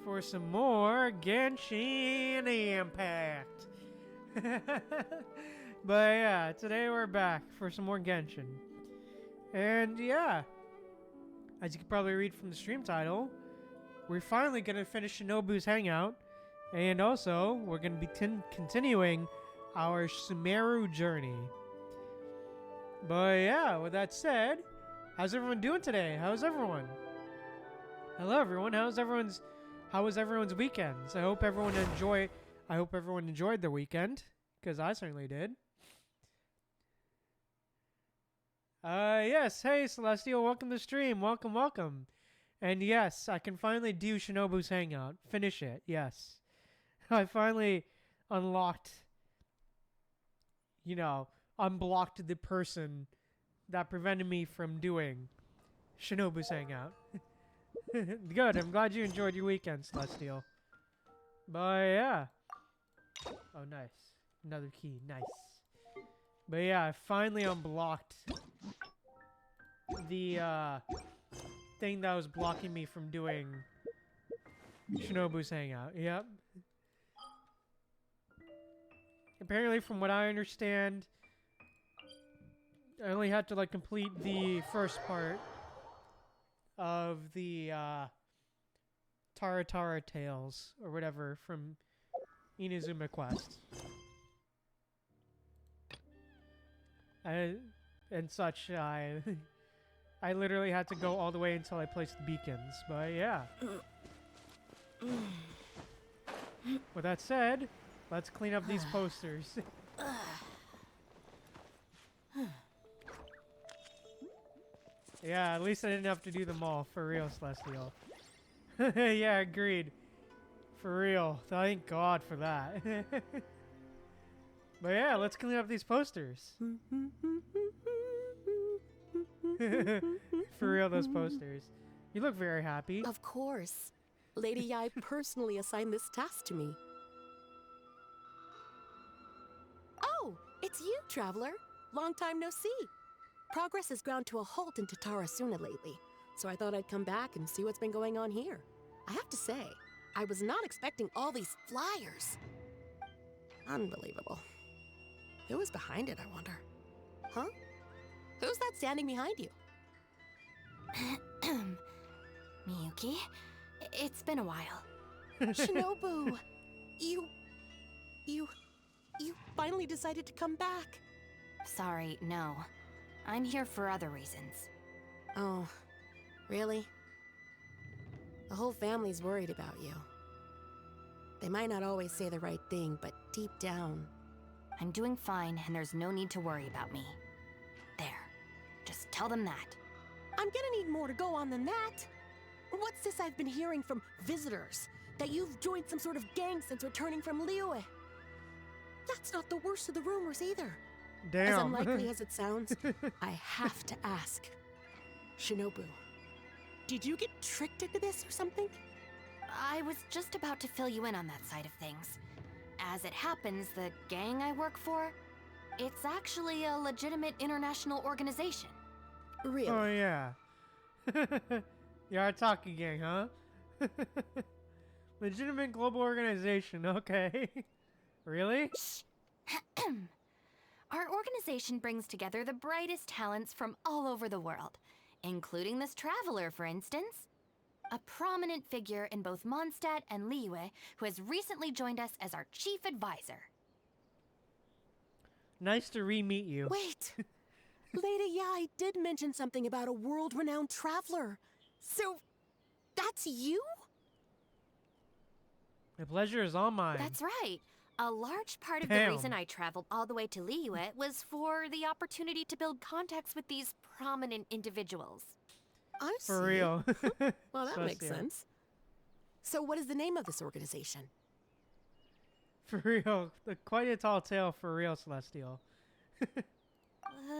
for some more Genshin Impact. But yeah, today we're back for some more Genshin. And yeah, as you can probably read from the stream title, we're finally going to finish Shinobu's Hangout. And also, we're going to be continuing our Sumeru journey. But yeah, with that said, how's everyone doing today? How's everyone? Hello everyone. How was everyone's weekends? I hope everyone enjoyed their weekend, because I certainly did. Yes, hey Celestial, welcome to the stream. Welcome. And yes, I can finally do Shinobu's Hangout. Finish it, yes. I finally unlocked, unblocked the person that prevented me from doing Shinobu's Hangout. Good, I'm glad you enjoyed your weekend, Celestial. But yeah. Oh, nice. Another key, nice. But yeah, I finally unblocked the thing that was blocking me from doing Shinobu's Hangout. Yep. Apparently, from what I understand, I only had to complete the first part of the Tara Tales or whatever from Inazuma Quest. And such, I literally had to go all the way until I placed the beacons, but yeah. With that said, let's clean up these posters. Yeah, at least I didn't have to do them all, for real, Celestial. Yeah, agreed. For real. Thank God for that. But yeah, let's clean up these posters. For real, those posters. You look very happy. Of course. Lady Yai personally assigned this task to me. Oh, it's you, Traveler. Long time no see. Progress has ground to a halt in Tatarasuna lately, so I thought I'd come back and see what's been going on here. I have to say, I was not expecting all these flyers. Unbelievable. Who was behind it, I wonder? Huh? Who's that standing behind you? Miyuki, it's been a while. Shinobu! You finally decided to come back. Sorry, no. I'm here for other reasons. Oh, really? The whole family's worried about you. They might not always say the right thing, but deep down... I'm doing fine, and there's no need to worry about me. There. Just tell them that. I'm gonna need more to go on than that. What's this I've been hearing from visitors? That you've joined some sort of gang since returning from Liyue? That's not the worst of the rumors either. Damn. As unlikely as it sounds, I have to ask. Shinobu, did you get tricked into this or something? I was just about to fill you in on that side of things. As it happens, the gang I work for, it's actually a legitimate international organization. Really? Oh, yeah. You are talking gang, huh? Legitimate global organization, okay. Really? Shh. Our organization brings together the brightest talents from all over the world, including this traveler, for instance. A prominent figure in both Mondstadt and Liyue who has recently joined us as our chief advisor. Nice to re-meet you. Wait! Lady Yai did mention something about a world-renowned traveler. So, that's you? The pleasure is all mine. That's right. A large part of the reason I traveled all the way to Liyue was for the opportunity to build contacts with these prominent individuals. I see. For real. Well, that makes sense. So what is the name of this organization? For real. Quite a tall tale for real, Celestial.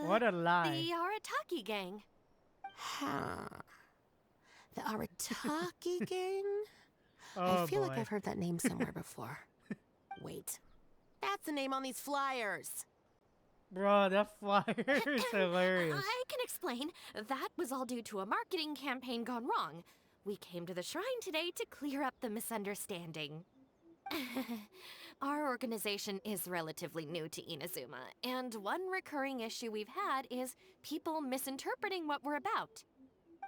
What a lie. The Arataki gang. Huh. The Arataki gang? Oh, I feel boy. like I've heard that name somewhere before. Wait. That's the name on these flyers. Bro, that flyer is hilarious. I can explain. That was all due to a marketing campaign gone wrong. We came to the shrine today to clear up the misunderstanding. Our organization is relatively new to Inazuma, and one recurring issue we've had is people misinterpreting what we're about.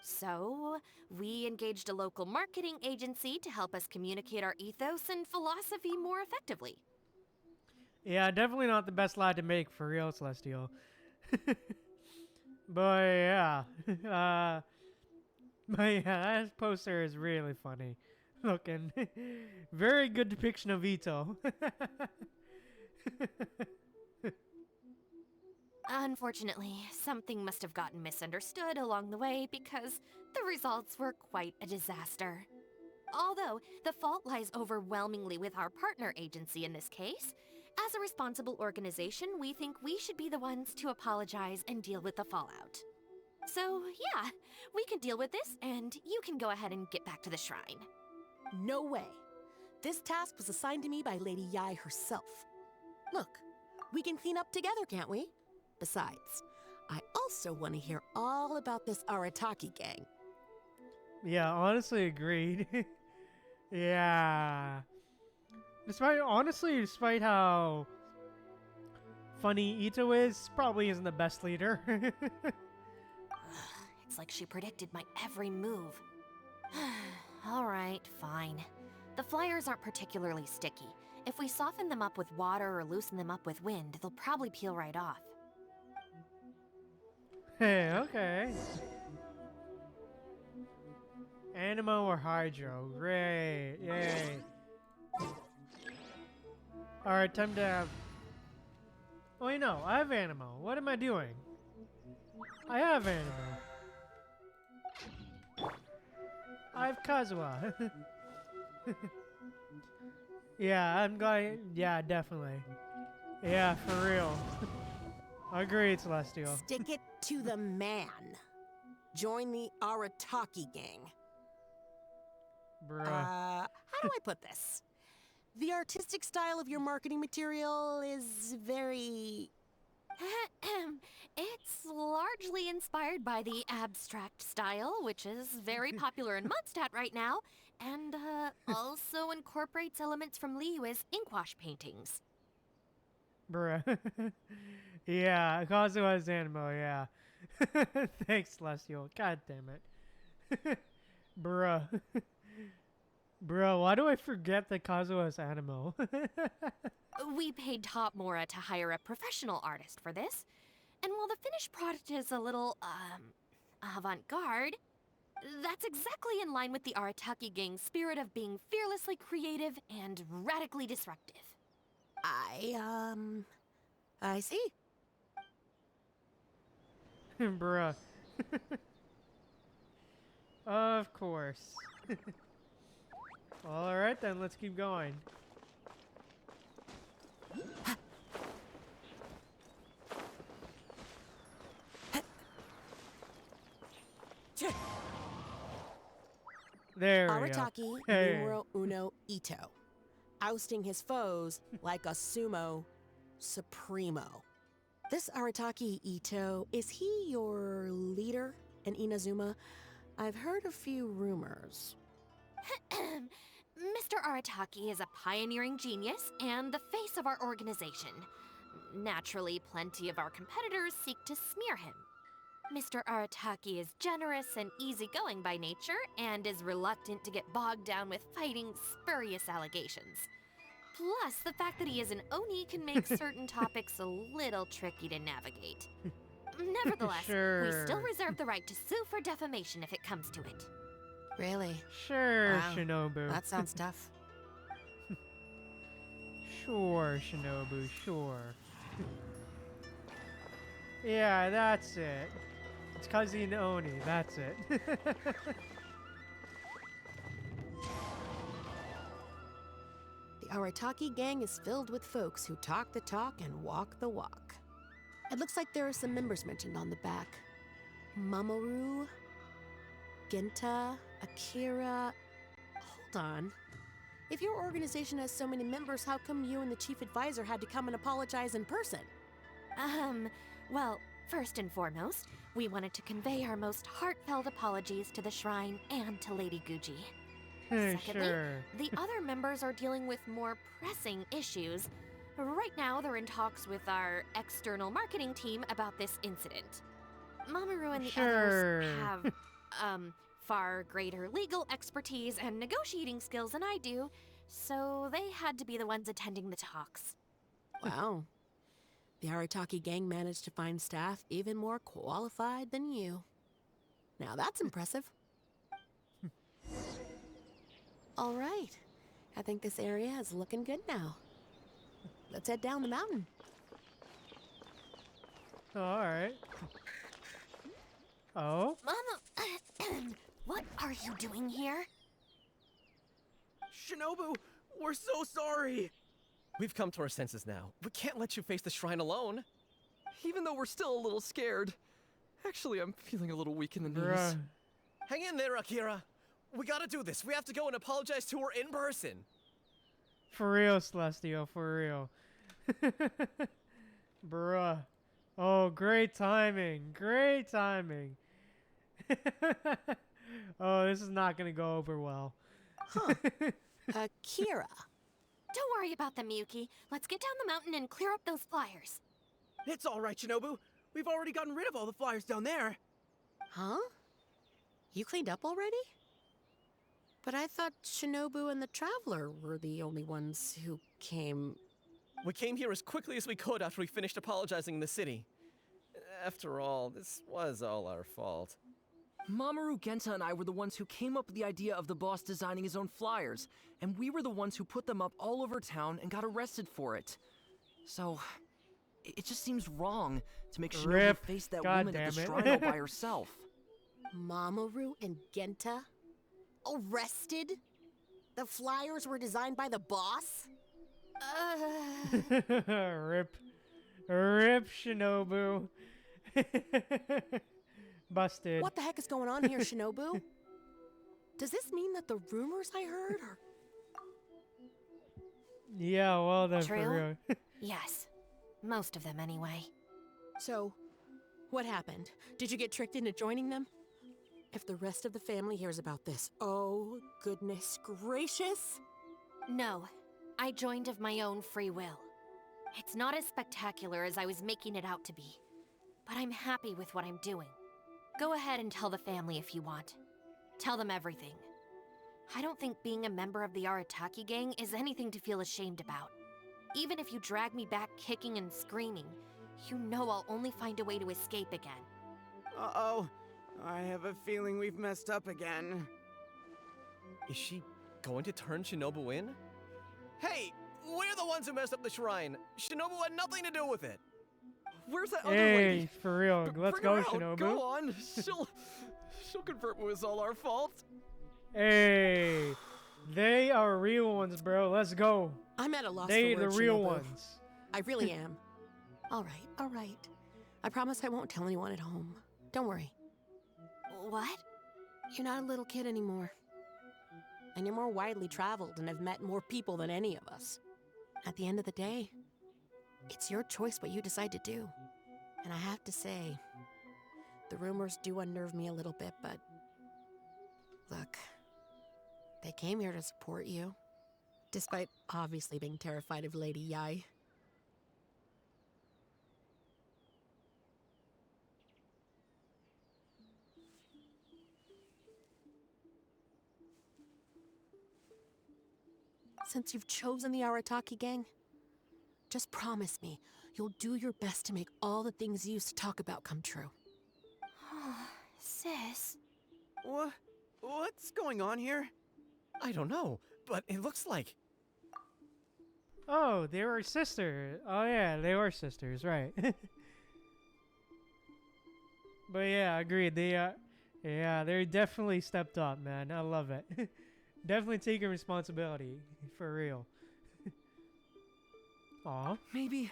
So, we engaged a local marketing agency to help us communicate our ethos and philosophy more effectively. Yeah, definitely not the best lad to make for real, Celestial. But yeah, but yeah, that poster is really funny looking. Very good depiction of Ito. Unfortunately, something must have gotten misunderstood along the way because the results were quite a disaster. Although, the fault lies overwhelmingly with our partner agency in this case, as a responsible organization, we think we should be the ones to apologize and deal with the fallout. So, yeah, we can deal with this, and you can go ahead and get back to the shrine. No way. This task was assigned to me by Lady Yai herself. Look, we can clean up together, can't we? Besides, I also want to hear all about this Arataki gang. Yeah, honestly agreed. Yeah. Despite how funny Ito is, probably isn't the best leader. It's like she predicted my every move. Alright, fine. The flyers aren't particularly sticky. If we soften them up with water or loosen them up with wind, they'll probably peel right off. Hey, okay. Animo or Hydro. Great. Yay. Alright, time to have... Oh, wait, no. I have Animo. What am I doing? I have Animo. I have Kazuha. Yeah, I'm glad... Yeah, definitely. Yeah, for real. Agreed, Celestial. Stick it to the man. Join the Arataki gang. Bruh. How do I put this? The artistic style of your marketing material is very... It's largely inspired by the abstract style, which is very popular in Mondstadt right now, and also incorporates elements from Liyue's inkwash paintings. Bruh. Yeah, Kazuha's Animo, yeah. Thanks, Celestial. God damn it. Bruh. Bro, why do I forget that Kazuha's Animo? We paid Top Mora to hire a professional artist for this, and while the finished product is a little, avant-garde, that's exactly in line with the Arataki gang's spirit of being fearlessly creative and radically disruptive. I see. Bruh. Of course. Alright then, let's keep going. There we go. Arataki Hey. numero uno Ito. Ousting his foes like a sumo supremo. This Arataki Ito, is he your leader in Inazuma? I've heard a few rumors. Mr. Arataki is a pioneering genius and the face of our organization. Naturally, plenty of our competitors seek to smear him. Mr. Arataki is generous and easygoing by nature and is reluctant to get bogged down with fighting spurious allegations. Plus, the fact that he is an Oni can make certain topics a little tricky to navigate. Nevertheless, Sure. we still reserve the right to sue for defamation if it comes to it. Really? Sure, Wow. Shinobu. That sounds tough. Sure, Shinobu, sure. Yeah, that's it. It's Kazi and Oni, that's it. The Arataki gang is filled with folks who talk the talk and walk the walk. It looks like there are some members mentioned on the back. Mamoru, Genta, Akira... Hold on. If your organization has so many members, how come you and the chief advisor had to come and apologize in person? Well, First and foremost, we wanted to convey our most heartfelt apologies to the shrine and to Lady Guji. Secondly, Sure. the other members are dealing with more pressing issues. Right now, they're in talks with our external marketing team about this incident. Mamoru and the Sure. others have, far greater legal expertise and negotiating skills than I do, so they had to be the ones attending the talks. Wow. The Arataki gang managed to find staff even more qualified than you. Now that's impressive. All right. I think this area is looking good now. Let's head down the mountain. Oh, alright. Oh? Mama, what are you doing here? Shinobu, we're so sorry! We've come to our senses now. We can't let you face the shrine alone. Even though we're still a little scared. Actually, I'm feeling a little weak in the knees. Bruh. Hang in there, Akira. We gotta do this. We have to go and apologize to her in person. For real, Celestial, for real. Bruh. Oh, great timing. Great timing. Oh, this is not gonna go over well. Huh. Akira. Don't worry about them, Yuki. Let's get down the mountain and clear up those flyers. It's alright, Shinobu. We've already gotten rid of all the flyers down there. Huh? You cleaned up already? But I thought Shinobu and the Traveler were the only ones who came. We came here as quickly as we could after we finished apologizing in the city. After all, this was all our fault. Mamoru, Genta, and I were the ones who came up with the idea of the boss designing his own flyers, and we were the ones who put them up all over town and got arrested for it. So, it just seems wrong to make Shinobu Rip. face that God woman at the damn it. shrine all by herself. Mamoru and Genta? Arrested? The flyers were designed by the boss? Rip. Rip, Shinobu. Busted. What the heck is going on here, Shinobu? Does this mean that the rumors I heard are... Yeah, well then, True? for real. Yes. Most of them, anyway. So, what happened? Did you get tricked into joining them? If the rest of the family hears about this, oh, goodness gracious. No. I joined of my own free will. It's not as spectacular as I was making it out to be. But I'm happy with what I'm doing. Go ahead and tell the family if you want. Tell them everything. I don't think being a member of the Arataki gang is anything to feel ashamed about. Even if you drag me back kicking and screaming, you know I'll only find a way to escape again. Uh-oh. I have a feeling we've messed up again. Is she going to turn Shinobu in? Hey, we're the ones who messed up the shrine. Shinobu had nothing to do with it. Where's that other Hey, lady? for real. Let's Bring go, her out. Shinobu. Go on. She'll confirm it was all our fault. Hey, they are real ones, bro. Let's go. I'm at a loss They for the words, real Shinobu. ones. I really am. All right, all right. I promise I won't tell anyone at home. Don't worry. What? You're not a little kid anymore. And you're more widely traveled and have met more people than any of us. At the end of the day, it's your choice what you decide to do. And I have to say, the rumors do unnerve me a little bit, but... Look, they came here to support you. Despite obviously being terrified of Lady Yai. Since you've chosen the Arataki gang, just promise me you'll do your best to make all the things you used to talk about come true. Sis. What's going on here? I don't know, but it looks like... Oh, they were sisters. Oh yeah, they were sisters, right? But yeah, agreed. They definitely stepped up, man. I love it. Definitely taking responsibility, for real. Aw. Maybe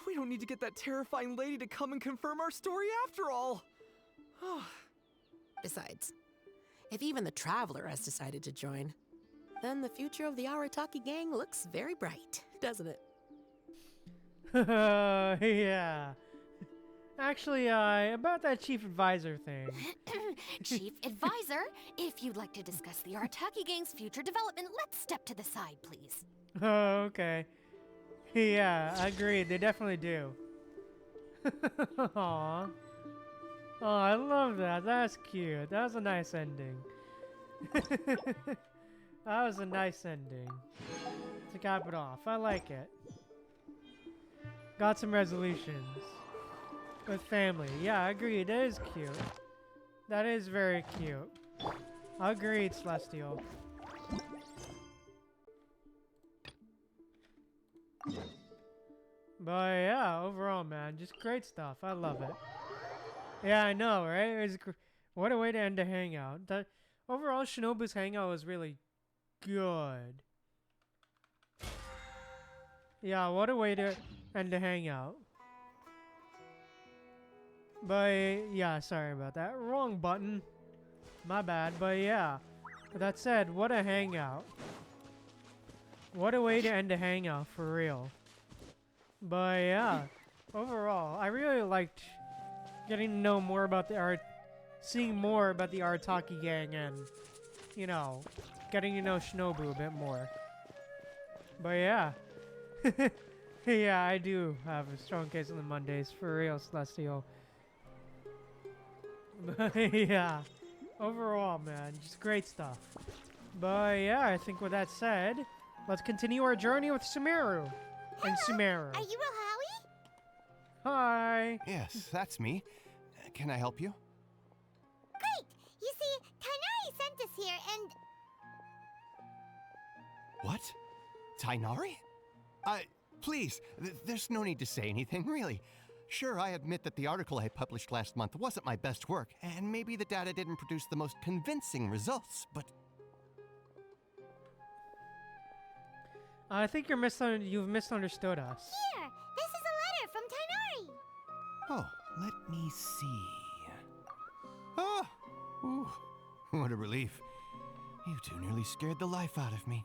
we don't need to get that terrifying lady to come and confirm our story after all. Besides, if even the Traveler has decided to join, then the future of the Arataki gang looks very bright, doesn't it? Yeah. Actually, about that chief advisor thing. Chief Advisor, if you'd like to discuss the Artaki Gang's future development, let's step to the side, please. Oh, okay. Yeah, I agree. They definitely do. Aww. Oh, I love that. That's cute. That was a nice ending. That was a nice ending. To cap it off. I like it. Got some resolutions. With family. Yeah, I agree. That is cute. That is very cute. Agreed, Celestial. But yeah, overall, man, just great stuff. I love it. Yeah, I know, right? What a way to end a hangout. That overall, Shinobu's hangout was really good. Yeah, what a way to end a hangout. But yeah, sorry about that. Wrong button. My bad. But yeah, with that said, what a hangout. What a way to end a hangout, for real. But yeah, overall, I really liked getting to know more about the art, seeing more about the Artaki gang, and, you know, getting to know Shinobu a bit more. But yeah. Yeah, I do have a strong case on the Mondays, for real, Celestial. But yeah, overall, man, just great stuff. But yeah, I think with that said, let's continue our journey with Sumeru. And Sumeru. Are you Howie? Hi. Yes, that's me. Can I help you? Great! You see, Tainari sent us here and... What? Tainari? Please, there's no need to say anything, really. Sure, I admit that the article I published last month wasn't my best work, and maybe the data didn't produce the most convincing results, but... I think you've misunderstood us. Here! This is a letter from Tainari! Oh, let me see. Ah! Ooh, what a relief. You two nearly scared the life out of me.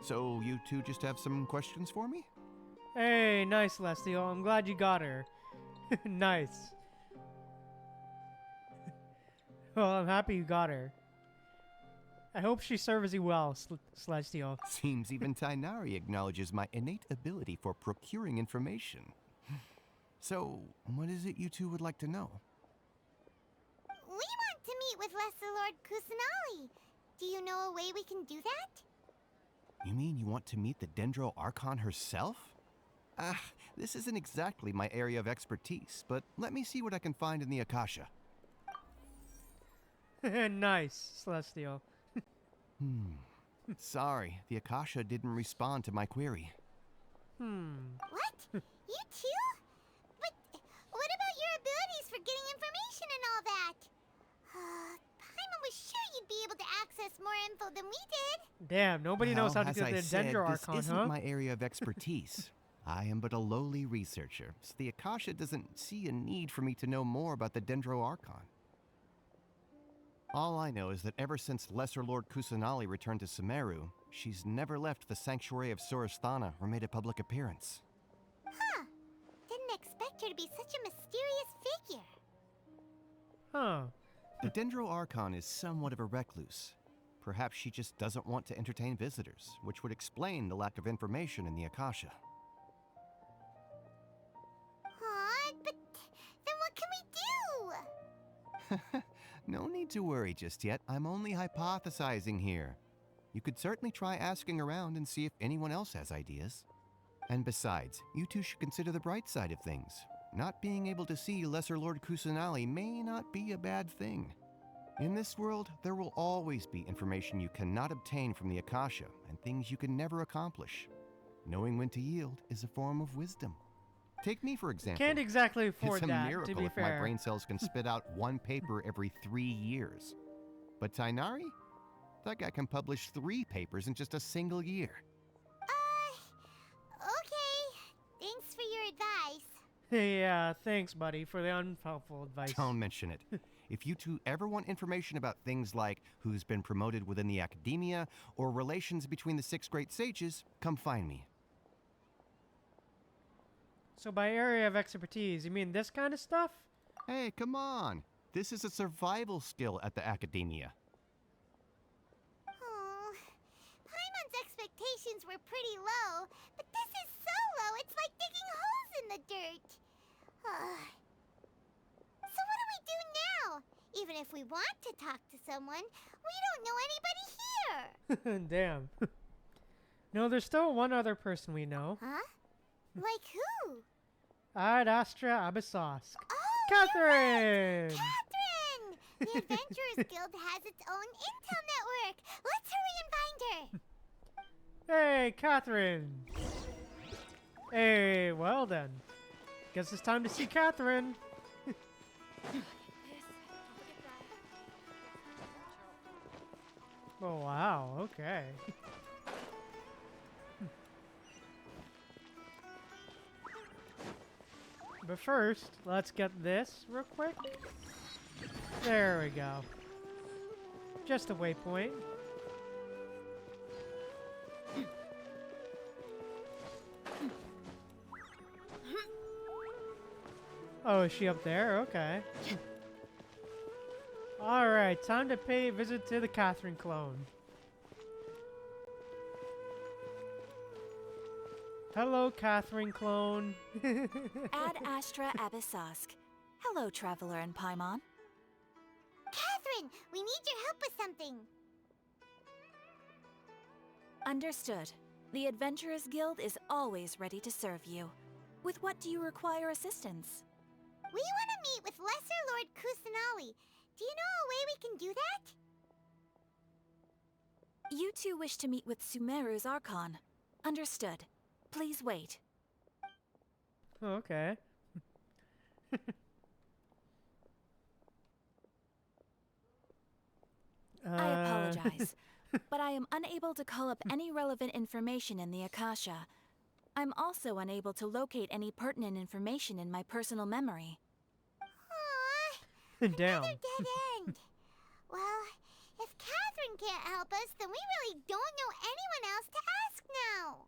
So, you two just have some questions for me? Hey, nice, Celestial. I'm glad you got her. Nice. Well, I'm happy you got her. I hope she serves you well, Celestial. Seems even Tainari acknowledges my innate ability for procuring information. So, what is it you two would like to know? We want to meet with Lesser Lord Kusanali. Do you know a way we can do that? You mean you want to meet the Dendro Archon herself? This isn't exactly my area of expertise, but let me see what I can find in the Akasha. Nice, Celestial. Sorry, the Akasha didn't respond to my query. What? You too? But what about your abilities for getting information and all that? Paimon was sure you'd be able to access more info than we did. Damn, nobody knows how to do the Dendro Archon, this isn't huh? my area of expertise. I am but a lowly researcher, so the Akasha doesn't see a need for me to know more about the Dendro Archon. All I know is that ever since Lesser Lord Kusanali returned to Sumeru, she's never left the Sanctuary of Surasthana or made a public appearance. Huh. Didn't expect her to be such a mysterious figure. Huh. The Dendro Archon is somewhat of a recluse. Perhaps she just doesn't want to entertain visitors, which would explain the lack of information in the Akasha. But then what can we do? No need to worry just yet. I'm only hypothesizing here. You could certainly try asking around and see if anyone else has ideas. And besides, you two should consider the bright side of things. Not being able to see Lesser Lord Kusanali may not be a bad thing. In this world, there will always be information you cannot obtain from the Akasha and things you can never accomplish. Knowing when to yield is a form of wisdom. Take me, for example. Can't exactly afford It's a that, miracle to be if fair. my brain cells can spit out one paper every 3 years. But Tainari? That guy can publish 3 papers in just a single year. Okay. Thanks for your advice. Yeah, thanks, buddy, for the unhelpful advice. Don't mention it. If you two ever want information about things like who's been promoted within the academia or relations between the 6 great sages, come find me. So by area of expertise, you mean this kind of stuff? Hey, come on. This is a survival skill at the academia. Oh, Paimon's expectations were pretty low, but this is so low it's like digging holes in the dirt. So what do we do now? Even if we want to talk to someone, we don't know anybody here. Damn. No, there's still one other person we know. Huh? Like who? Ad Astra Abyssosk. Oh, Catherine! Catherine! The Adventurers Guild has its own intel network. Let's hurry and find her. Hey, Catherine! Hey, well then. Guess it's time to see Catherine. Oh, wow, okay. But first, let's get this real quick. There we go. Just a waypoint. Oh, is she up there? Okay. Alright, time to pay a visit to the Catherine clone. Hello, Catherine clone. Ad Astra Abyssosk. Hello, Traveler and Paimon. Catherine, we need your help with something. Understood. The Adventurers Guild is always ready to serve you. With what do you require assistance? We want to meet with Lesser Lord Kusanali. Do you know a way we can do that? You two wish to meet with Sumeru's Archon. Understood. Please wait. Okay. I apologize, but I am unable to call up any relevant information in the Akasha. I'm also unable to locate any pertinent information in my personal memory. Aww, Damn. another dead end. Well, if Catherine can't help us, then we really don't know anyone else to ask now.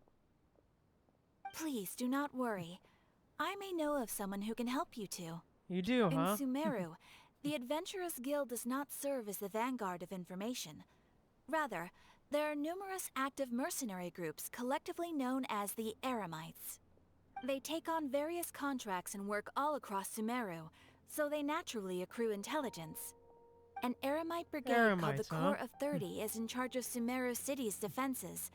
Please do not worry. I may know of someone who can help you two. You do, huh? In Sumeru, the Adventurers Guild does not serve as the vanguard of information. Rather, there are numerous active mercenary groups collectively known as the Eremites. They take on various contracts and work all across Sumeru, so they naturally accrue intelligence. An Eremite brigade called the Eremites, huh? Corps of 30 is in charge of Sumeru City's defenses.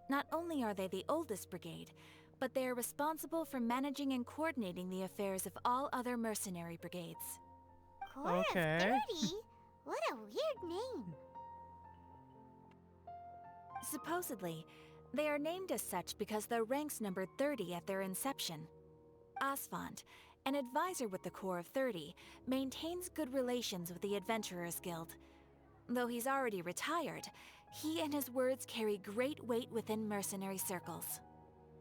Not only are they the oldest brigade, but they are responsible for managing and coordinating the affairs of all other mercenary brigades. Corps Okay. of 30? What a weird name. Supposedly, they are named as such because their ranks numbered 30 at their inception. Asfand, an advisor with the Corps of 30, maintains good relations with the Adventurers Guild. Though he's already retired, he and his words carry great weight within mercenary circles.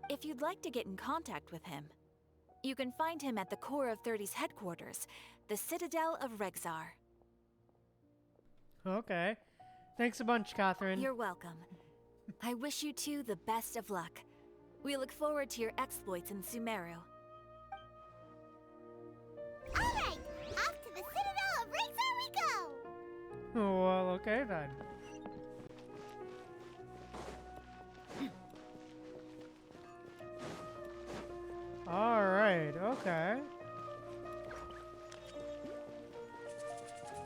If you'd like to get in contact with him, you can find him at the Corps of 30's headquarters, the Citadel of Rexar. Okay. Thanks a bunch, Catherine. You're welcome. I wish you two the best of luck. We look forward to your exploits in Sumeru. Alright, off to the Citadel of Rexar we go! Well, okay then. Alright, okay.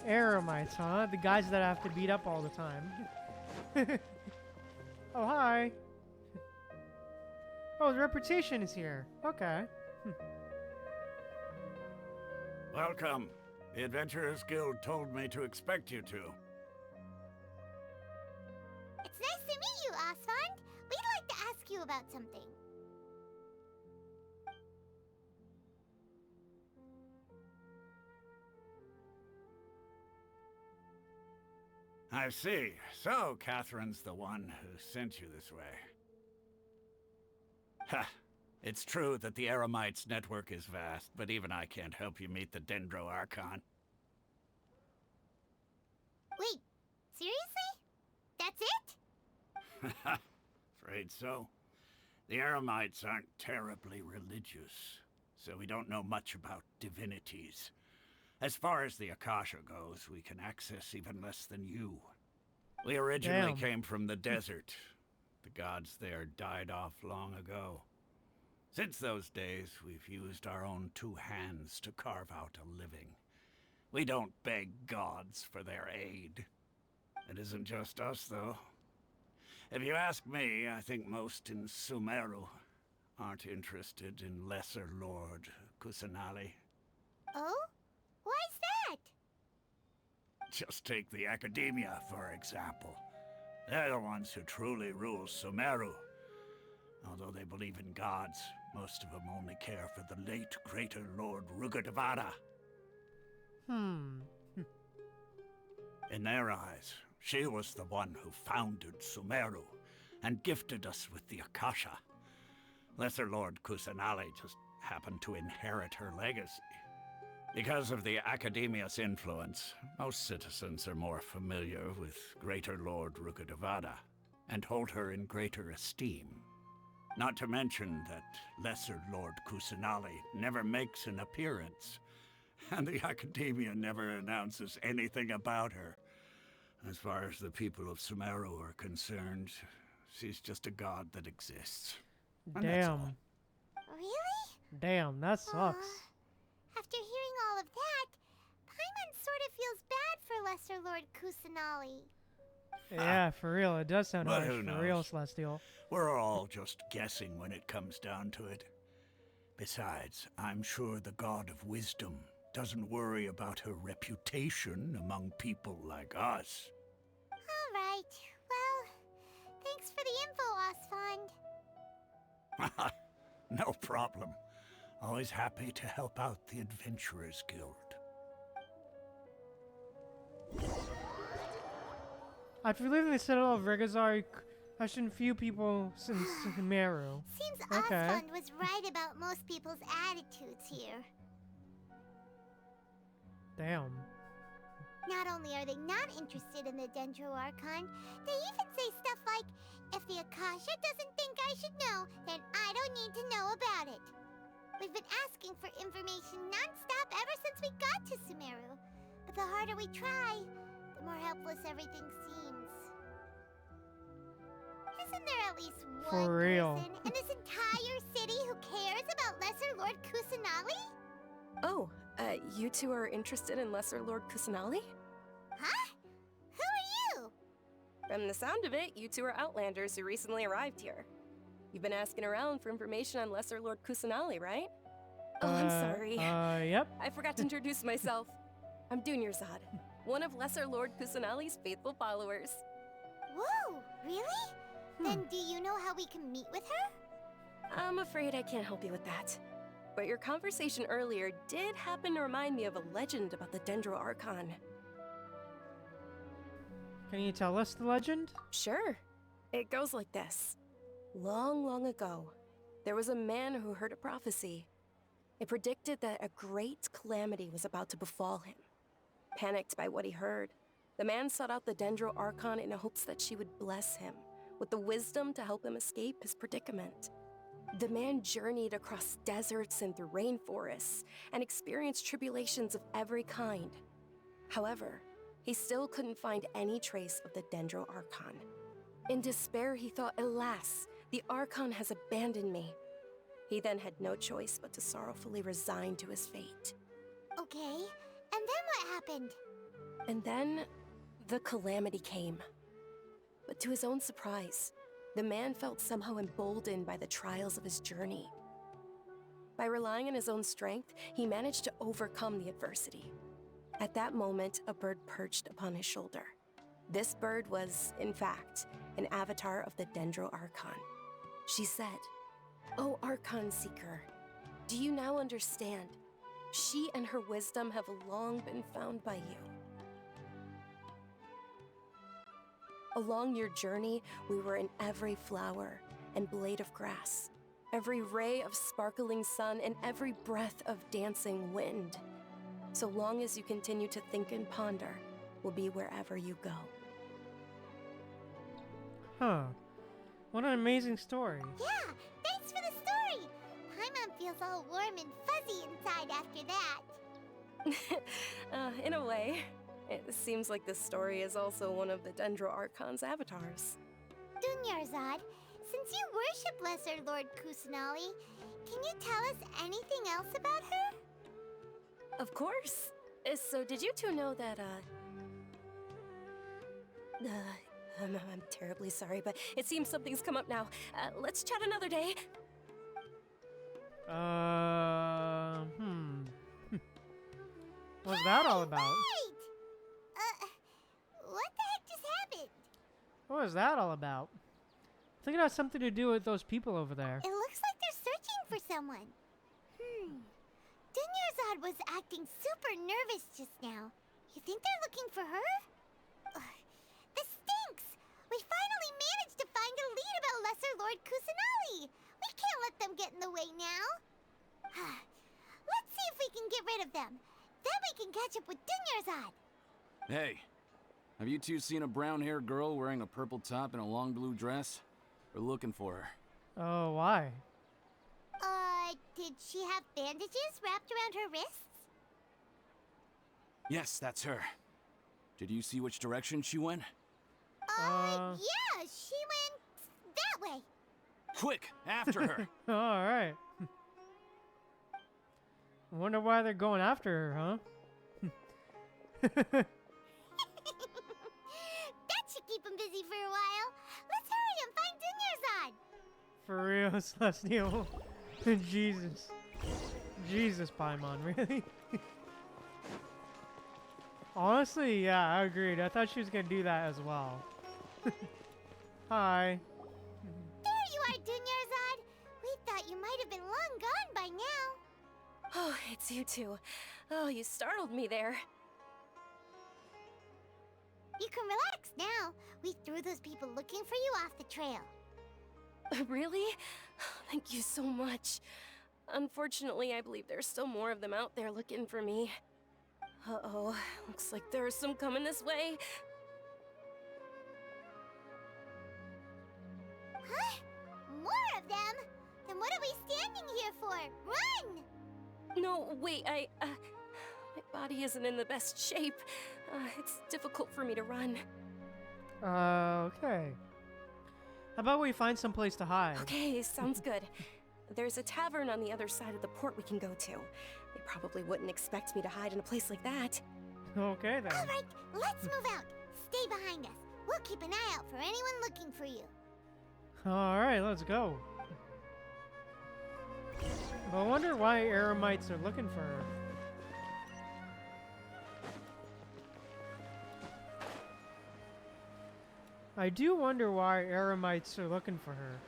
Eremites, huh? The guys that I have to beat up all the time. Oh, hi. Oh, the reputation is here. Okay. Welcome. The Adventurers Guild told me to expect you two. It's nice to meet you, Asfand. We'd like to ask you about something. I see. So, Catherine's the one who sent you this way. Ha! It's true that the Eremites' network is vast, but even I can't help you meet the Dendro Archon. Wait, seriously? That's it? Afraid so. The Eremites aren't terribly religious, so we don't know much about divinities. As far as the Akasha goes, we can access even less than you. We originally Damn. came from the desert. The gods there died off long ago. Since those days, we've used our own two hands to carve out a living. We don't beg gods for their aid. It isn't just us, though. If you ask me, I think most in Sumeru aren't interested in Lesser Lord Kusanali. Oh? Why's that? Just take the Academia, for example. They're the ones who truly rule Sumeru. Although they believe in gods, most of them only care for the late Greater Lord Rugadavada. In their eyes, she was the one who founded Sumeru and gifted us with the Akasha. Lesser Lord Kusanali just happened to inherit her legacy. Because of the Academia's influence, most citizens are more familiar with Greater Lord Rugadavada and hold her in greater esteem. Not to mention that Lesser Lord Kusanali never makes an appearance, and the Academia never announces anything about her. As far as the people of Sumeru are concerned, she's just a god that exists. And that's all. Damn. Really? Damn, that sucks. After hearing all of that, Paimon sort of feels bad for Lesser Lord Kusanali. Yeah, for real. It does sound But harsh. who For real, knows? Celestial. We're all just guessing when it comes down to it. Besides, I'm sure the God of Wisdom doesn't worry about her reputation among people like us. All right. Well, thanks for the info, Osfond. No problem. Always happy to help out the Adventurers Guild. After leaving the Citadel of Regazar, questioned few people since Sumeru. Seems Okay. Osfond was right about most people's attitudes here. Damn. Not only are they not interested in the Dendro Archon, they even say stuff like, if the Akasha doesn't think I should know, then I don't need to know about it. We've been asking for information non-stop ever since we got to Sumeru. But the harder we try, the more helpless everything seems. Isn't there at least one For real. person in this entire city who cares about Lesser Lord Kusanali? Oh, you two are interested in Lesser Lord Kusanali? Huh? Who are you? From the sound of it, you two are Outlanders who recently arrived here. You've been asking around for information on Lesser Lord Kusanali, right? Oh, I'm sorry. Yep. I forgot to introduce myself. I'm Dunyarzad, one of Lesser Lord Kusanali's faithful followers. Whoa, really? Then do you know how we can meet with her? I'm afraid I can't help you with that. But your conversation earlier did happen to remind me of a legend about the Dendro Archon. Can you tell us the legend? Sure. It goes like this. Long, long ago, there was a man who heard a prophecy. It predicted that a great calamity was about to befall him. Panicked by what he heard, the man sought out the Dendro Archon in hopes that she would bless him with the wisdom to help him escape his predicament. The man journeyed across deserts and through rainforests and experienced tribulations of every kind. However, he still couldn't find any trace of the Dendro Archon. In despair, he thought, alas, the Archon has abandoned me. He then had no choice but to sorrowfully resign to his fate. Okay, and then what happened? And then, the calamity came. But to his own surprise, the man felt somehow emboldened by the trials of his journey. By relying on his own strength, he managed to overcome the adversity. At that moment, a bird perched upon his shoulder. This bird was, in fact, an avatar of the Dendro Archon. She said, "O Archon Seeker, do you now understand? She and her wisdom have long been found by you. Along your journey, we were in every flower and blade of grass, every ray of sparkling sun, and every breath of dancing wind. So long as you continue to think and ponder, we'll be wherever you go." Huh. What an amazing story. Yeah, feels all warm and fuzzy inside after that. In a way. It seems like this story is also one of the Dendro Archon's avatars. Dunyarzad, since you worship Lesser Lord Kusanali, can you tell us anything else about her? Of course. So did you two know that, I'm terribly sorry, but it seems something's come up now. Let's chat another day. What's that all about? Wait! What the heck just happened? What was that all about? I think it has something to do with those people over there. It looks like they're searching for someone. Dunyarzad was acting super nervous just now. You think they're looking for her? This stinks! We finally managed to find a lead about Lesser Lord Kusanali! We can't let them get in the way now. Let's see if we can get rid of them. Then we can catch up with Dunyarzad. Hey, have you two seen a brown-haired girl wearing a purple top and a long blue dress? We're looking for her. Oh, why? Did she have bandages wrapped around her wrists? Yes, that's her. Did you see which direction she went? Yeah, she went that way. Quick, after her! Alright. Wonder why they're going after her, huh? That should keep him busy for a while. Let's hurry and find Dunyarzad. For real, Celestial. Jesus. Jesus, Paimon, really? Honestly, yeah, I agreed. I thought she was gonna do that as well. Hi. There you are, Dunyarzad. We thought you might have been long gone by now. Oh, it's you two. Oh, you startled me there. You can relax now. We threw those people looking for you off the trail. Really? Thank you so much. Unfortunately, I believe there's still more of them out there looking for me. Uh-oh, looks like there are some coming this way. Huh? More of them? Then what are we standing here for? Run! No, wait, my body isn't in the best shape. It's difficult for me to run. Okay. How about we find some place to hide? Okay, sounds good. There's a tavern on the other side of the port we can go to. They probably wouldn't expect me to hide in a place like that. Okay then. All right, let's move out. Stay behind us. We'll keep an eye out for anyone looking for you. Alright, let's go. But I wonder why Eremites are looking for her. I do wonder why Eremites are looking for her.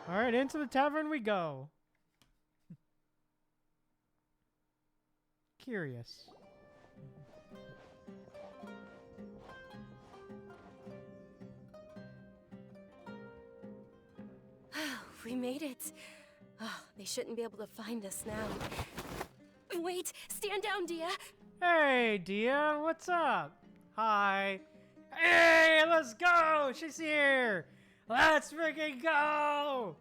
Alright, into the tavern we go. Curious. We made it. Oh, they shouldn't be able to find us now. Wait, stand down, Dia. Hey, Dia, what's up? Hi. Hey, let's go! She's here! Let's freaking go!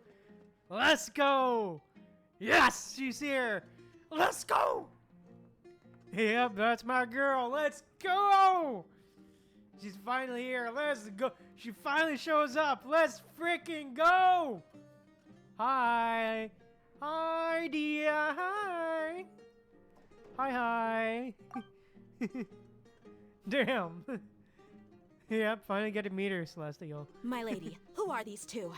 Let's go! Yes, she's here! Let's go! Yep, that's my girl. Let's go! She's finally here. Let's go. She finally shows up. Let's freaking go! Hi. Hi, Dia. Hi. Hi, hi. Damn. Yep, finally get to meet her, Celestial. My lady, who are these two?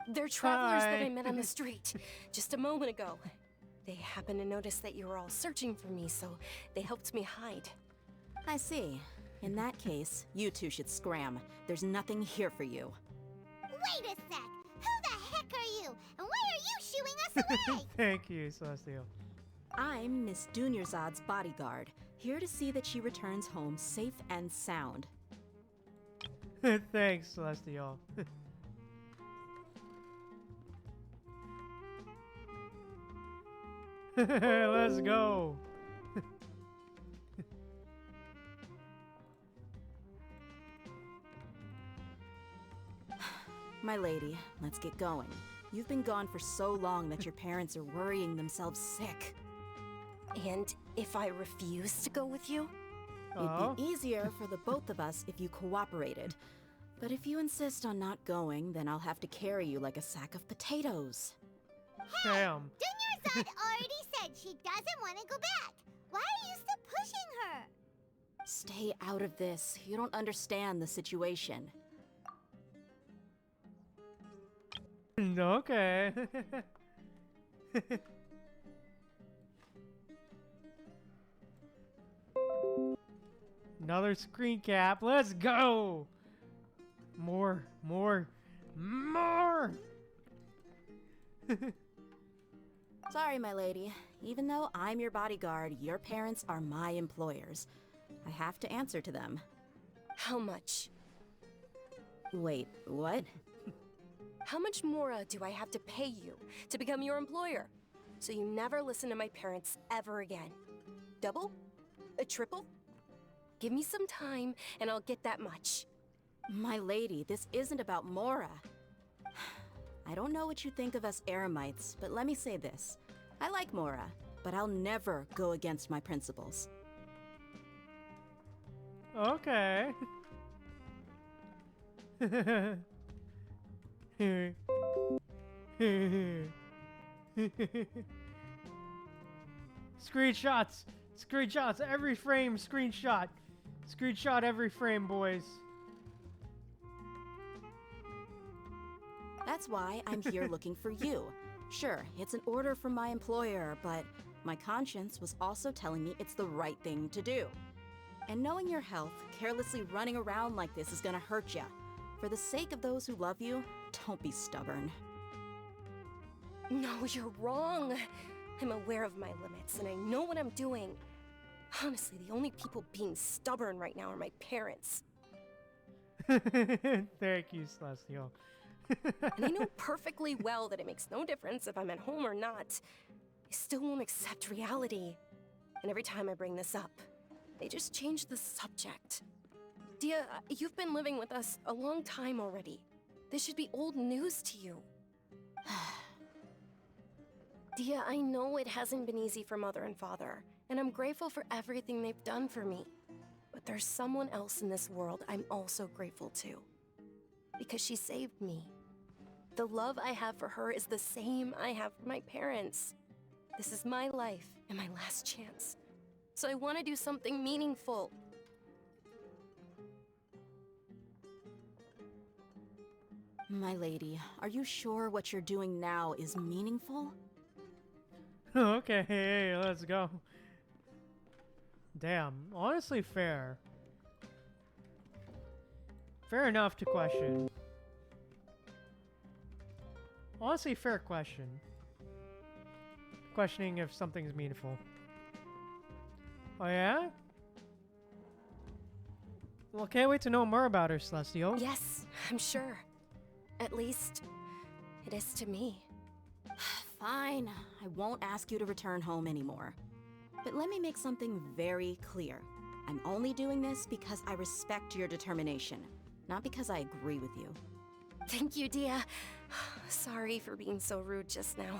They're travelers that Hi. I met on the street just a moment ago. They happened to notice that you were all searching for me, so they helped me hide. I see. In that case, you two should scram. There's nothing here for you. Wait a sec. Who the heck are you? And why are you shooing us away? Thank you, Celestial. I'm Miss Dunyarzad's bodyguard, here to see that she returns home safe and sound. Thanks, Celestial. Let's go. My lady, let's get going. You've been gone for so long that your parents are worrying themselves sick. And if I refuse to go with you? It'd be easier for the both of us if you cooperated. But if you insist on not going, then I'll have to carry you like a sack of potatoes. Damn. Dunyarzad already said she doesn't want to go back. Why are you still pushing her? Stay out of this. You don't understand the situation. Okay. Another screen cap. Let's go. More. Sorry, my lady. Even though I'm your bodyguard, your parents are my employers. I have to answer to them. How much? Wait, what? How much more do I have to pay you to become your employer? So you never listen to my parents ever again. Double? A triple? Give me some time and I'll get that much. My lady, this isn't about Mora. I don't know what you think of us Eremites, but let me say this. I like Mora, but I'll never go against my principles. Okay. Screenshots! Screenshots! Every frame, screenshot! Screenshot every frame, boys. That's why I'm here looking for you. Sure, it's an order from my employer, but my conscience was also telling me it's the right thing to do. And knowing your health, carelessly running around like this is gonna hurt ya. For the sake of those who love you, don't be stubborn. No, you're wrong. I'm aware of my limits and I know what I'm doing. Honestly, the only people being stubborn right now are my parents. Thank you, Celestial. And I know perfectly well that it makes no difference if I'm at home or not. I still won't accept reality. And every time I bring this up, they just change the subject. Dia, you've been living with us a long time already. This should be old news to you. Dia, I know it hasn't been easy for Mother and Father, and I'm grateful for everything they've done for me. But there's someone else in this world I'm also grateful to. Because she saved me. The love I have for her is the same I have for my parents. This is my life and my last chance. So I want to do something meaningful. My lady, are you sure what you're doing now is meaningful? Okay, let's go. Damn, honestly fair. Fair enough to question. Honestly, fair question. Questioning if something's meaningful. Oh yeah? Well, can't wait to know more about her, Celestial. Yes, I'm sure. At least, it is to me. Fine, I won't ask you to return home anymore. But let me make something very clear. I'm only doing this because I respect your determination, not because I agree with you. Thank you, Dia. Sorry for being so rude just now.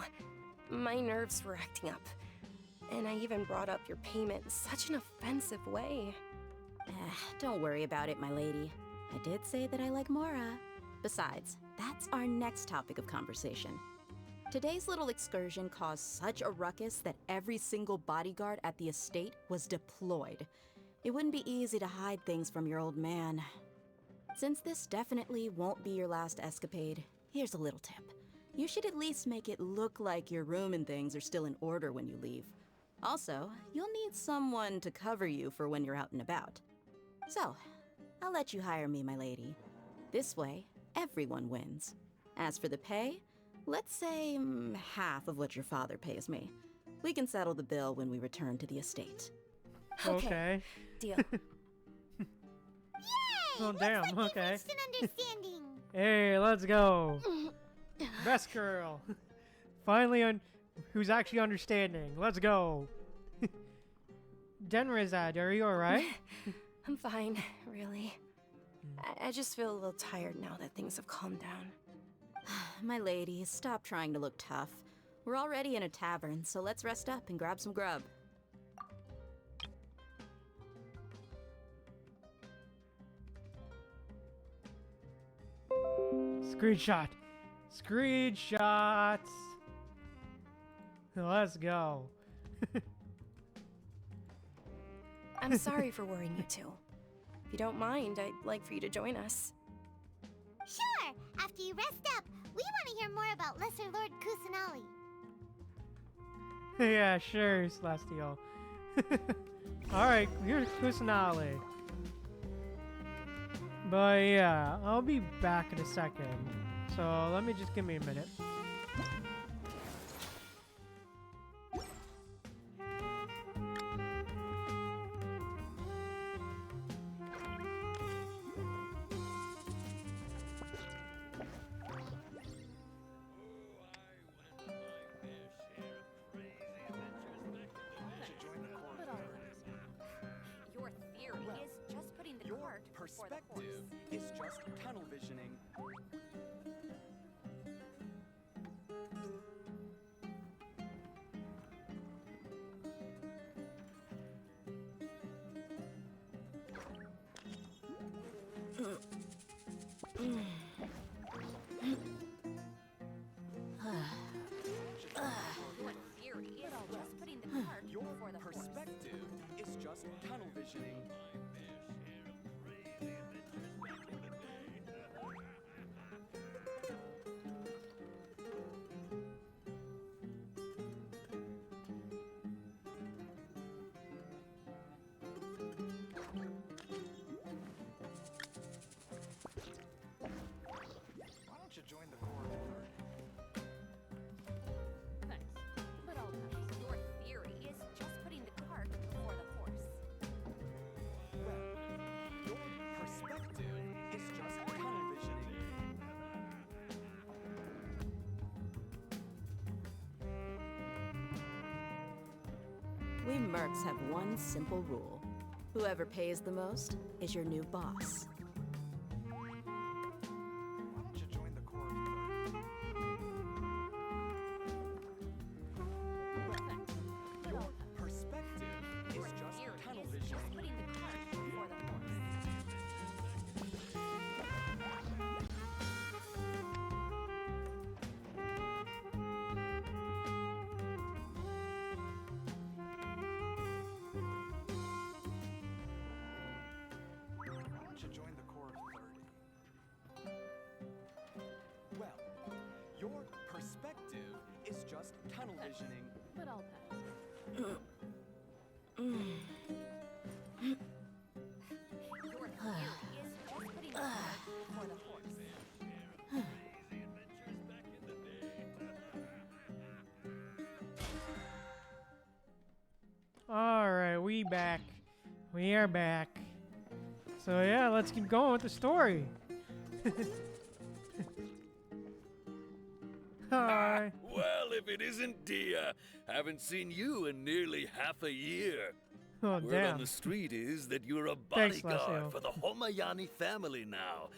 My nerves were acting up. And I even brought up your payment in such an offensive way. Don't worry about it, my lady. I did say that I like Mora. Besides, that's our next topic of conversation. Today's little excursion caused such a ruckus that every single bodyguard at the estate was deployed. It wouldn't be easy to hide things from your old man. Since this definitely won't be your last escapade, here's a little tip. You should at least make it look like your room and things are still in order when you leave. Also, you'll need someone to cover you for when you're out and about. So, I'll let you hire me, my lady. This way, everyone wins. As for the pay, let's say half of what your father pays me. We can settle the bill when we return to the estate. Okay. Deal. Yay! Oh, damn, Looks like okay. we've reached an understanding. Hey, let's go. Best girl. Finally, who's actually understanding. Let's go. Denrizad, are you alright? I'm fine, really. I just feel a little tired now that things have calmed down. My lady, stop trying to look tough. We're already in a tavern, so let's rest up and grab some grub. Screenshot. Screenshots. Let's go. I'm sorry for worrying you two. If you don't mind, I'd like for you to join us. Sure! After you rest up, we want to hear more about Lesser Lord Kusanali. Yeah, sure, Celestial. Alright, here's Kusanali. But yeah, I'll be back in a second. So let me just give me a minute. Your theory is just putting the cart before the horse. Is just tunnel visioning. Your theory is just putting the cart Your before the horse. perspective is just tunnel visioning. Why don't you join the core herd? Thanks, but I'll pass. Your theory is just putting the cart before the horse. Well, your perspective is just tunnel visioning. We mercs have one simple rule. Whoever pays the most is your new boss. Why don't you join the core herd? Well, your perspective is just tunnel visioning. Putting the cart before the horse. Why don't you join the core of 30? Well, your perspective is just tunnel visioning. But I'll pass. Your theory is just putting the cart before the horse. Alright, we back. We are back. So yeah, let's keep going with the story. Hi. Well, if it isn't Dia, haven't seen you in nearly half a year. Oh, Word damn. on the street is that you're a Thanks, bodyguard Lasio. for the Homayani family now.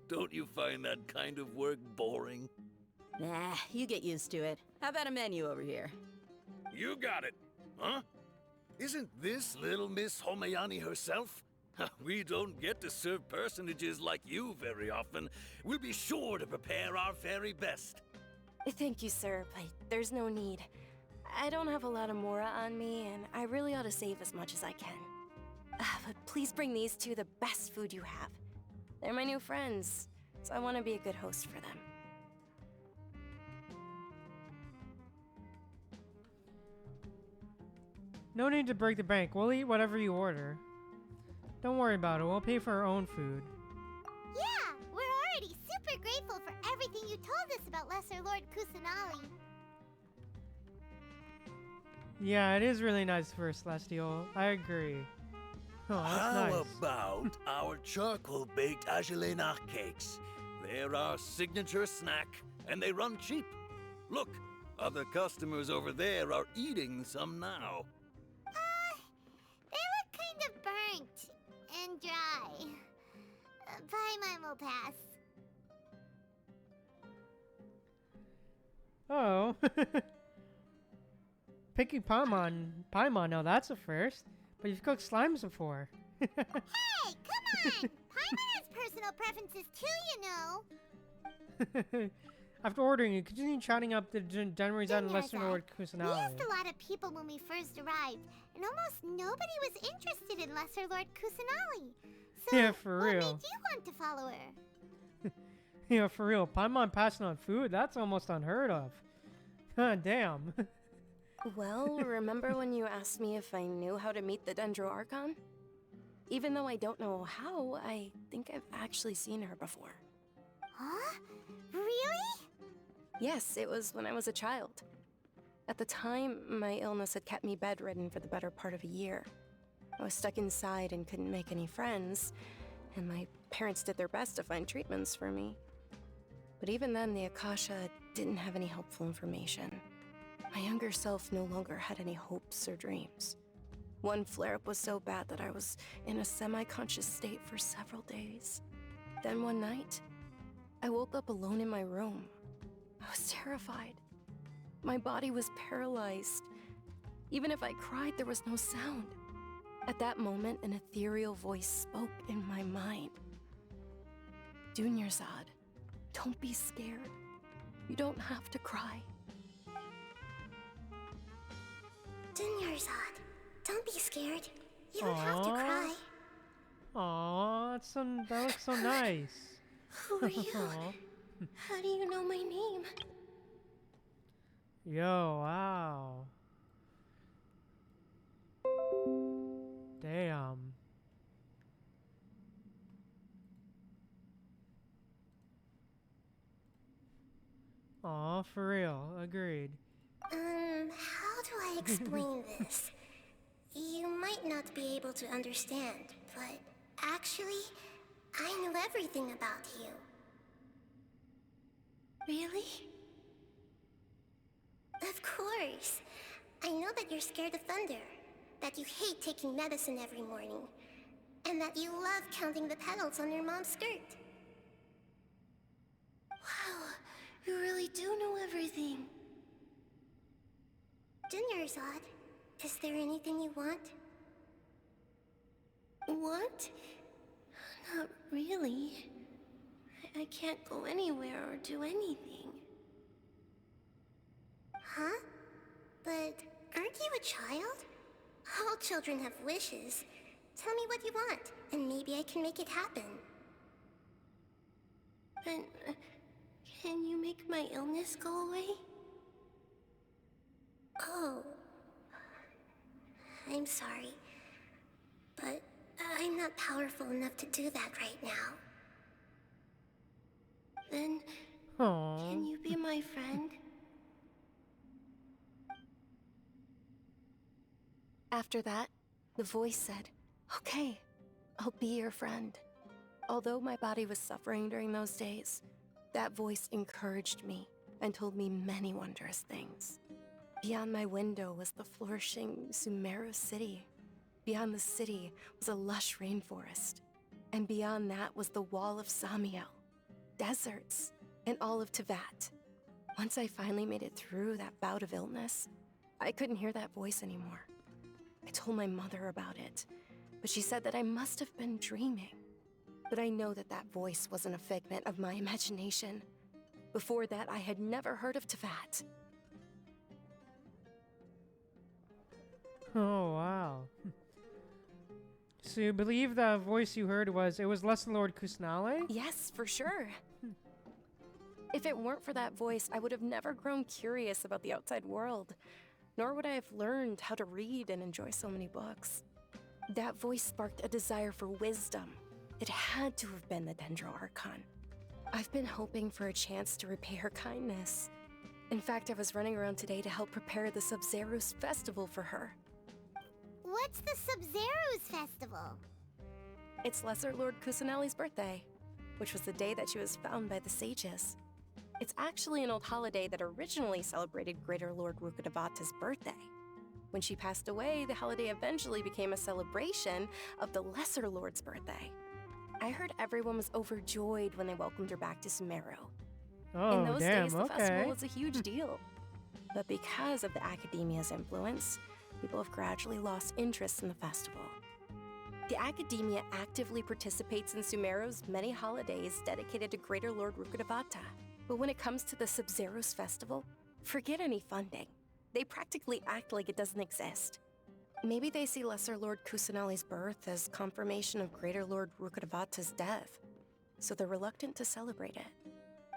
Don't you find that kind of work boring? Nah, you get used to it. How about a menu over here? You got it, huh? Isn't this little Miss Homayani herself? We don't get to serve personages like you very often. We'll be sure to prepare our very best. Thank you, sir, but there's no need. I don't have a lot of Mora on me, and I really ought to save as much as I can. But please bring these two the best food you have. They're my new friends, so I want to be a good host for them. No need to break the bank. We'll eat whatever you order. Don't worry about it. We'll pay for our own food. Yeah, we're already super grateful for everything you told us about Lesser Lord Kusanali. Yeah, it is really nice for a Celestial. I agree. Oh, that's How nice. about our charcoal-baked Agelena cakes? They're our signature snack, and they run cheap. Look, other customers over there are eating some now. They look kind of burnt and dry. Paimon will pass. Oh. Picking Paimon, now that's a first. But you've cooked slimes before. Hey, come on! Paimon has personal preferences too, you know. After ordering, you continue chatting up the Denry's and Lesser Lord We Kusanali. asked a lot of people when we first arrived, and almost nobody was interested in Lesser Lord Kusanali. So, Yeah, for what real. made you want to follow her? Yeah, for real. Paimon passing on food? That's almost unheard of. Damn. Well, remember when you asked me if I knew how to meet the Dendroarchon? Even though I don't know how, I think I've actually seen her before. Huh? Really? Yes, it was when I was a child. At the time, my illness had kept me bedridden for the better part of a year. I was stuck inside and couldn't make any friends, and my parents did their best to find treatments for me. But even then, the Akasha didn't have any helpful information. My younger self no longer had any hopes or dreams. One flare-up was so bad that I was in a semi-conscious state for several days. Then one night, I woke up alone in my room. I was terrified. My body was paralyzed. Even if I cried, there was no sound. At that moment, an ethereal voice spoke in my mind. Dunyarzad, don't be scared. You don't have to cry. Dunyarzad, don't be scared. You don't have to cry. Aww, that looks so nice. Who are you? How do you know my name? Yo, wow. Damn. Aw, for real. Agreed. How do I explain this? You might not be able to understand, but actually, I know everything about you. Really? Of course. I know that you're scared of thunder, that you hate taking medicine every morning, and that you love counting the petals on your mom's skirt. Wow, you really do know everything. Dunyarzad, is there anything you want? Want? Not really. I can't go anywhere or do anything. Huh? But aren't you a child? All children have wishes. Tell me what you want, and maybe I can make it happen. But can you make my illness go away? Oh. I'm sorry. But I'm not powerful enough to do that right now. Then, can you be my friend? After that, the voice said, "Okay, I'll be your friend." Although my body was suffering during those days, that voice encouraged me and told me many wondrous things. Beyond my window was the flourishing Sumeru city. Beyond the city was a lush rainforest. And beyond that was the wall of Samiel, deserts, and all of Teyvat. Once I finally made it through that bout of illness, I couldn't hear that voice anymore. I told my mother about it, but she said that I must have been dreaming. But I know that that voice wasn't a figment of my imagination. Before that, I had never heard of Teyvat. Oh, wow. So you believe the voice you heard was Lesser Lord Kusanali? Yes, for sure. If it weren't for that voice, I would have never grown curious about the outside world, nor would I have learned how to read and enjoy so many books. That voice sparked a desire for wisdom. It had to have been the Dendroarchon. I've been hoping for a chance to repay her kindness. In fact, I was running around today to help prepare the Sub-Zerus festival for her. What's the Sub-Zerus festival? It's Lesser Lord Kusanali's birthday, which was the day that she was found by the sages. It's actually an old holiday that originally celebrated Greater Lord Rukkhadevata's birthday. When she passed away, the holiday eventually became a celebration of the Lesser Lord's birthday. I heard everyone was overjoyed when they welcomed her back to Sumeru. Oh, In those damn, days, the okay. festival was a huge deal. But because of the academia's influence, people have gradually lost interest in the festival. The academia actively participates in Sumeru's many holidays dedicated to Greater Lord Rukkhadevata. But when it comes to the Sub-Zero's festival, forget any funding. They practically act like it doesn't exist. Maybe they see Lesser Lord Kusanali's birth as confirmation of Greater Lord Rukkhadevata's death, so they're reluctant to celebrate it.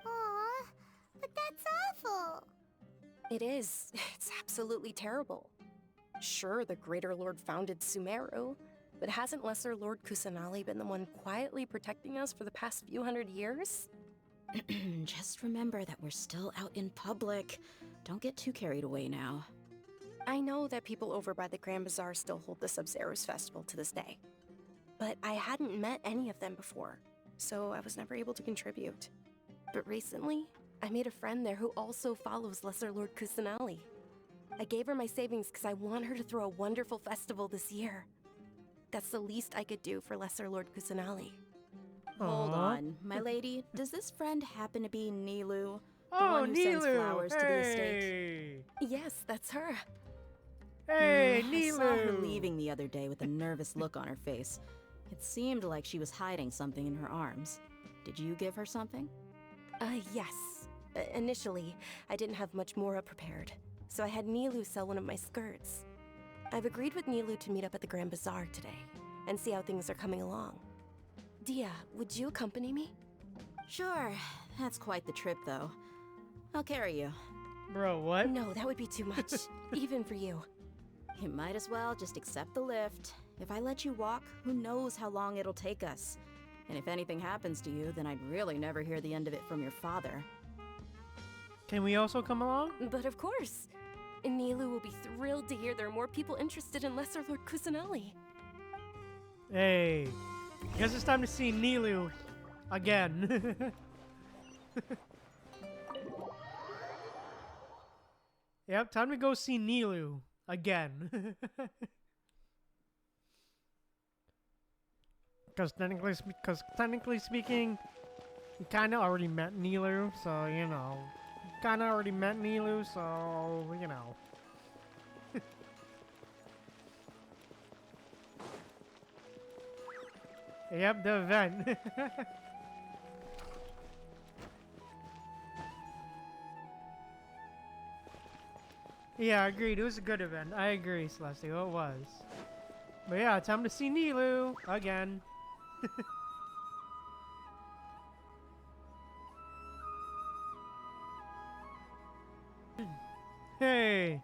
Aw, but that's awful. It is. It's absolutely terrible. Sure, the Greater Lord founded Sumeru, but hasn't Lesser Lord Kusanali been the one quietly protecting us for the past few hundred years? Just remember that we're still out in public. Don't get too carried away now. I know that people over by the Grand Bazaar still hold the Sub-Zero's festival to this day, but I hadn't met any of them before, so I was never able to contribute. But recently, I made a friend there who also follows Lesser Lord Kusanali. I gave her my savings because I want her to throw a wonderful festival this year. That's the least I could do for Lesser Lord Kusanali. Hold Aw. on, my lady. Does this friend happen to be Nilu? The Oh, one who sends Nilu! flowers to the estate? Hey! Yes, that's her. Hey, I saw her Nilu! leaving the other day with a nervous look on her face. It seemed like she was hiding something in her arms. Did you give her something? Yes. Initially, I didn't have much Mora prepared, so I had Nilu sell one of my skirts. I've agreed with Nilu to meet up at the Grand Bazaar today, and see how things are coming along. Dia, would you accompany me? Sure. That's quite the trip, though. I'll carry you. Bro, what? No, that would be too much, even for you. You might as well just accept the lift. If I let you walk, who knows how long it'll take us. And if anything happens to you, then I'd really never hear the end of it from your father. Can we also come along? But of course. Nilu will be thrilled to hear there are more people interested in Lesser Lord Kusanali. Hey, guess it's time to see Nilu again. Yep, time to go see Nilu again. Because technically speaking, we kind of already met Nilu, so you know. Kind of already met Nilu, so you know. Yep, the event. Yeah, agreed. It was a good event. I agree, Celestial. It was. But yeah, time to see Nilu again. Hey.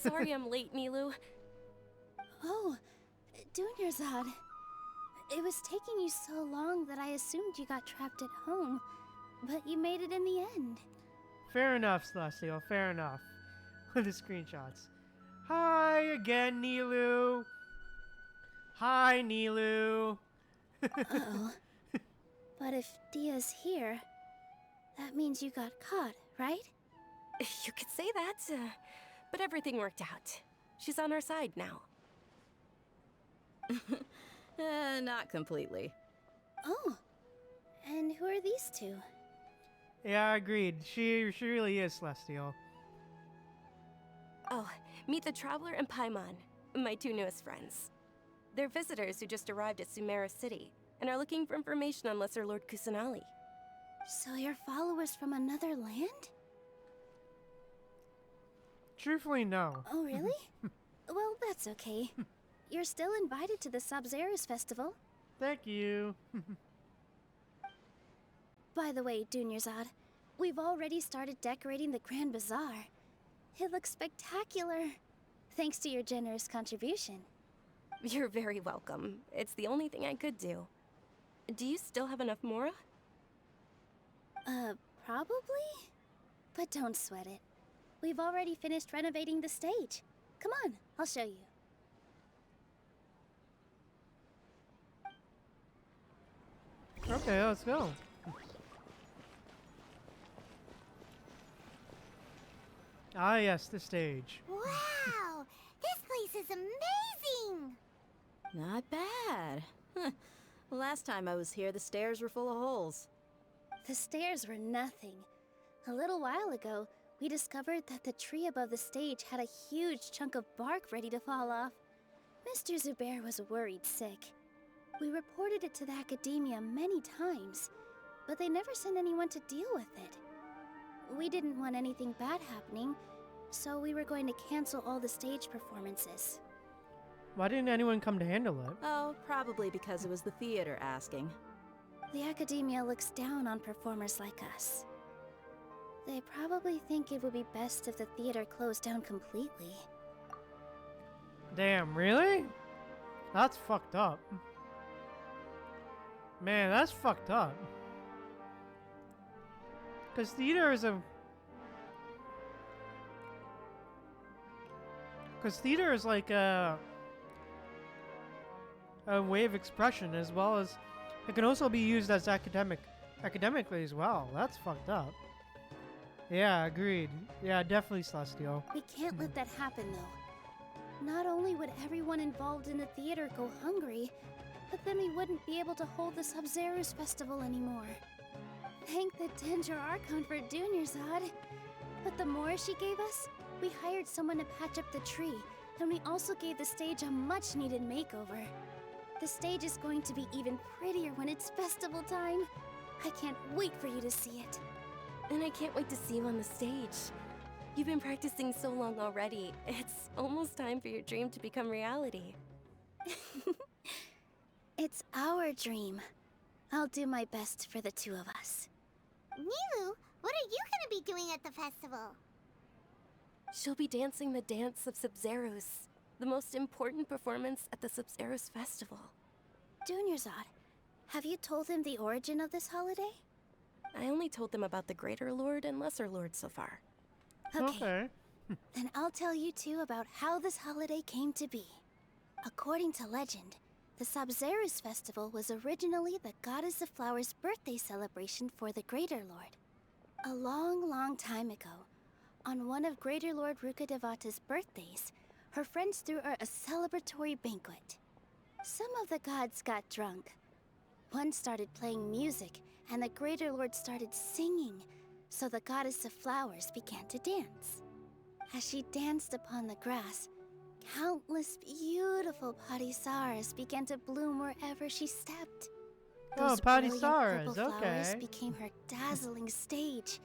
Sorry I'm late, Nilu. Oh, Dunyarzad. It was taking you so long that I assumed you got trapped at home, but you made it in the end. Fair enough, Celestial. Fair enough. With the screenshots. Hi again, Nilu. Hi, Nilu. Uh-oh. But if Dia's here, that means you got caught, right? You could say that, but everything worked out. She's on our side now. Not completely. Oh, and who are these two? Yeah, agreed. She really is Celestial. Oh, meet the Traveler and Paimon, my two newest friends. They're visitors who just arrived at Sumeru City and are looking for information on Lesser Lord Kusanali. So you're followers from another land? Truthfully, no. Oh, really? Well, that's okay. You're still invited to the Sub-Zero's festival. Thank you. By the way, Dunyarzad, we've already started decorating the Grand Bazaar. It looks spectacular, thanks to your generous contribution. You're very welcome. It's the only thing I could do. Do you still have enough Mora? Probably? But don't sweat it. We've already finished renovating the stage. Come on, I'll show you. Okay, let's go. Ah, yes, the stage. Wow! This place is amazing! Not bad. Last time I was here, the stairs were full of holes. The stairs were nothing. A little while ago, we discovered that the tree above the stage had a huge chunk of bark ready to fall off. Mr. Zubair was worried sick. We reported it to the academia many times, but they never sent anyone to deal with it. We didn't want anything bad happening, so we were going to cancel all the stage performances. Why didn't anyone come to handle it? Oh, probably because it was the theater asking. The academia looks down on performers like us. They probably think it would be best if the theater closed down completely. Damn, really? That's fucked up. Man, that's fucked up. Because theater is a... Because theater is like a way of expression, as well as it can also be used as academically as well. That's fucked up. Yeah, agreed. Yeah, definitely Celestial. We can't let that happen, though. Not only would everyone involved in the theater go hungry, but then we wouldn't be able to hold the Sub-Zero's festival anymore. Thank the Dendro Archon for Dunyarzad. But the more she gave us, we hired someone to patch up the tree, and we also gave the stage a much-needed makeover. The stage is going to be even prettier when it's festival time. I can't wait for you to see it. And I can't wait to see you on the stage. You've been practicing so long already. It's almost time for your dream to become reality. It's our dream. I'll do my best for the two of us. Nilu, what are you gonna be doing at the festival? She'll be dancing the dance of Sub-Zeros, the most important performance at the Sub-Zeros festival. Dunyarzad, have you told him the origin of this holiday? I only told them about the Greater Lord and Lesser Lord so far. Okay. Then I'll tell you two about how this holiday came to be. According to legend, the Sub-Zeros festival was originally the Goddess of Flowers' birthday celebration for the Greater Lord. A long, long time ago, on one of Greater Lord Rukkhadevata's birthdays, her friends threw her a celebratory banquet. Some of the gods got drunk. One started playing music, and the Greater Lord started singing, so the Goddess of Flowers began to dance. As she danced upon the grass, countless beautiful Padisaras began to bloom wherever she stepped. Those brilliant purple flowers became her dazzling stage.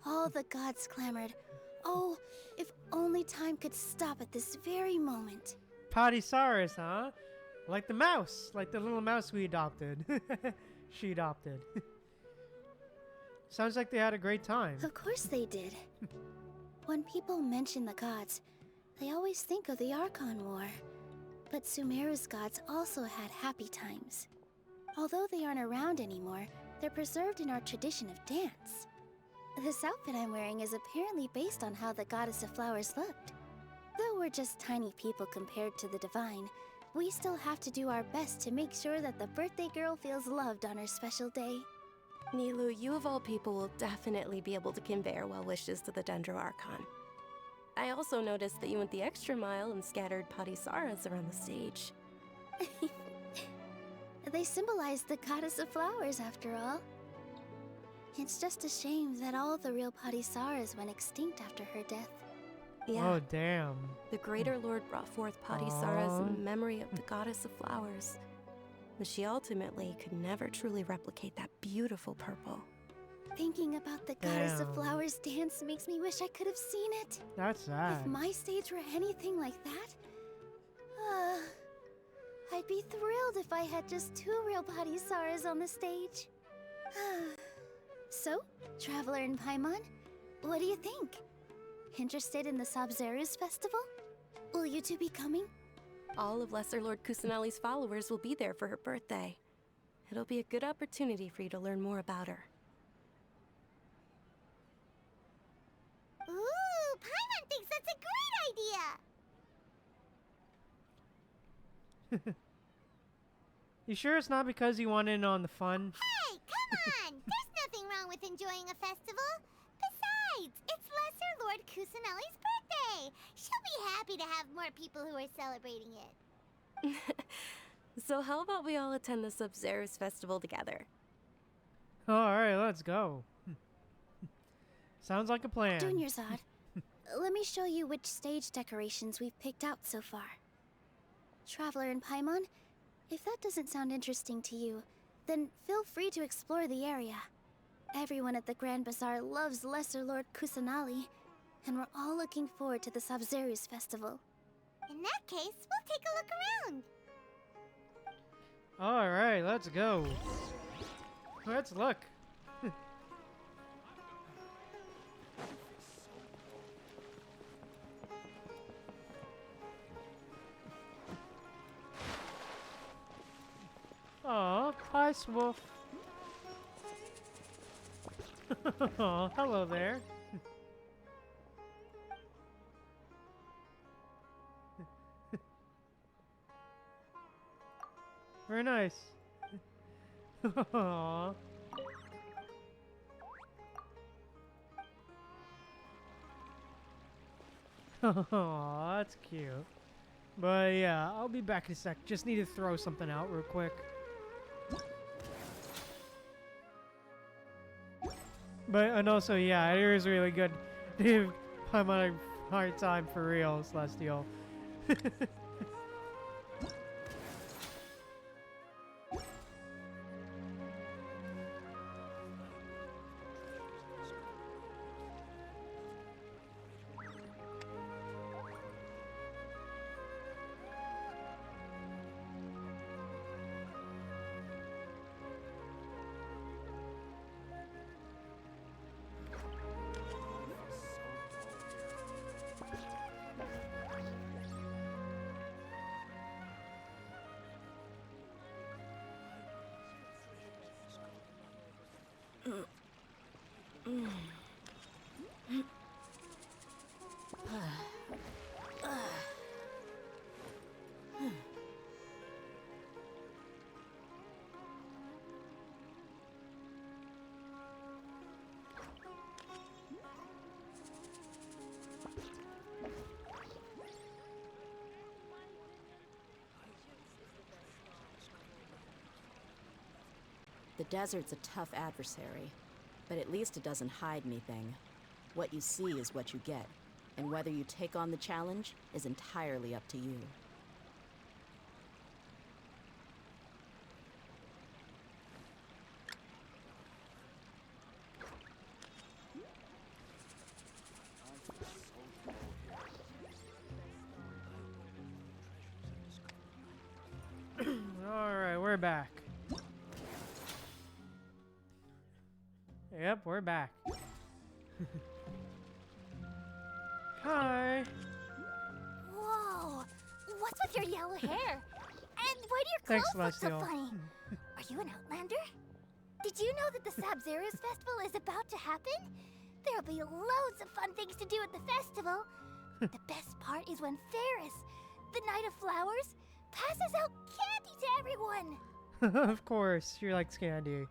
All the gods clamored, "Oh, if only time could stop at this very moment." Padisaurus, huh? Like the mouse. Like the little mouse we adopted. She adopted. Sounds like they had a great time. Of course they did. When people mention the gods, they always think of the Archon War. But Sumeru's gods also had happy times. Although they aren't around anymore, they're preserved in our tradition of dance. This outfit I'm wearing is apparently based on how the Goddess of Flowers looked. Though we're just tiny people compared to the Divine, we still have to do our best to make sure that the birthday girl feels loved on her special day. Nilu, you of all people will definitely be able to convey our well wishes to the Dendro Archon. I also noticed that you went the extra mile and scattered Padisaras around the stage. They symbolize the Goddess of Flowers, after all. It's just a shame that all the real Padisaras went extinct after her death. Yeah. Oh, damn. The Greater Lord brought forth Padisaras in memory of the Goddess of Flowers. But she ultimately could never truly replicate that beautiful purple. Thinking about the Goddess of Flowers dance makes me wish I could have seen it. That's sad. If my stage were anything like that, I'd be thrilled if I had just 2 real Padisaras on the stage. So, Traveler and Paimon, what do you think? Interested in the Sub-Zeros festival? Will you two be coming? All of Lesser Lord Kusanali's followers will be there for her birthday. It'll be a good opportunity for you to learn more about her. Ooh, Paimon thinks that's a great idea! You sure it's not because you want in on the fun? Hey, come on! There's nothing wrong with enjoying a festival. Besides, it's Lesser Lord Kusanali's birthday. She'll be happy to have more people who are celebrating it. So how about we all attend the Sub-Zeros festival together? Alright, let's go. Sounds like a plan. Junior Zod, let me show you which stage decorations we've picked out so far. Traveler and Paimon, if that doesn't sound interesting to you, then feel free to explore the area. Everyone at the Grand Bazaar loves Lesser Lord Kusanali, and we're all looking forward to the Sabzeruz festival. In that case, we'll take a look around. Alright, let's go. Let's look. Aw, hi, Swoof. Oh, hello there. Very nice. Aww. Aww, that's cute. But yeah, I'll be back in a sec. Just need to throw something out real quick. But, and also, yeah, it is really good. I'm on a hard time for real, Celestial. The desert's a tough adversary, but at least it doesn't hide anything. What you see is what you get, and whether you take on the challenge is entirely up to you. Alright, we're back. Yep, we're back. Hi. Whoa! What's with your yellow hair? And why do your Thanks, clothes look so Celestial. funny? Are you an Outlander? Did you know that the Sabzeruz festival is about to happen? There'll be loads of fun things to do at the festival. The best part is when Ferris, the Knight of Flowers, passes out candy to everyone. Of course, she likes candy.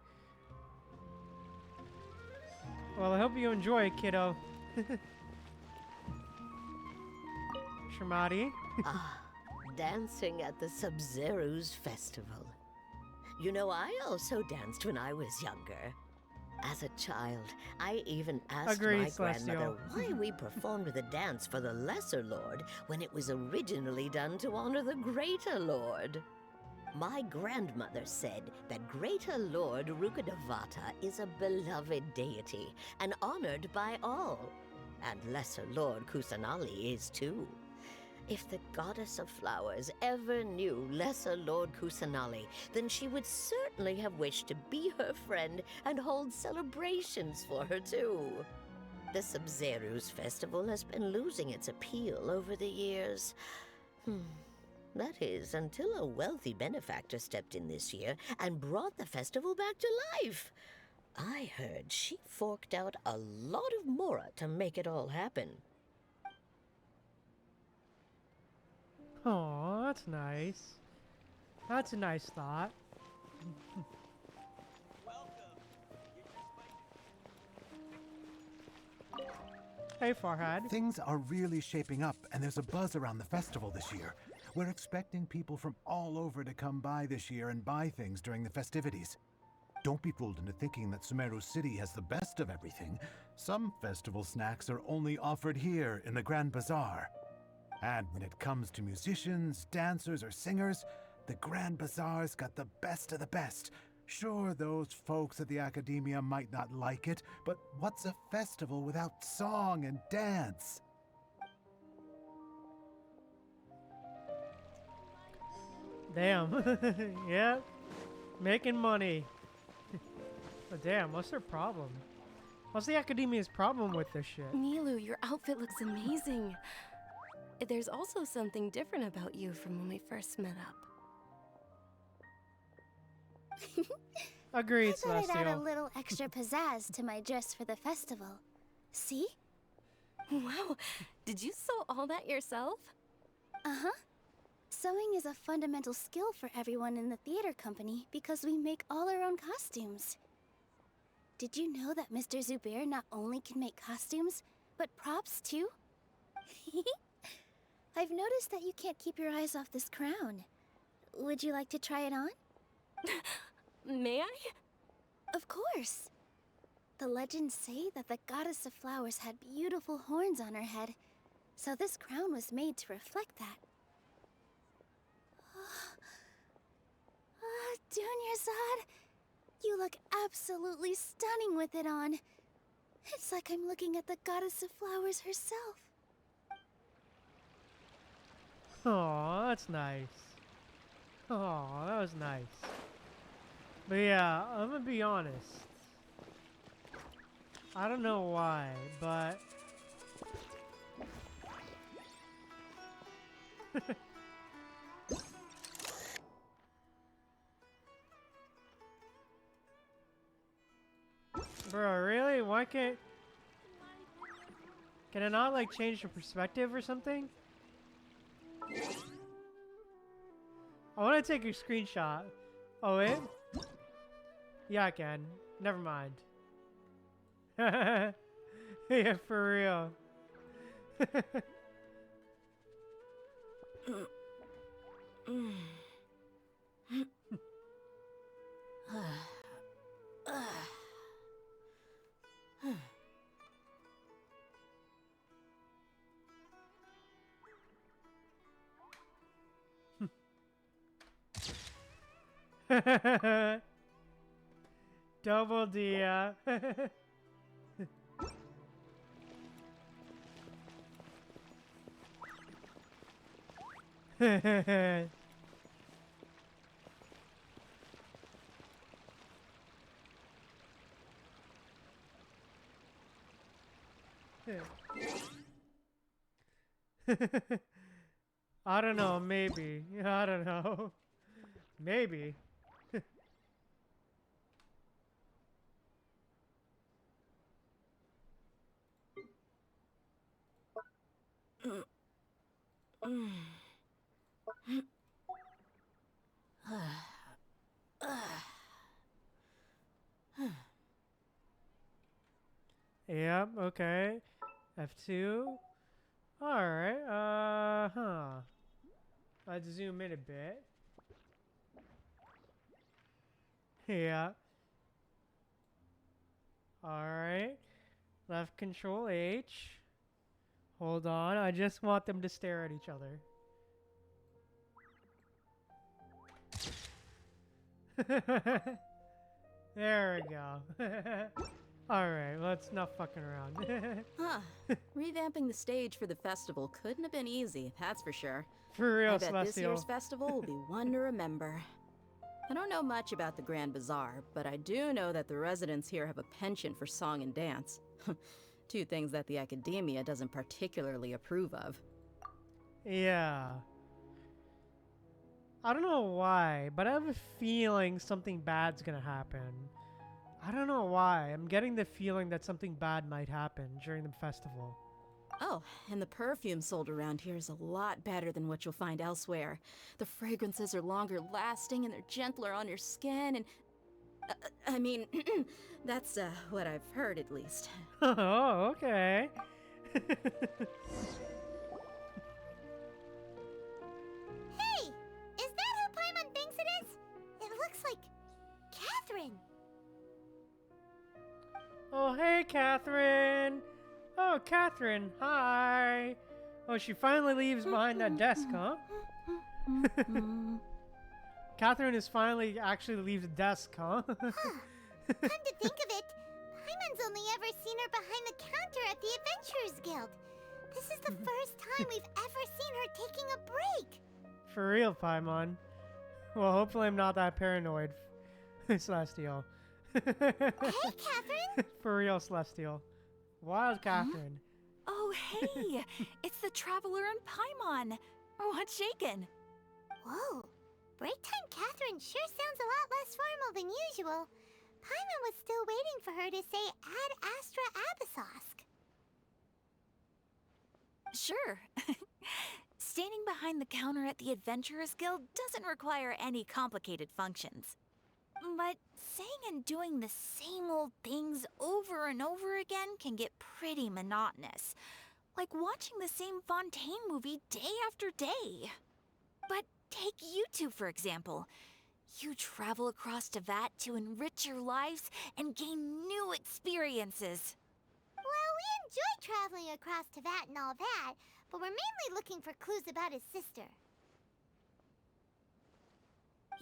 Well, I hope you enjoy it, kiddo. Shamati. Dancing at the Sabzeruz festival. You know, I also danced when I was younger. As a child, I even asked Agreed, my grandmother Celestial. why we performed the dance for the Lesser Lord when it was originally done to honor the Greater Lord. My grandmother said that Greater Lord Rukkhadevata is a beloved deity and honored by all. And Lesser Lord Kusanali is too. If the Goddess of Flowers ever knew Lesser Lord Kusanali, then she would certainly have wished to be her friend and hold celebrations for her too. The Sabzeruz festival has been losing its appeal over the years. That is, until a wealthy benefactor stepped in this year and brought the festival back to life. I heard she forked out a lot of mora to make it all happen. Aw, that's nice. That's a nice thought. Hey, Farhad. Things are really shaping up, and there's a buzz around the festival this year. We're expecting people from all over to come by this year and buy things during the festivities. Don't be fooled into thinking that Sumeru City has the best of everything. Some festival snacks are only offered here in the Grand Bazaar. And when it comes to musicians, dancers, or singers, the Grand Bazaar's got the best of the best. Sure, those folks at the Academia might not like it, but what's a festival without song and dance? Damn. Yeah. Making money. But damn, what's their problem? What's the Academia's problem with this shit? Nilu, your outfit looks amazing. There's also something different about you from when we first met up. Agreed, I thought I'd add a Celestial. little extra pizzazz to my dress for the festival. See? Wow, did you sew all that yourself? Uh-huh. Sewing is a fundamental skill for everyone in the theater company because we make all our own costumes. Did you know that Mr. Zubair not only can make costumes, but props too? I've noticed that you can't keep your eyes off this crown. Would you like to try it on? May I? Of course. The legends say that the goddess of flowers had beautiful horns on her head, so this crown was made to reflect that. Dunyazad, you look absolutely stunning with it on. It's like I'm looking at the goddess of flowers herself. Aw, that's nice. Aw, that was nice. But yeah, I'm gonna be honest. I don't know why, but... Bro, really? Why can't... Can it not, like, change the perspective or something? I want to take a screenshot. Oh, wait? Yeah, I can. Never mind. Yeah, for real. Double D, yeah. I don't know, maybe. I don't know. Maybe. Yep, okay. F2. Alright, I'd zoom in a bit. Yeah. Alright. Left control H. Hold on, I just want them to stare at each other. There we go. Alright, let's not fucking around. Huh. Revamping the stage for the festival couldn't have been easy, that's for sure. For real, I bet Celestial. this year's festival will be one to remember. I don't know much about the Grand Bazaar, but I do know that the residents here have a penchant for song and dance. Two things that the Academia doesn't particularly approve of. Yeah. I don't know why, but I have a feeling something bad's gonna happen. I don't know why. I'm getting the feeling that something bad might happen during the festival. Oh, and the perfume sold around here is a lot better than what you'll find elsewhere. The fragrances are longer lasting and they're gentler on your skin and... I mean, that's what I've heard at least. Oh, okay. Hey! Is that who Paimon thinks it is? It looks like Catherine. Oh, hey, Catherine. Oh, Catherine, hi. Oh, she finally leaves behind that desk, huh? Catherine is finally actually leaves the desk, huh? Come to think of it, Paimon's only ever seen her behind the counter at the Adventurers Guild. This is the first time we've ever seen her taking a break. For real, Paimon. Well, hopefully I'm not that paranoid, Celestial. Hey, Catherine! For real, Celestial. Wild Catherine. Oh, hey! It's the Traveler and Paimon. What's shaken? Whoa. Break time Catherine sure sounds a lot less formal than usual. Paimon was still waiting for her to say Ad Astra Abyssosk. Sure. Standing behind the counter at the Adventurers Guild doesn't require any complicated functions. But saying and doing the same old things over and over again can get pretty monotonous. Like watching the same Fontaine movie day after day. But take you two, for example. You travel across Teyvat to enrich your lives and gain new experiences. Well, we enjoy traveling across Teyvat and all that, but we're mainly looking for clues about his sister.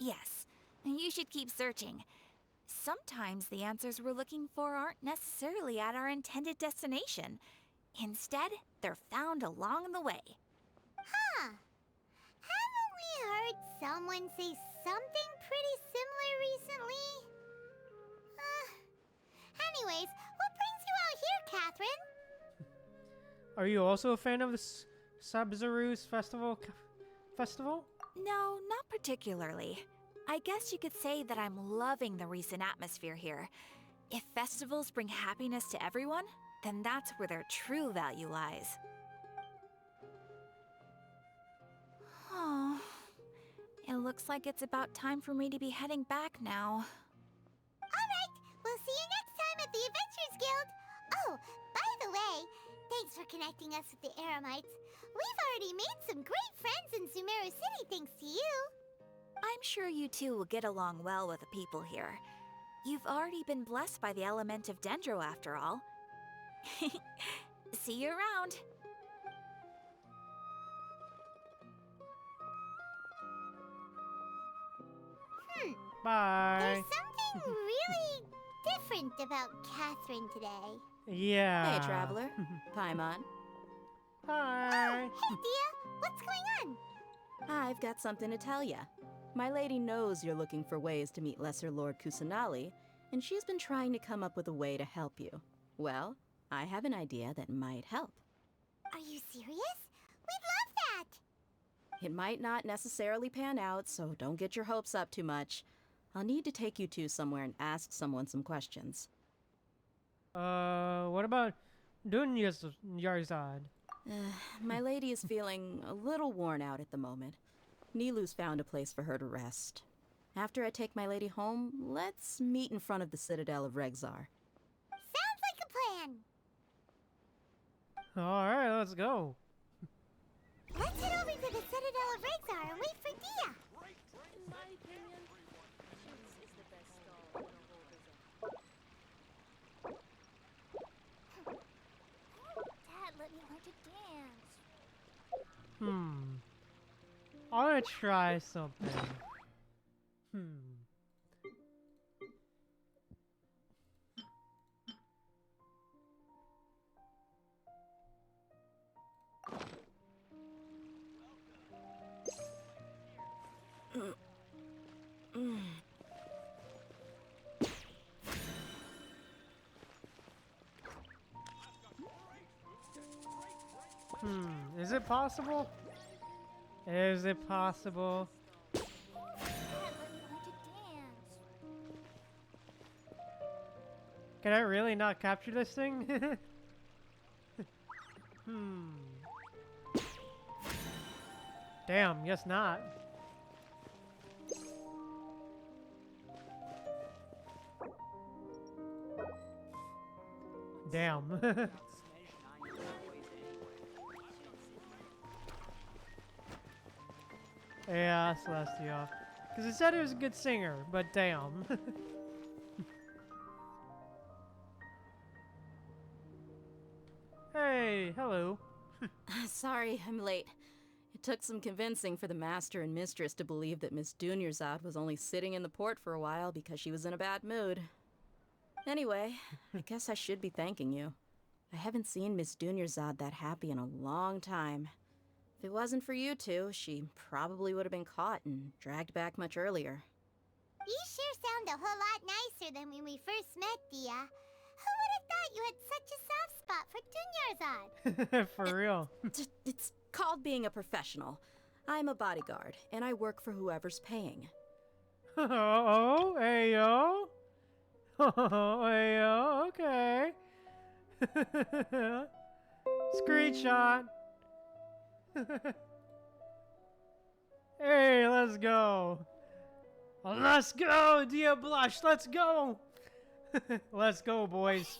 Yes, you should keep searching. Sometimes the answers we're looking for aren't necessarily at our intended destination. Instead, they're found along the way. Huh. Haven't we heard someone say something pretty similar recently? Anyways, what brings you out here, Catherine? Are you also a fan of the Sub-Zero's festival? No, not particularly. I guess you could say that I'm loving the recent atmosphere here. If festivals bring happiness to everyone, then that's where their true value lies. Oh, it looks like it's about time for me to be heading back now. Alright, we'll see you next time at the Adventurers Guild. Oh, by the way, thanks for connecting us with the Eremites. We've already made some great friends in Sumeru City thanks to you. I'm sure you two will get along well with the people here. You've already been blessed by the element of Dendro after all. See you around. Bye. There's something really different about Catherine today. Yeah. Hey, Traveler. Paimon. Hi. Oh, hey, Dia. What's going on? I've got something to tell ya. My lady knows you're looking for ways to meet Lesser Lord Kusanali, and she's been trying to come up with a way to help you. Well, I have an idea that might help. Are you serious? We'd love that! It might not necessarily pan out, so don't get your hopes up too much. I'll need to take you two somewhere and ask someone some questions. What about Dunyarzad? My lady is feeling a little worn out at the moment. Nilu's found a place for her to rest. After I take my lady home, let's meet in front of the Citadel of Regzar. Sounds like a plan! Alright, let's go. Let's head over to the Citadel of Regzar and wait for Dia! In my opinion, Shins is the best stall in the whole bazaar. Dad let me learn to dance. I want to try something. Is it possible? Is it possible? Dad let me learn to dance. Can I really not capture this thing? Damn, guess not. Damn. Yeah, Celestia. Because it said it was a good singer, but damn. hello. Sorry, I'm late. It took some convincing for the master and mistress to believe that Miss Dunyarzad was only sitting in the port for a while because she was in a bad mood. Anyway, I guess I should be thanking you. I haven't seen Miss Dunyarzad that happy in a long time. If it wasn't for you two, she probably would have been caught and dragged back much earlier. You sure sound a whole lot nicer than when we first met, Dia. Who would have thought you had such a soft spot for Dunyarzad? For real. It's called being a professional. I'm a bodyguard, and I work for whoever's paying. Oh, hey yo. Oh, hey yo, okay. Screenshot. Hey, let's go. Let's go, Dia Blush, let's go. Let's go, boys.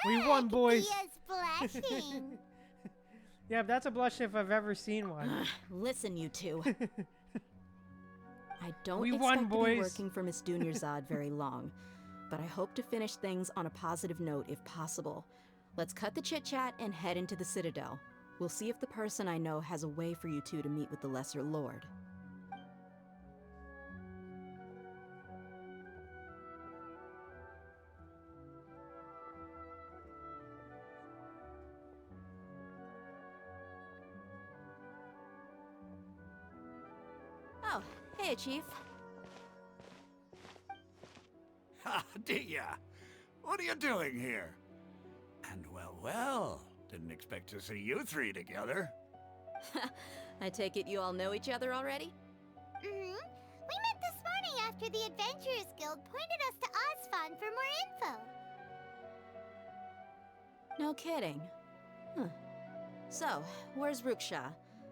We won, boys. Dia's blushing. Yeah, that's a blush if I've ever seen one. Listen, you two. I don't We expect won, to be boys. working for Miss Dunyarzad very long, but I hope to finish things on a positive note if possible. Let's cut the chit-chat and head into the Citadel. We'll see if the person I know has a way for you two to meet with the Lesser Lord. Oh, hey, Chief. Ha, Dia! What are you doing here? And well, didn't expect to see you three together. I take it you all know each other already? We met this morning after the Adventurers Guild pointed us to Osfon for more info. No kidding. Huh. So, where's Ruksha?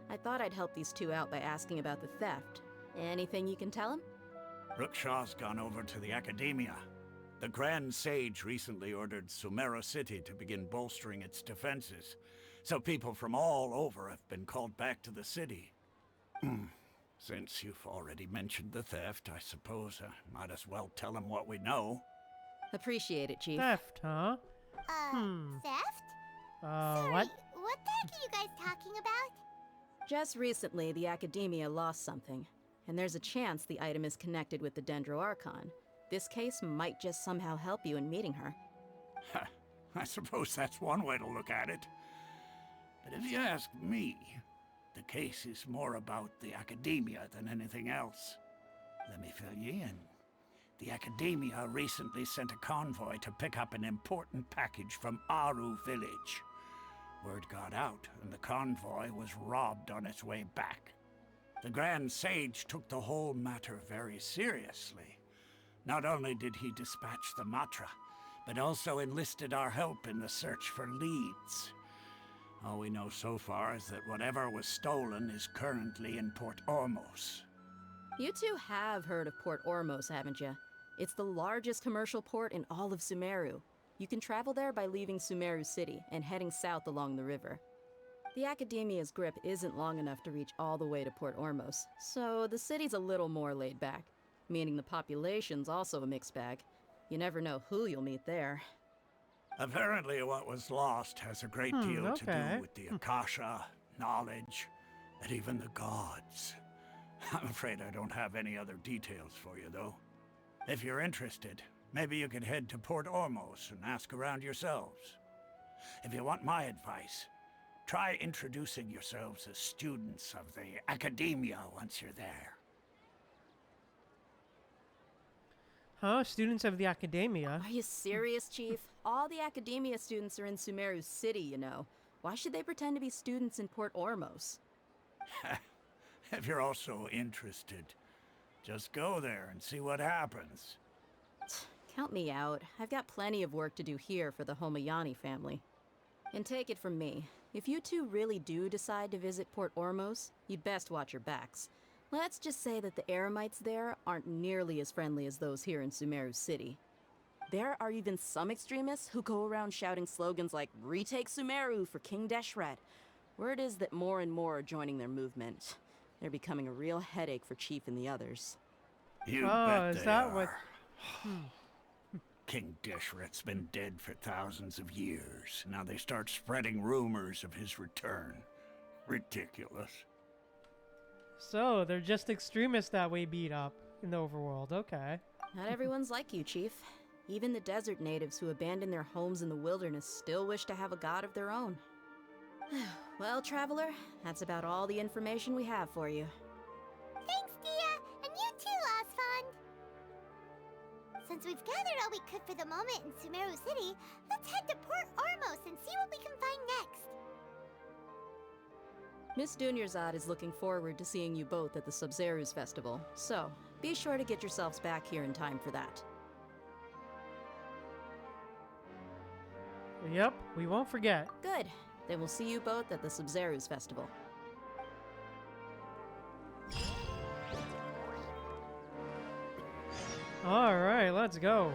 I thought I'd help these two out by asking about the theft. Anything you can tell him? Rukshaw's gone over to the Academia. The Grand Sage recently ordered Sumeru City to begin bolstering its defenses, so people from all over have been called back to the city. Since you've already mentioned the theft, I suppose I might as well tell him what we know. Appreciate it, Chief. Theft, huh? Theft? What? What the heck are you guys talking about? Just recently, the Academia lost something, and there's a chance the item is connected with the Dendro Archon. This case might just somehow help you in meeting her. I suppose that's one way to look at it. But if you ask me, the case is more about the Academia than anything else. Let me fill you in. The Academia recently sent a convoy to pick up an important package from Aru village. Word got out, and the convoy was robbed on its way back. The Grand Sage took the whole matter very seriously. Not only did he dispatch the Matra, but also enlisted our help in the search for leads. All we know so far is that whatever was stolen is currently in Port Ormos. You two have heard of Port Ormos, haven't you? It's the largest commercial port in all of Sumeru. You can travel there by leaving Sumeru City and heading south along the river. The Academia's grip isn't long enough to reach all the way to Port Ormos, so the city's a little more laid back, meaning the population's also a mixed bag. You never know who you'll meet there. Apparently what was lost has a great deal to do with the Akasha, knowledge, and even the gods. I'm afraid I don't have any other details for you, though. If you're interested, maybe you could head to Port Ormos and ask around yourselves. If you want my advice, try introducing yourselves as students of the Academia once you're there. Huh? Students of the Academia? Are you serious, Chief? All the Academia students are in Sumeru City, you know. Why should they pretend to be students in Port Ormos? If you're also interested, just go there and see what happens. Count me out. I've got plenty of work to do here for the Homayani family. And take it from me, if you two really do decide to visit Port Ormos, you'd best watch your backs. Let's just say that the Eremites there aren't nearly as friendly as those here in Sumeru City. There are even some extremists who go around shouting slogans like, "Retake Sumeru for King Deshret." Word is that more and more are joining their movement. They're becoming a real headache for Chief and the others. You bet is they that are. what? King Dishret's been dead for thousands of years. Now they start spreading rumors of his return. Ridiculous. So, they're just extremists that we beat up in the overworld. Okay. Not everyone's like you, Chief. Even the desert natives who abandoned their homes in the wilderness still wish to have a god of their own. Well, Traveler, that's about all the information we have for you. Thanks, Dia! And you too, Osfond! Since we've gathered all we could for the moment in Sumeru City, let's head to Port Ormos and see what we can find next. Miss Dunyarzad is looking forward to seeing you both at the Sub-Zeru's festival, so be sure to get yourselves back here in time for that. Yep, we won't forget. Good. Then we'll see you both at the Sub-Zeru's festival. Alright, let's go.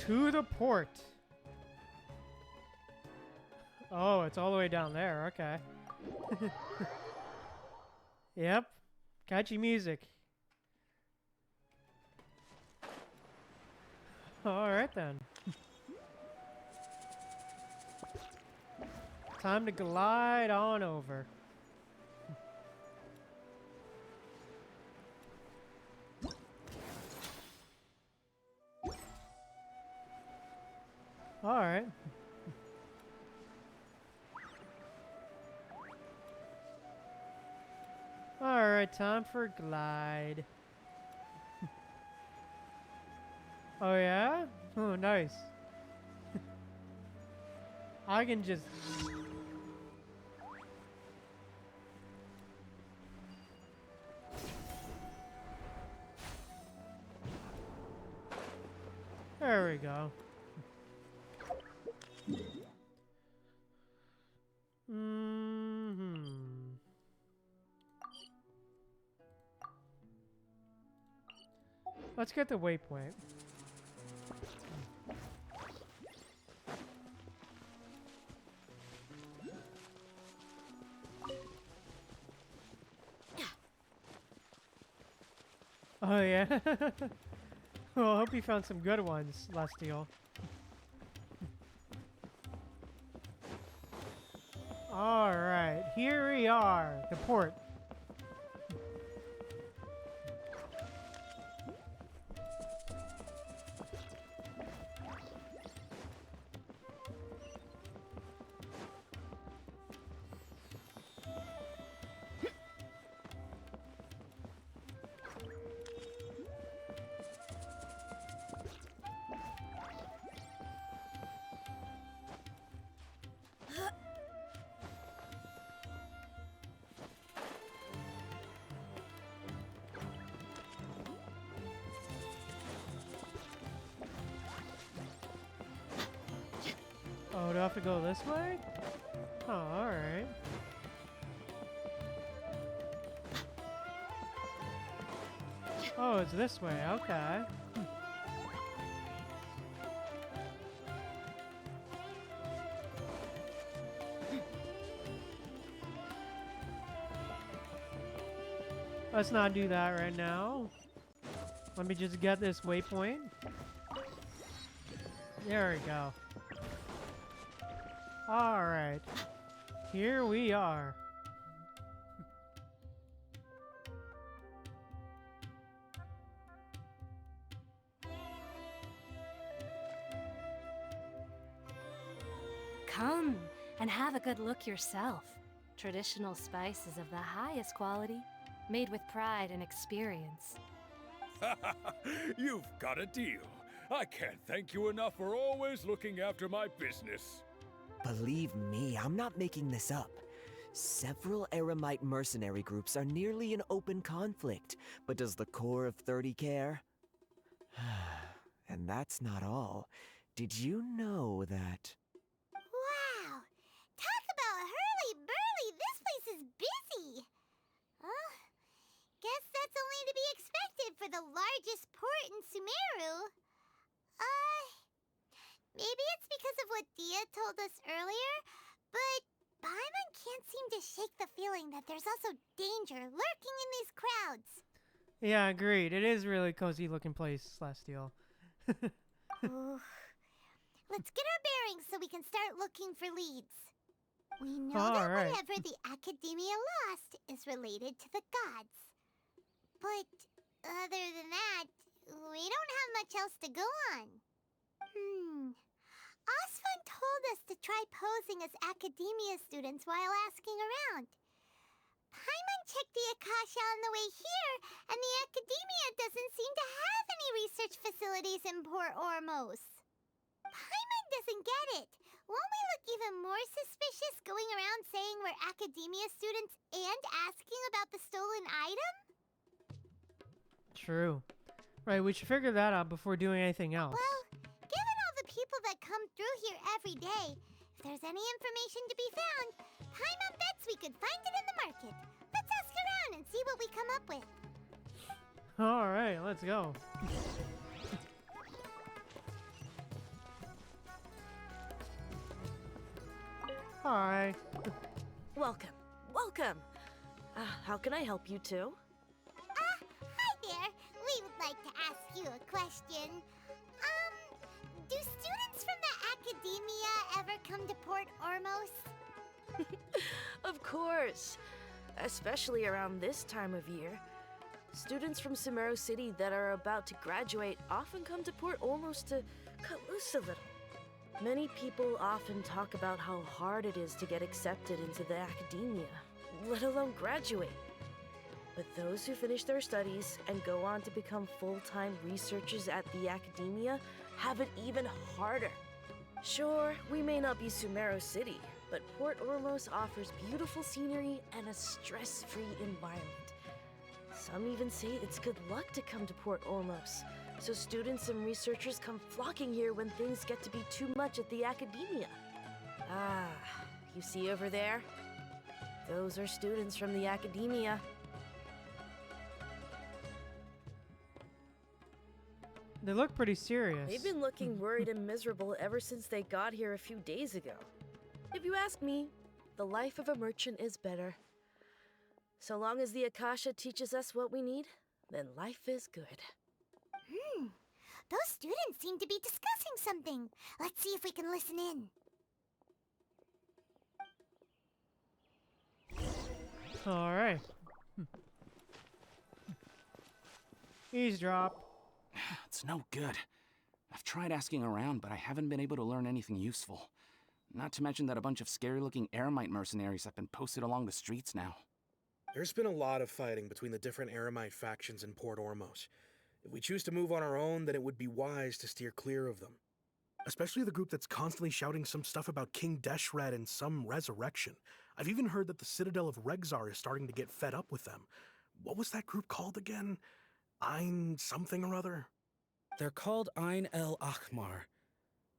To the port. Oh, it's all the way down there. Okay. Yep. Catchy music. Alright then. Time to glide on over. Alright. Alright, time for glide. Oh yeah? Oh, nice. I can just... There we go. Let's get the waypoint. Oh yeah. Well, I hope you found some good ones, Lestial. Alright, here we are, the port. Oh, do I have to go this way? Oh, alright. Oh, it's this way, okay. Let's not do that right now. Let me just get this waypoint. There we go. Alright. Here we are. Come and have a good look yourself. Traditional spices of the highest quality, made with pride and experience. You've got a deal. I can't thank you enough for always looking after my business. Believe me, I'm not making this up. Several Eremite mercenary groups are nearly in open conflict, but does the core of 30 care? And that's not all. Did you know that... Wow! Talk about hurly-burly! This place is busy! Guess that's only to be expected for the largest port in Sumeru. Maybe it's because of what Dia told us earlier, but Paimon can't seem to shake the feeling that there's also danger lurking in these crowds. Yeah, agreed. It is really cozy looking place, Celestial. Ooh. Let's get our bearings so we can start looking for leads. We know that Alright. whatever the Academia lost is related to the gods. But other than that, we don't have much else to go on. Osvan told us to try posing as Academia students while asking around. Paimon checked the Akasha on the way here, and the Academia doesn't seem to have any research facilities in Port Ormos. Paimon doesn't get it. Won't we look even more suspicious going around saying we're Academia students and asking about the stolen item? True. Right, we should figure that out before doing anything else. Well, given all the people that come through here every day, if there's any information to be found, Paimon bets we could find it in the market. Let's ask around and see what we come up with. Alright, let's go. Hi. Welcome. Welcome. How can I help you two? Hi there. We would like to ask you a question. Do students from the Academia ever come to Port Ormos? Of course. Especially around this time of year. Students from Sumeru City that are about to graduate often come to Port Ormos to cut loose a little. Many people often talk about how hard it is to get accepted into the Academia, let alone graduate. But those who finish their studies and go on to become full-time researchers at the Academia have it even harder. Sure, we may not be Sumeru City, but Port Ormos offers beautiful scenery and a stress-free environment. Some even say it's good luck to come to Port Ormos, so students and researchers come flocking here when things get to be too much at the Academia. Ah, you see over there? Those are students from the Academia. They look pretty serious. They've been looking worried and miserable ever since they got here a few days ago. If you ask me, the life of a merchant is better. So long as the Akasha teaches us what we need, then life is good. Those students seem to be discussing something. Let's see if we can listen in. Alright. Eavesdrop. It's no good. I've tried asking around, but I haven't been able to learn anything useful. Not to mention that a bunch of scary-looking Eremite mercenaries have been posted along the streets now. There's been a lot of fighting between the different Eremite factions in Port Ormos. If we choose to move on our own, then it would be wise to steer clear of them. Especially the group that's constantly shouting some stuff about King Deshret and some resurrection. I've even heard that the Citadel of Regzar is starting to get fed up with them. What was that group called again? Ein something or other? They're called Ein El Akhmar.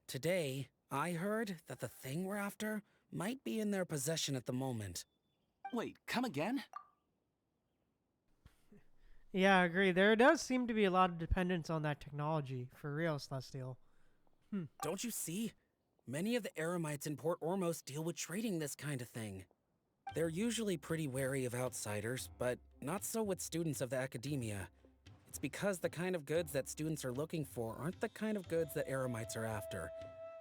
Today, I heard that the thing we're after might be in their possession at the moment. Wait, come again? Yeah, I agree. There does seem to be a lot of dependence on that technology, for real, Celestial. Don't you see? Many of the Eremites in Port Ormos deal with trading this kind of thing. They're usually pretty wary of outsiders, but not so with students of the Academia. It's because the kind of goods that students are looking for aren't the kind of goods that Eremites are after.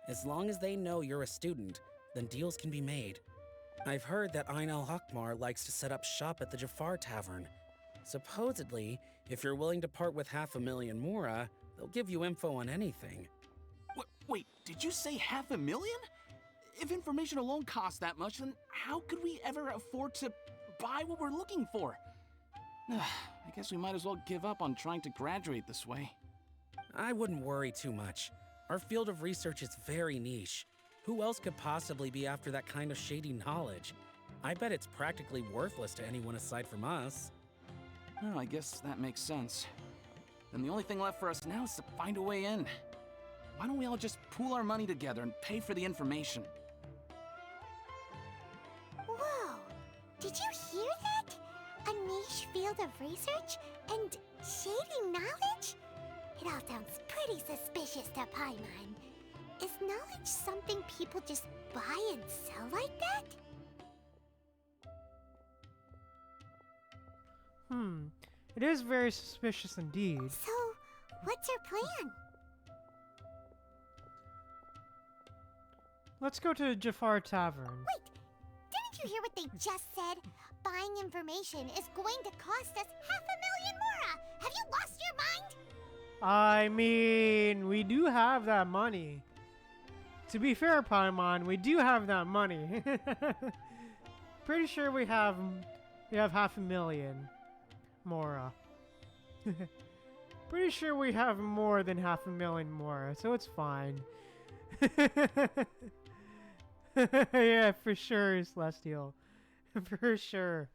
As long as they know you're a student, then deals can be made. I've heard that Ein El Hakmar likes to set up shop at the Jafar Tavern. Supposedly, if you're willing to part with 500,000 Mora, they'll give you info on anything. Wait, did you say 500,000? If information alone costs that much, then how could we ever afford to buy what we're looking for? I guess we might as well give up on trying to graduate this way. I wouldn't worry too much. Our field of research is very niche. Who else could possibly be after that kind of shady knowledge? I bet it's practically worthless to anyone aside from us. Well, I guess that makes sense. Then the only thing left for us now is to find a way in. Why don't we all just pool our money together and pay for the information? Whoa! Did you hear that? A niche field of research and shady knowledge? It all sounds pretty suspicious to Paimon. Is knowledge something people just buy and sell like that? It is very suspicious indeed. So, what's our plan? Let's go to Jafar Tavern. Wait, didn't you hear what they just said? Buying information is going to cost us 500,000 mora! Have you lost your mind? I mean, we do have that money. To be fair, Paimon, we do have that money. Pretty sure we have 500,000 mora. Pretty sure we have more than 500,000 mora, so it's fine. Yeah, for sure, Celestial. For sure.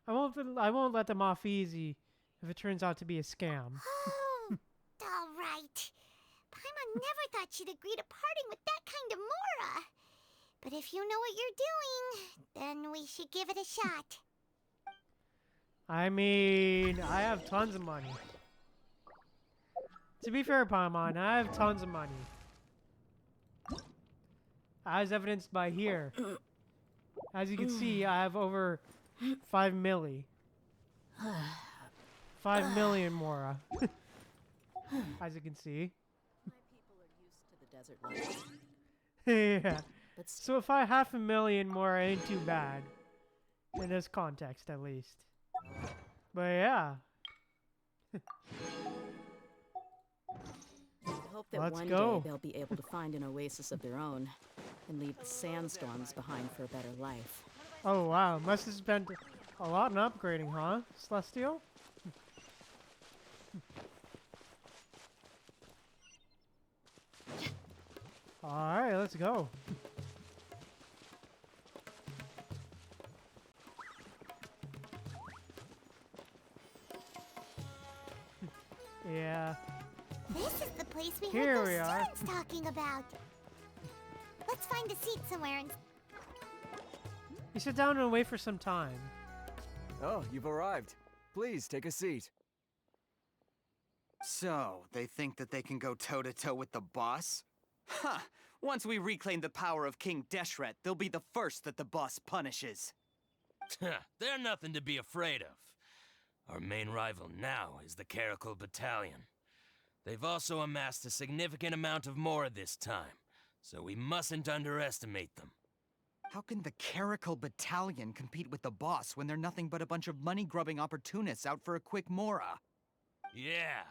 I won't let them off easy if it turns out to be a scam. Oh, all right. Paimon never thought she'd agree to parting with that kind of mora. But if you know what you're doing, then we should give it a shot. I mean, I have tons of money. To be fair, Paimon, I have tons of money. As evidenced by here. As you can see, I have over 5 milli. 5 million mora. As you can see. My people are used to the desert life. Yeah. So if I have 500,000 more, it ain't too bad. In this context, at least. But yeah. I hope that Let's one go. day they'll be able to find an oasis of their own and leave the sandstorms behind for a better life. Oh wow, must have spent a lot in upgrading, huh, Celestial? Alright, let's go. Yeah. This is the place we Here heard those we are. students talking about. Let's find a seat somewhere and... You sit down and wait for some time. Oh, you've arrived. Please take a seat. So, they think that they can go toe-to-toe with the boss? Ha! Once we reclaim the power of King Deshret, they'll be the first that the boss punishes. They're nothing to be afraid of. Our main rival now is the Caracal Battalion. They've also amassed a significant amount of more this time, so we mustn't underestimate them. How can the Caracal Battalion compete with the boss when they're nothing but a bunch of money-grubbing opportunists out for a quick mora? Yeah,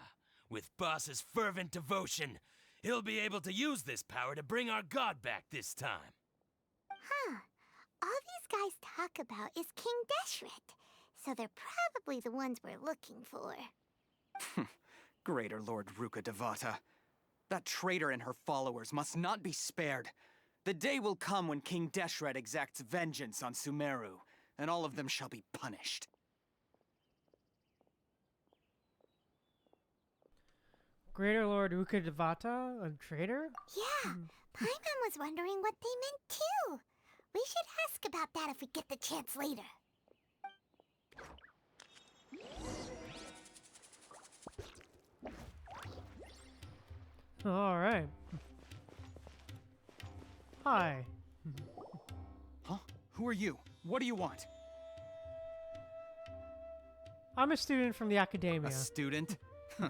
with boss's fervent devotion, he'll be able to use this power to bring our god back this time. Huh. All these guys talk about is King Deshret, so they're probably the ones we're looking for. Greater Lord Ruka Devata. That traitor and her followers must not be spared. The day will come when King Deshret exacts vengeance on Sumeru, and all of them shall be punished. Greater Lord Ukadevata, a traitor? Yeah, Paimon was wondering what they meant too. We should ask about that if we get the chance later. Alright. Hi. Huh? Who are you? What do you want? I'm a student from the academia. A student? Huh.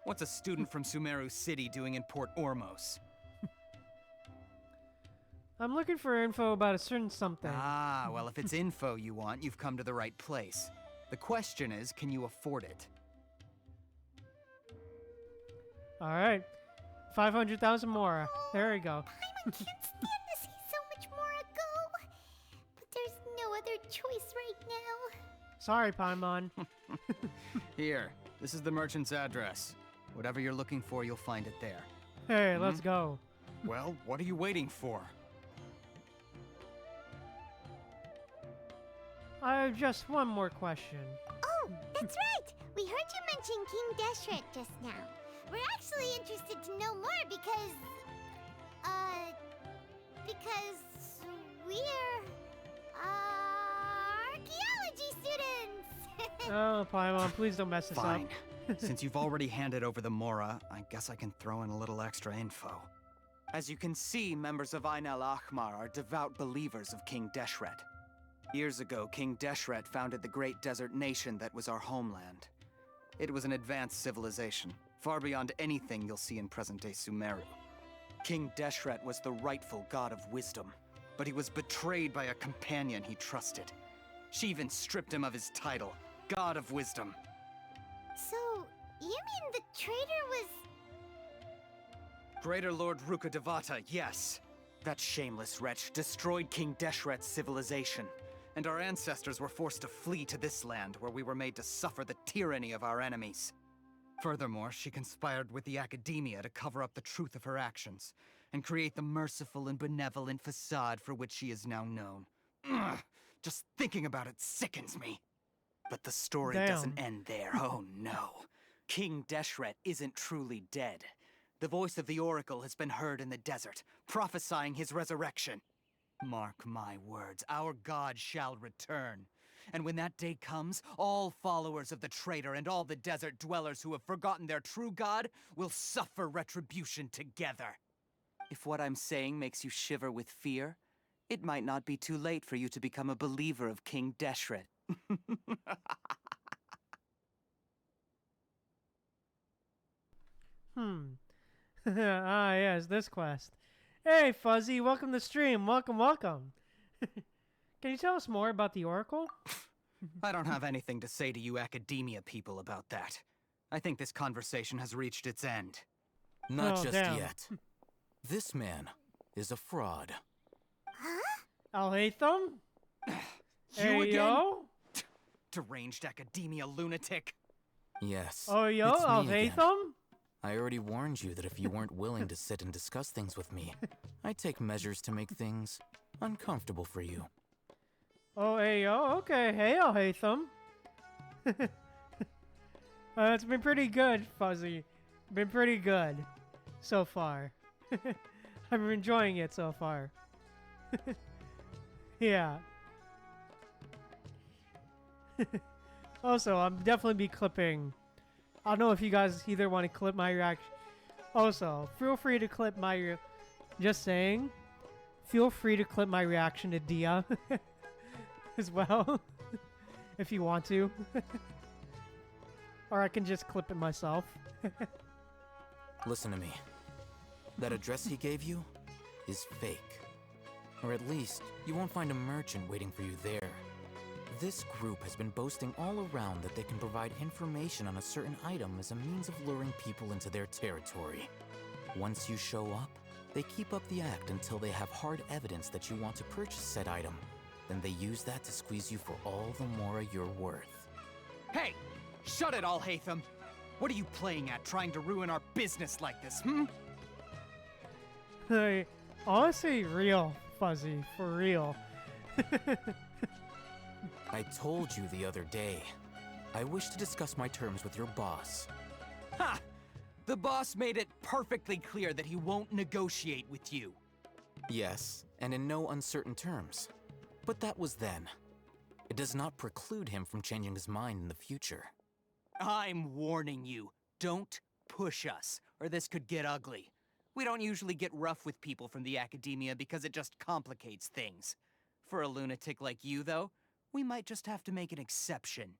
What's a student from Sumeru City doing in Port Ormos? I'm looking for info about a certain something. Ah, well, if it's info you want, you've come to the right place. The question is, can you afford it? Alright. 500,000 more. There we go. Paimon can't stand to see so much more go. But there's no other choice right now. Sorry, Paimon. Here, this is the merchant's address. Whatever you're looking for, you'll find it there. Hey, let's go. Well, what are you waiting for? I have just one more question. Oh, that's right. We heard you mention King Deshret just now. We're actually interested to know more because we're archaeology students. Oh, Paimon, please don't mess this Fine. up. Since you've already handed over the Mora, I guess I can throw in a little extra info. As you can see, members of Ain al Ahmar are devout believers of King Deshret. Years ago, King Deshret founded the great desert nation that was our homeland. It was an advanced civilization, far beyond anything you'll see in present-day Sumeru. King Deshret was the rightful god of wisdom, but he was betrayed by a companion he trusted. She even stripped him of his title, God of Wisdom. So, you mean the traitor was... Greater Lord Rukkhadevata, yes. That shameless wretch destroyed King Deshret's civilization, and our ancestors were forced to flee to this land where we were made to suffer the tyranny of our enemies. Furthermore, she conspired with the Academia to cover up the truth of her actions, and create the merciful and benevolent facade for which she is now known. Ugh, just thinking about it sickens me. But the story doesn't end there, oh no. King Deshret isn't truly dead. The voice of the Oracle has been heard in the desert, prophesying his resurrection. Mark my words, our god shall return. And when that day comes, all followers of the traitor and all the desert dwellers who have forgotten their true god will suffer retribution together. If what I'm saying makes you shiver with fear, it might not be too late for you to become a believer of King Deshret. Ah, yes, this quest. Hey, Fuzzy, welcome to the stream. Welcome, welcome. Can you tell us more about the Oracle? I don't have anything to say to you Academia people about that. I think this conversation has reached its end. Not Oh, just damn. yet. This man is a fraud. Al-Haytham? You Hey, again? yo? Deranged Academia lunatic. Yes. Oh, yo, it's me again. Al-Haytham? I already warned you that if you weren't willing to sit and discuss things with me, I'd take measures to make things uncomfortable for you. Oh, hey, yo, okay. Hey, Al-Haytham. It's been pretty good, Fuzzy. Been pretty good so far. I'm enjoying it so far. Yeah. Also, I'm definitely be clipping. I don't know if you guys either want to clip my reaction. Also, feel free to clip my. Just saying. Feel free to clip my reaction to Dia as well, if you want to. Or I can just clip it myself. Listen to me. That address he gave you is fake. Or at least, you won't find a merchant waiting for you there. This group has been boasting all around that they can provide information on a certain item as a means of luring people into their territory. Once you show up, they keep up the act until they have hard evidence that you want to purchase said item. Then they use that to squeeze you for all the more you're worth. Hey! Shut it, Al-Haytham! What are you playing at, trying to ruin our business like this, hmm? Hey, honestly, real, Fuzzy, for real. I told you the other day. I wish to discuss my terms with your boss. Ha! The boss made it perfectly clear that he won't negotiate with you. Yes, and in no uncertain terms. But that was then. It does not preclude him from changing his mind in the future. I'm warning you. Don't push us, or this could get ugly. We don't usually get rough with people from the Academia because it just complicates things. For a lunatic like you, though, we might just have to make an exception.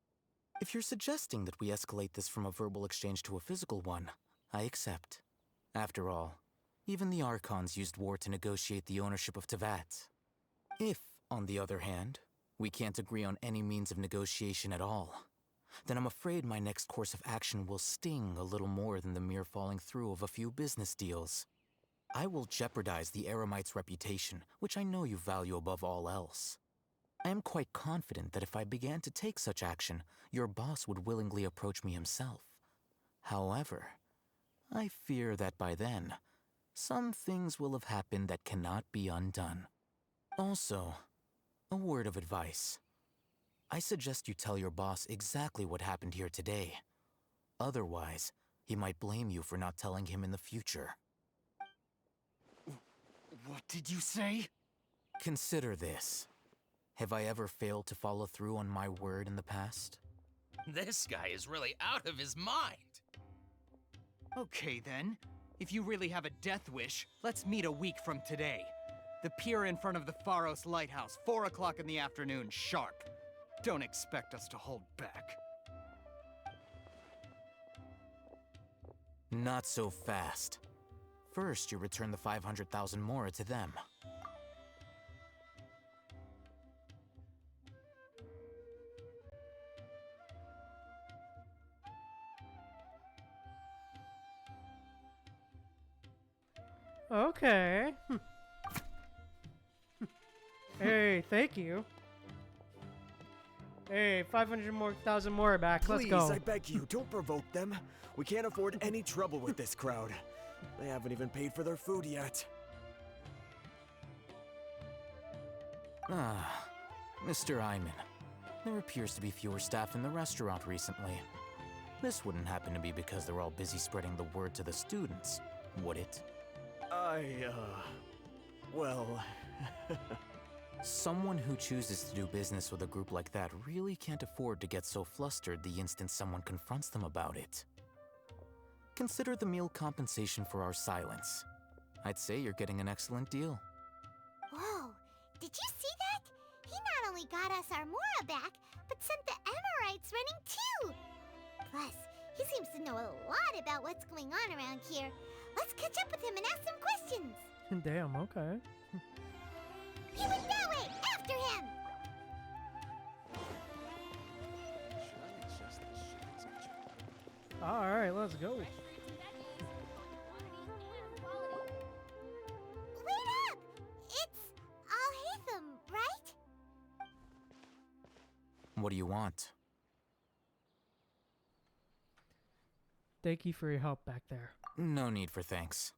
If you're suggesting that we escalate this from a verbal exchange to a physical one, I accept. After all, even the Archons used war to negotiate the ownership of Teyvat. If, on the other hand, we can't agree on any means of negotiation at all, then I'm afraid my next course of action will sting a little more than the mere falling through of a few business deals. I will jeopardize the Eremite's reputation, which I know you value above all else. I am quite confident that if I began to take such action, your boss would willingly approach me himself. However, I fear that by then, some things will have happened that cannot be undone. Also, a word of advice. I suggest you tell your boss exactly what happened here today. Otherwise, he might blame you for not telling him in the future. What did you say? Consider this. Have I ever failed to follow through on my word in the past? This guy is really out of his mind. Okay then. If you really have a death wish, let's meet a week from today. The pier in front of the Pharos Lighthouse, 4 o'clock in the afternoon, sharp. Don't expect us to hold back. Not so fast. First, you return the 500,000 mora to them. Okay. Hey, thank you. Hey, 500,000 more back. Let's go. Please, I beg you, don't provoke them. We can't afford any trouble with this crowd. They haven't even paid for their food yet. Ah, Mr. Iman. There appears to be fewer staff in the restaurant recently. This wouldn't happen to be because they're all busy spreading the word to the students, would it? Well... Someone who chooses to do business with a group like that really can't afford to get so flustered the instant someone confronts them about it. Consider the meal compensation for our silence. I'd say you're getting an excellent deal. Whoa, did you see that? He not only got us our Mora back, but sent the Amorites running too! Plus, he seems to know a lot about what's going on around here. Let's catch up with him and ask some questions! Damn, okay. He went that way! After him! Alright, let's go. Wait up! It's Al-Haytham, right? What do you want? Thank you for your help back there. No need for thanks.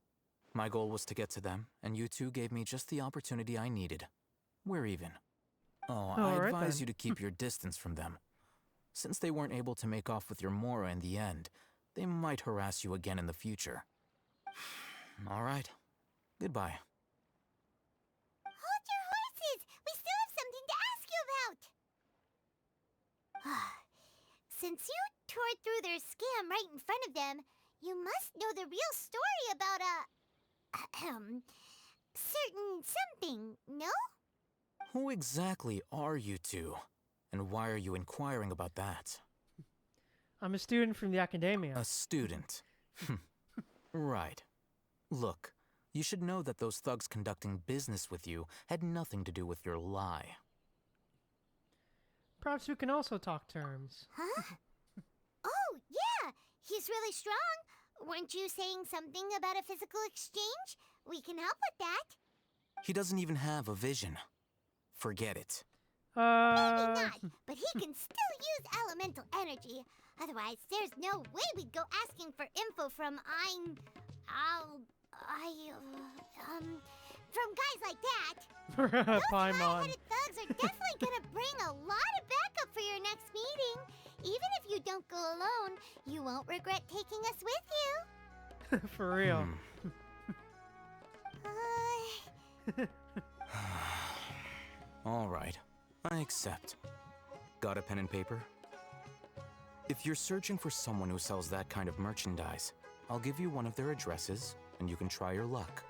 My goal was to get to them, and you two gave me just the opportunity I needed. We're even. Oh, I advise you to keep your distance from them. Since they weren't able to make off with your Mora in the end, they might harass you again in the future. All right. Goodbye. Hold your horses! We still have something to ask you about! Since you tore through their scam right in front of them, you must know the real story about certain something, no? Who exactly are you two? And why are you inquiring about that? I'm a student from the academia. A student? Right. Look, you should know that those thugs conducting business with you had nothing to do with your lie. Perhaps we can also talk terms. Huh? Oh, yeah! He's really strong! Weren't you saying something about a physical exchange? We can help with that. He doesn't even have a vision. Forget it. Maybe not, but he can still use elemental energy. Otherwise, there's no way we'd go asking for info from from guys like that. Those high-headed thugs are definitely gonna bring a lot of backup for your next meeting. Even if you don't go alone, you won't regret taking us with you. For real. All right, I accept. Got a pen and paper? If you're searching for someone who sells that kind of merchandise, I'll give you one of their addresses, and you can try your luck.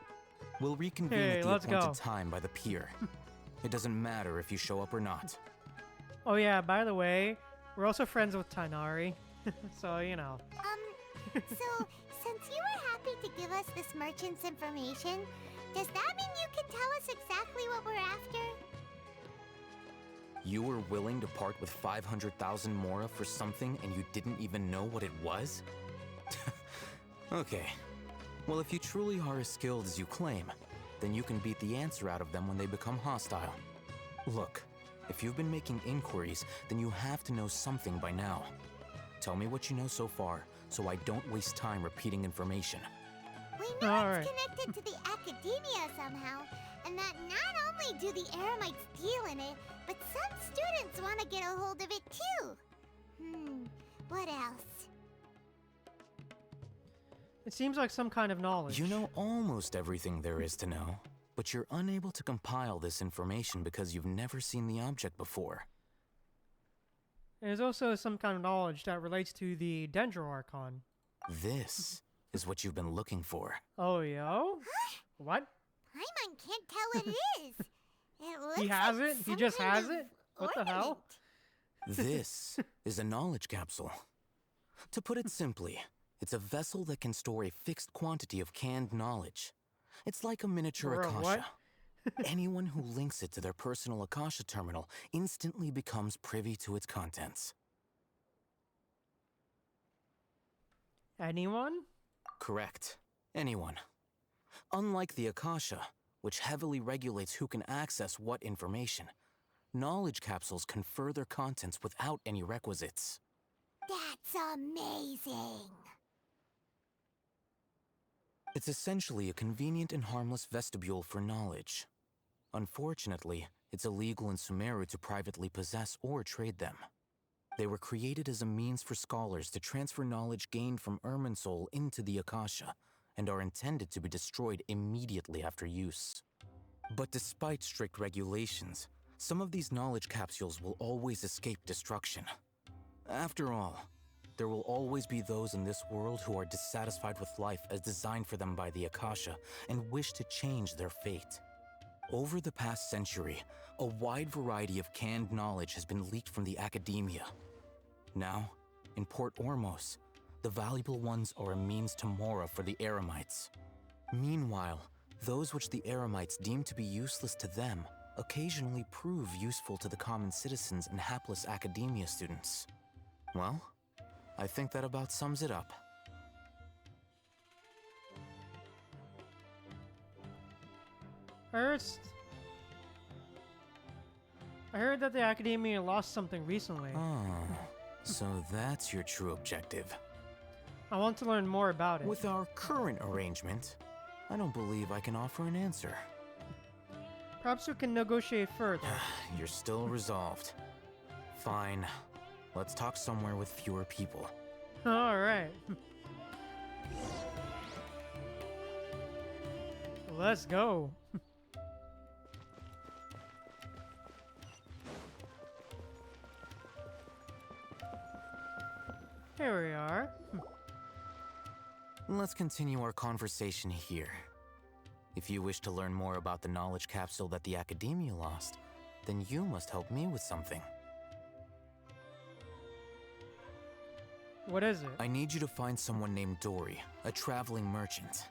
We'll reconvene at the appointed time by the pier. It doesn't matter if you show up or not. Oh yeah, by the way, we're also friends with Tainari, so you know. So, since you were happy to give us this merchant's information, does that mean you can tell us exactly what we're after? You were willing to part with 500,000 mora for something and you didn't even know what it was? Okay. Well, if you truly are as skilled as you claim, then you can beat the answer out of them when they become hostile. Look, if you've been making inquiries, then you have to know something by now. Tell me what you know so far, so I don't waste time repeating information. We know it's connected to the academia somehow, and that not only do the Eremites deal in it, but some students want to get a hold of it too. What else? It seems like some kind of knowledge. You know almost everything there is to know, but you're unable to compile this information because you've never seen the object before. There's also some kind of knowledge that relates to the Dendro Archon. This is what you've been looking for. Oh, yo? What? I'm Paimon can't tell what it is. It looks He has like it? He some just kind has of it? What the hell? This is a knowledge capsule. To put it simply, it's a vessel that can store a fixed quantity of canned knowledge. It's like a miniature Bro, Akasha. what? Anyone who links it to their personal Akasha terminal instantly becomes privy to its contents. Anyone? Correct. Anyone. Unlike the Akasha, which heavily regulates who can access what information, knowledge capsules confer their contents without any requisites. That's amazing. It's essentially a convenient and harmless vestibule for knowledge. Unfortunately, it's illegal in Sumeru to privately possess or trade them. They were created as a means for scholars to transfer knowledge gained from Irminsul into the Akasha, and are intended to be destroyed immediately after use. But despite strict regulations, some of these knowledge capsules will always escape destruction. After all, there will always be those in this world who are dissatisfied with life as designed for them by the Akasha and wish to change their fate. Over the past century, a wide variety of canned knowledge has been leaked from the academia. Now, in Port Ormos, the valuable ones are a means to Mora for the Eremites. Meanwhile, those which the Eremites deem to be useless to them occasionally prove useful to the common citizens and hapless academia students. Well, I think that about sums it up. I heard that the Academia lost something recently. Oh, so that's your true objective. I want to learn more about it. With our current arrangement, I don't believe I can offer an answer. Perhaps we can negotiate further. You're still resolved. Fine. Let's talk somewhere with fewer people. Alright. Let's go. Here we are. Let's continue our conversation here. If you wish to learn more about the knowledge capsule that the Academia lost, then you must help me with something. What is it? I need you to find someone named Dory, a traveling merchant.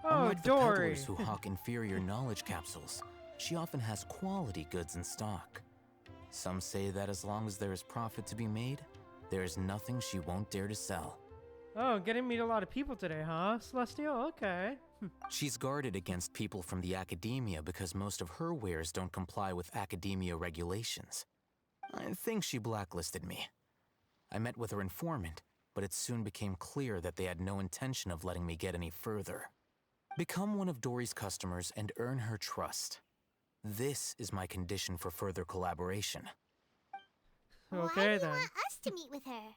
Oh, Unlike the Dory. peddlers who hawk inferior knowledge capsules, she often has quality goods in stock. Some say that as long as there is profit to be made, there is nothing she won't dare to sell. Oh, getting to meet a lot of people today, huh? Celestial? Okay. She's guarded against people from the Academia because most of her wares don't comply with Academia regulations. I think she blacklisted me. I met with her informant, but it soon became clear that they had no intention of letting me get any further. Become one of Dory's customers and earn her trust. This is my condition for further collaboration. Okay, Why do you then. want us to meet with her?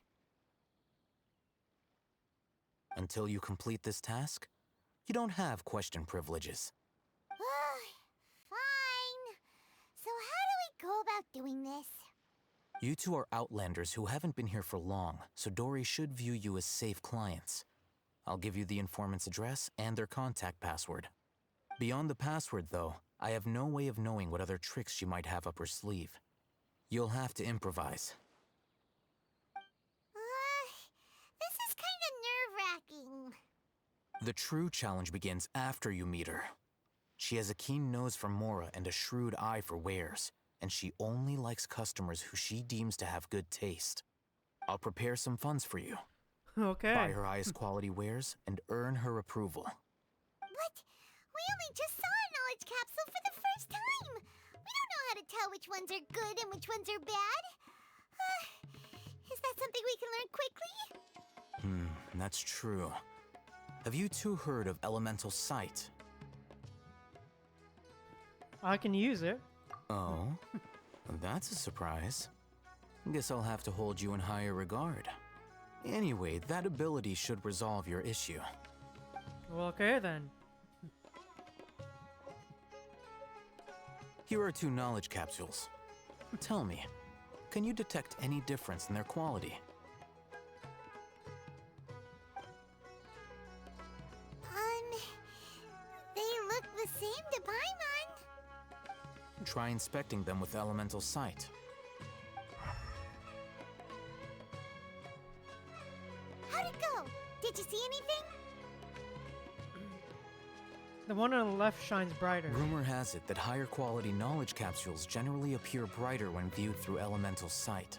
Until you complete this task, you don't have question privileges. Fine. So how do we go about doing this? You two are outlanders who haven't been here for long, so Dory should view you as safe clients. I'll give you the informant's address and their contact password. Beyond the password, though, I have no way of knowing what other tricks she might have up her sleeve. You'll have to improvise. This is kind of nerve-wracking. The true challenge begins after you meet her. She has a keen nose for Mora and a shrewd eye for wares, and she only likes customers who she deems to have good taste. I'll prepare some funds for you. Okay. Buy her highest quality wares and earn her approval. But we only just saw a knowledge capsule for the first time. We don't know how to tell which ones are good and which ones are bad. Is that something we can learn quickly? That's true. Have you two heard of elemental sight? I can use it. Oh, that's a surprise. Guess I'll have to hold you in higher regard. Anyway, that ability should resolve your issue. Well, okay, then. Here are 2 knowledge capsules. Tell me, can you detect any difference in their quality? They look the same to Paimon. try inspecting them with elemental sight. How'd it go? Did you see anything? The one on the left shines brighter. Rumor has it that higher quality knowledge capsules generally appear brighter when viewed through elemental sight.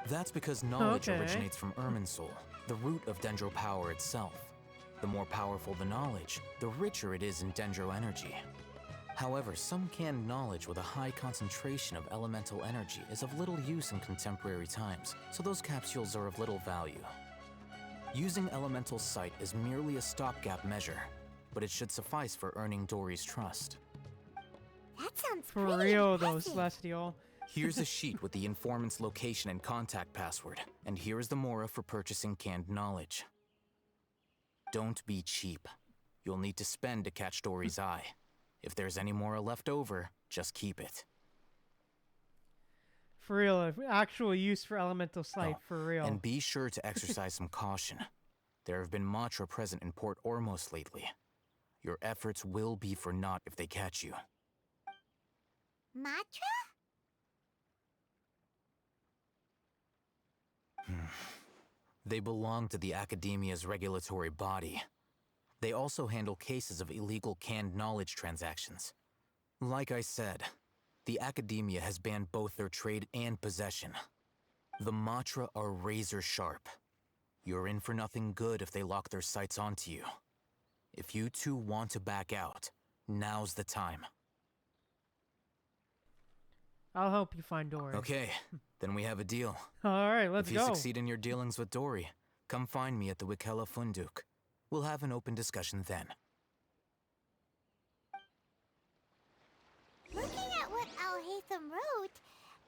That's because knowledge originates from Irminsul, the root of Dendro power itself. The more powerful the knowledge, the richer it is in Dendro energy. However, some canned knowledge with a high concentration of elemental energy is of little use in contemporary times, so those capsules are of little value. Using elemental sight is merely a stopgap measure, but it should suffice for earning Dory's trust. That sounds For pretty real though, impressive. Celestial. Here's a sheet with the informant's location and contact password, and here is the Mora for purchasing canned knowledge. Don't be cheap. You'll need to spend to catch Dory's eye. If there's any Mora left over, just keep it. For real, actual use for elemental sight, for real. And be sure to exercise some caution. There have been Matra present in Port Ormos lately. Your efforts will be for naught if they catch you. Matra? They belong to the Academia's regulatory body. They also handle cases of illegal canned knowledge transactions. Like I said, the Academia has banned both their trade and possession. The Matra are razor sharp. You're in for nothing good if they lock their sights onto you. If you two want to back out, now's the time. I'll help you find Dory. Okay, then we have a deal. Alright, let's go. If go. you succeed in your dealings with Dory, come find me at the Wikela Funduk. We'll have an open discussion then. Looking at what Al-Haytham wrote,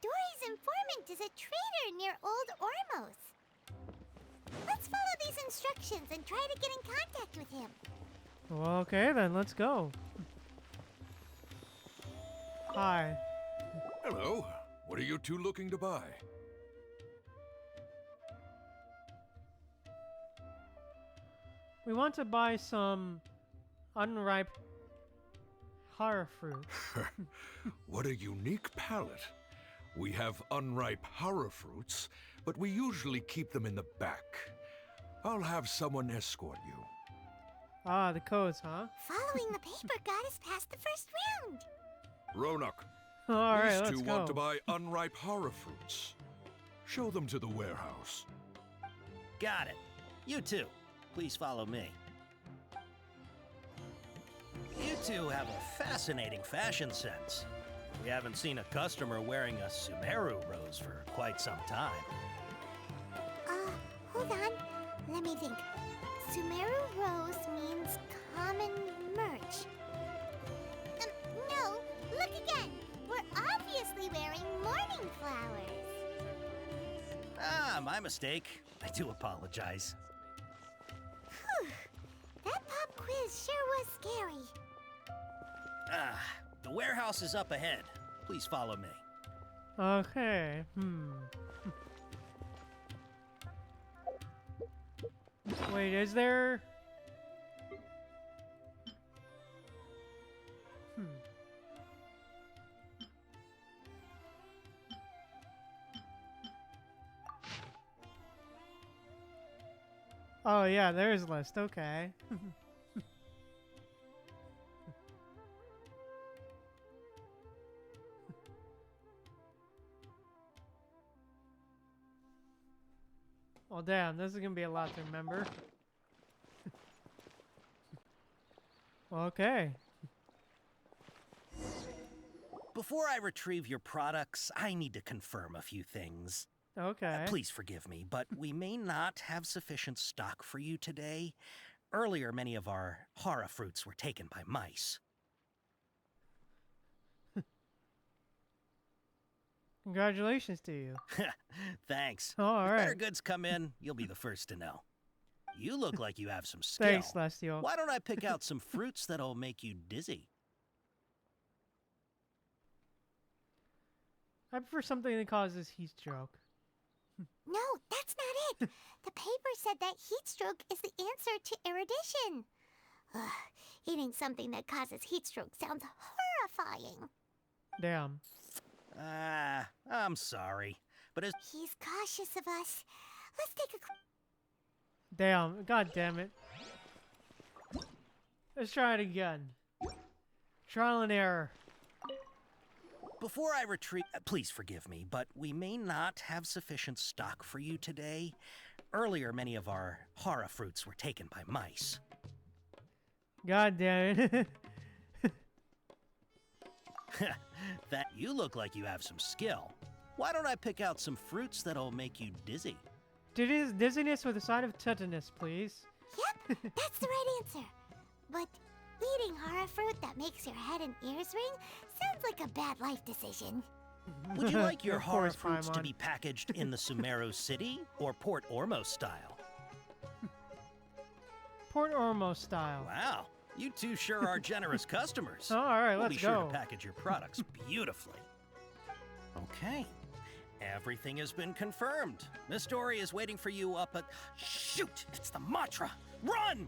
Dory's informant is a trader near Old Ormos. Let's follow these instructions and try to get in contact with him. Well, okay then, let's go. Hi. Hello. What are you two looking to buy? We want to buy some unripe hara fruit. What a unique palate. We have unripe hara fruits, but we usually keep them in the back. I'll have someone escort you. Ah, the codes, huh? Following the paper got us past the first round. Ronak, Alright, these let's two go. want to buy unripe hara fruits. Show them to the warehouse. Got it. You two, please follow me. You two have a fascinating fashion sense. We haven't seen a customer wearing a Sumeru rose for quite some time. Hold on. Let me think. Sumeru Rose means common merch. No, look again. We're obviously wearing morning flowers. Ah, my mistake. I do apologize. Whew. That pop quiz sure was scary. Ah, the warehouse is up ahead. Please follow me. Okay. Wait, is there... Oh yeah, there's a list, okay. Well damn, this is gonna be a lot to remember. Okay. Before I retrieve your products, I need to confirm a few things. Okay. Please forgive me, but we may not have sufficient stock for you today. Earlier, many of our hara fruits were taken by mice. Congratulations to you. Thanks. All If right. better goods come in, you'll be the first to know. You look like you have some skill. Thanks, Celestial. Why don't I pick out some fruits that'll make you dizzy? I prefer something that causes heat stroke. No, that's not it. The paper said that heat stroke is the answer to erudition. Ugh, eating something that causes heat stroke sounds horrifying. Damn. I'm sorry, but as He's cautious of us. Let's take a... Damn. God damn it. Let's try it again. Trial and error. Before I retreat, please forgive me, but we may not have sufficient stock for you today. Earlier, many of our hara fruits were taken by mice. God damn it. That you look like you have some skill. Why don't I pick out some fruits that'll make you dizzy? Dizziness with a side of tetanus, please. Yep, that's the right answer. But eating hara fruit that makes your head and ears ring sounds like a bad life decision. Would you like your Of hara course, fruits to Paimon. be packaged in the Sumeru City or Port Ormos style? Port Ormos style. Wow, you two sure are generous customers. Oh, all right, We'll let's be sure go. to package your products beautifully. Okay, everything has been confirmed. Miss Dory is waiting for you up at... Shoot, it's the Matra! Run!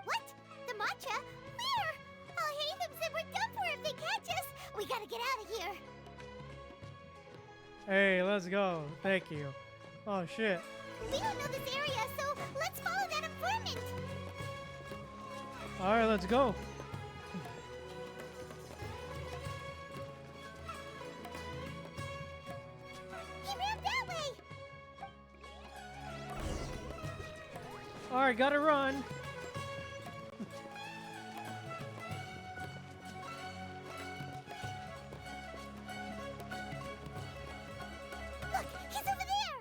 What? The matcha? Where? Al-Haytham said we're done for if they catch us. We gotta get out of here. Hey, let's go. Thank you. Oh, shit. We don't know this area, so let's follow that informant. All right, let's go. He ran that way. All right, gotta run. Look, he's over there.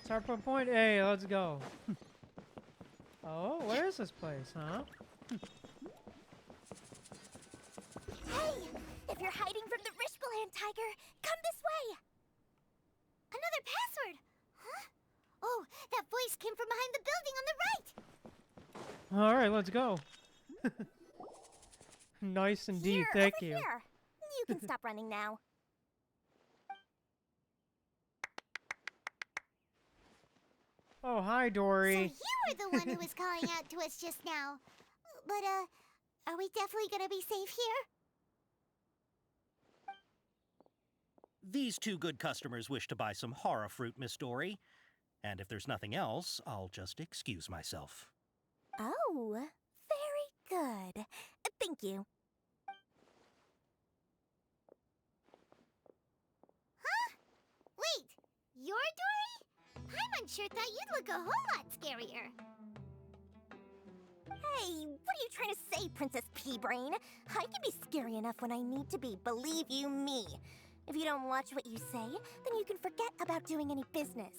Start from point A. Let's go. Oh, where is this place, huh? Hey, if you're hiding from the Rishbaland tiger, come this way. Another password. Huh? Oh, that voice came from behind the building on the right. All right, let's go. Nice indeed. Thank you. Here. You can stop running now. Oh, hi, So Dory. you were the one who was calling out to us just now. But, are we definitely gonna be safe here? These two good customers wish to buy some hara fruit, Miss Dory. And if there's nothing else, I'll just excuse myself. Oh, very good. Thank you. Huh? Wait, you're Dory? Paimon sure thought you'd look a whole lot scarier. Hey, what are you trying to say, Princess Pea-Brain? I can be scary enough when I need to be, believe you me. If you don't watch what you say, then you can forget about doing any business.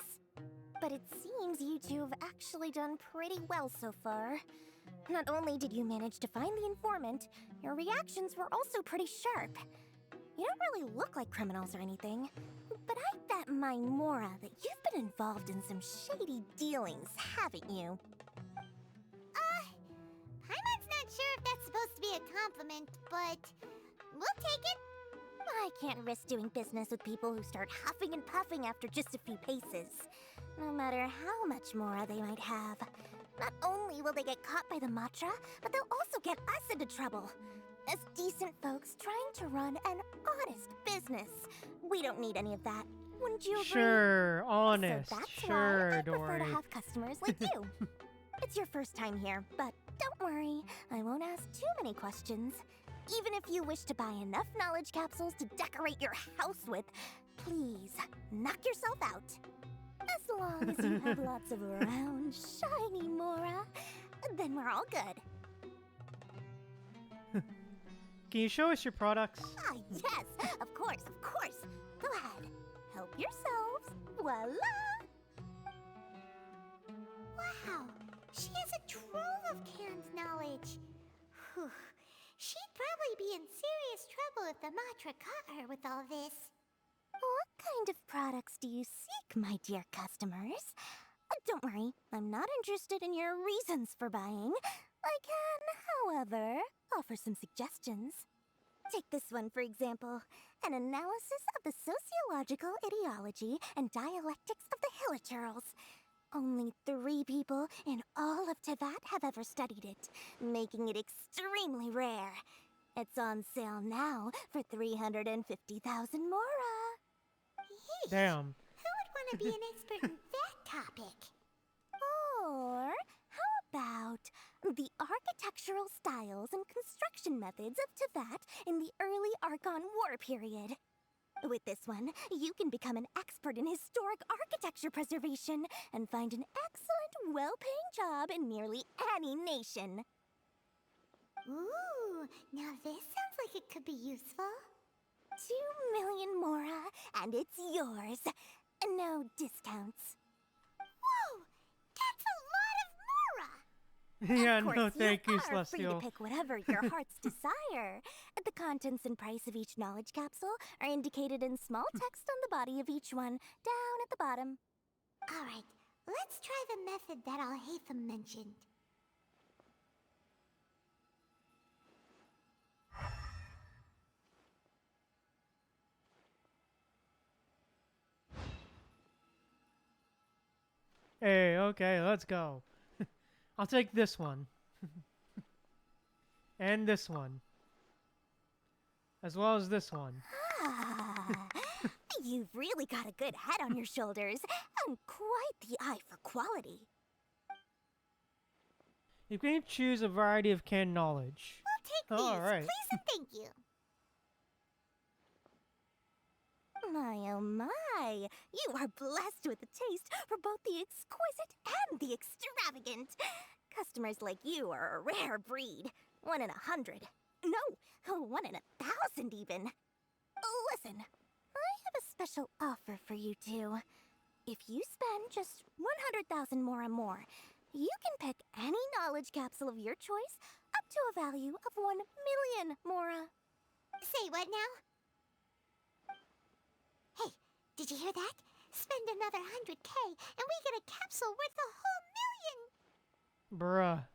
But it seems you two have actually done pretty well so far. Not only did you manage to find the informant, your reactions were also pretty sharp. You don't really look like criminals or anything, but I bet my Mora that you've been involved in some shady dealings, haven't you? Paimon's not sure if that's supposed to be a compliment, but we'll take it. I can't risk doing business with people who start huffing and puffing after just a few paces. No matter how much Mora they might have. Not only will they get caught by the Matra, but they'll also get us into trouble. As decent folks trying to run an honest business. We don't need any of that. Wouldn't you agree? Sure, honest. So that's Sure, why I Dory. prefer to have customers like you. It's your first time here, but don't worry. I won't ask too many questions. Even if you wish to buy enough knowledge capsules to decorate your house with, please, knock yourself out. As long as you have lots of round, shiny Mora, then we're all good. Can you show us your products? Ah, yes, of course, of course. Go ahead, help yourselves. Voila! Wow, she has a trove of canned knowledge. Whew. She'd probably be in serious trouble if the Matra caught her with all this. What kind of products do you seek, my dear customers? Don't worry, I'm not interested in your reasons for buying. I can, however, offer some suggestions. Take this one, for example. An analysis of the sociological ideology and dialectics of the Hilichurls. Only 3 people in all of Teyvat have ever studied it, making it extremely rare. It's on sale now for 350,000 mora. Damn. Who would want to be an expert in that topic? Or how about the architectural styles and construction methods of Teyvat in the early Archon War period? With this one, you can become an expert in historic architecture preservation and find an excellent, well-paying job in nearly any nation. Ooh, now this sounds like it could be useful. 2 million mora, and it's yours. No discounts. Whoa! That's a lot of mora! Yeah, Of course, no thank you, you are free to Celestial. pick whatever your heart's desire. The contents and price of each knowledge capsule are indicated in small text on the body of each one, down at the bottom. Alright, let's try the method that Alhaitham mentioned. Hey, okay, let's go. I'll take this one. And this one. As well as this one. Ah, you've really got a good head on your shoulders, and quite the eye for quality. You can choose a variety of canned knowledge. We'll take these, Alright. please and thank you. My oh my, you are blessed with a taste for both the exquisite and the extravagant. Customers like you are a rare breed. 1 in 100. No, 1 in 1,000 even. Listen, I have a special offer for you two. If you spend just 100,000 more and more, you can pick any knowledge capsule of your choice up to a value of 1 million mora. Say what now? Hey, did you hear that? Spend another 100K and we get a capsule worth a whole million! Bruh.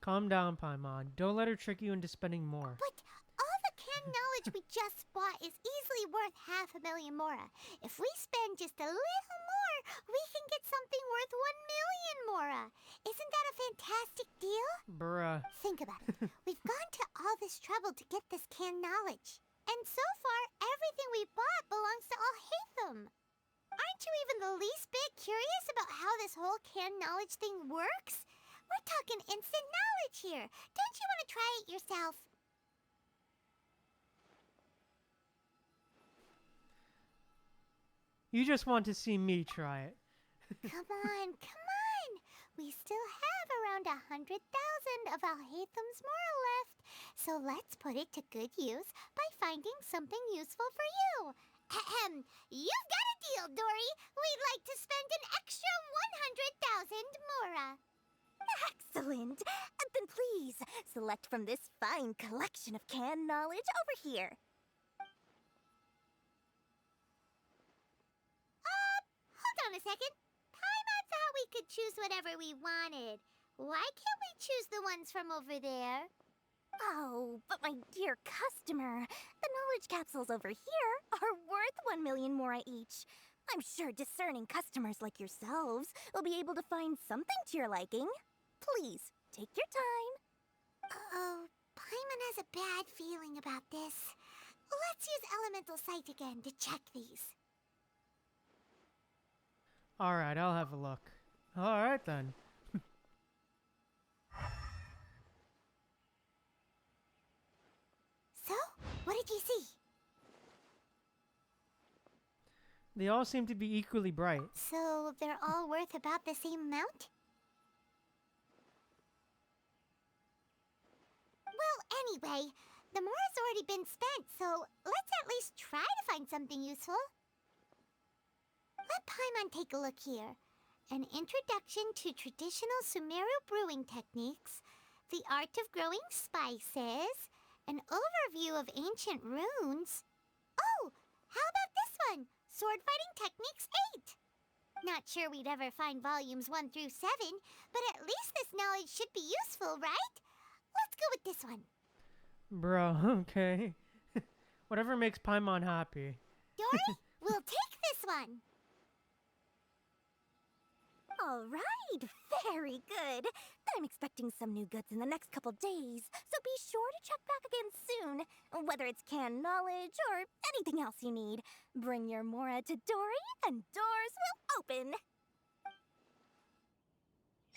Calm down, Paimon. Don't let her trick you into spending more. But all the canned knowledge we just bought is easily worth 500,000 mora. If we spend just a little more, we can get something worth 1 million mora. Isn't that a fantastic deal? Bruh. Think about it. We've gone to all this trouble to get this canned knowledge. And so far, everything we bought belongs to Alhaitham. Aren't you even the least bit curious about how this whole canned knowledge thing works? We're talking instant knowledge here. Don't you want to try it yourself? You just want to see me try it. Come on, come on. We still have around 100,000 of Alhaitham's mora left. So let's put it to good use by finding something useful for you. Ahem. You've got a deal, Dory. We'd like to spend an extra 100,000 mora. Excellent! Then please, select from this fine collection of canned knowledge over here. Hold on a second. Paimon thought we could choose whatever we wanted. Why can't we choose the ones from over there? Oh, but my dear customer, the knowledge capsules over here are worth 1 million mora each. I'm sure discerning customers like yourselves will be able to find something to your liking. Please, take your time. Uh-oh, Paimon has a bad feeling about this. Let's use Elemental Sight again to check these. Alright, I'll have a look. Alright then. So, what did you see? They all seem to be equally bright. So, they're all worth about the same amount? Well, anyway, the mora's already been spent, so let's at least try to find something useful. Let Paimon take a look here. An introduction to traditional Sumeru brewing techniques, the art of growing spices, an overview of ancient runes. Oh, how about this one? Sword Fighting Techniques 8. Not sure we'd ever find volumes 1 through 7, but at least this knowledge should be useful, right? Let's go with this one. Bro, okay. Whatever makes Paimon happy. Dory, we'll take this one. All right, very good. I'm expecting some new goods in the next couple days, so be sure to check back again soon. Whether it's canned knowledge or anything else you need, bring your Mora to Dory and doors will open.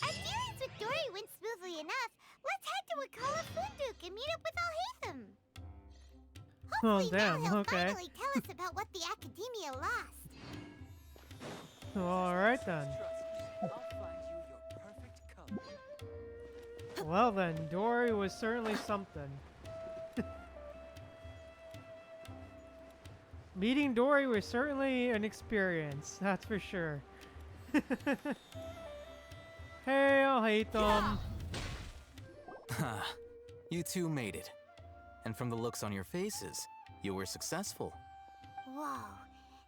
Our dealings with Dory went smoothly enough. Let's head to Wakala Funduk and meet up with Alhaitham. Hopefully now he'll finally tell us about what the Academia lost. Alright then. Well then, Dory was certainly something. Meeting Dory was certainly an experience, that's for sure. Hey, I'll hate them. Ha, you two made it. And from the looks on your faces, you were successful. Whoa,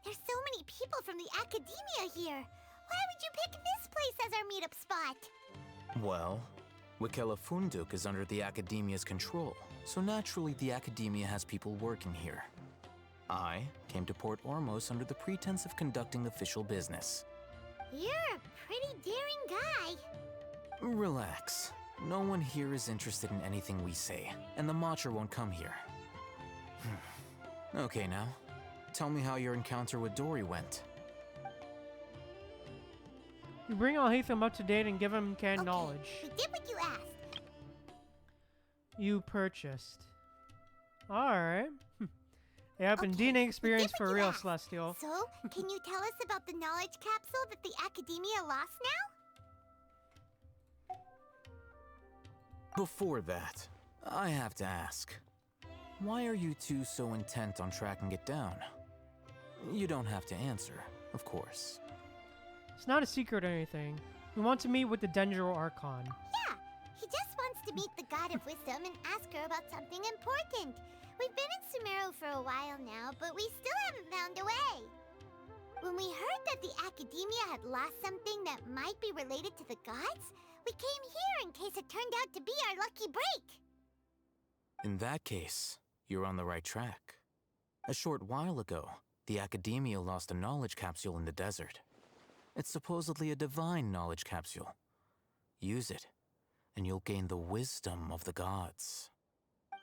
there's so many people from the Academia here. Why would you pick this place as our meetup spot? Well, Wakela Funduk is under the Academia's control, so naturally the Academia has people working here. I came to Port Ormos under the pretense of conducting official business. You're a pretty daring guy. Relax. No one here is interested in anything we say, and the Matcher won't come here. Okay now, tell me how your encounter with Dory went. You bring Alhaitham up to date and give him canned knowledge. We did what you asked. You purchased. Alright. Yep, indeed an experience for real, Celestial. So, can you tell us about the knowledge capsule that the Academia lost now? Before that, I have to ask, why are you two so intent on tracking it down? You don't have to answer, of course. It's not a secret or anything. We want to meet with the Dendro Archon. Yeah, he just wants to meet the God of Wisdom and ask her about something important. We've been in Sumeru for a while now, but we still haven't found a way. When we heard that the Academia had lost something that might be related to the gods, we came here in case it turned out to be our lucky break. In that case, you're on the right track. A short while ago, the Academia lost a knowledge capsule in the desert. It's supposedly a divine knowledge capsule. Use it, and you'll gain the wisdom of the gods.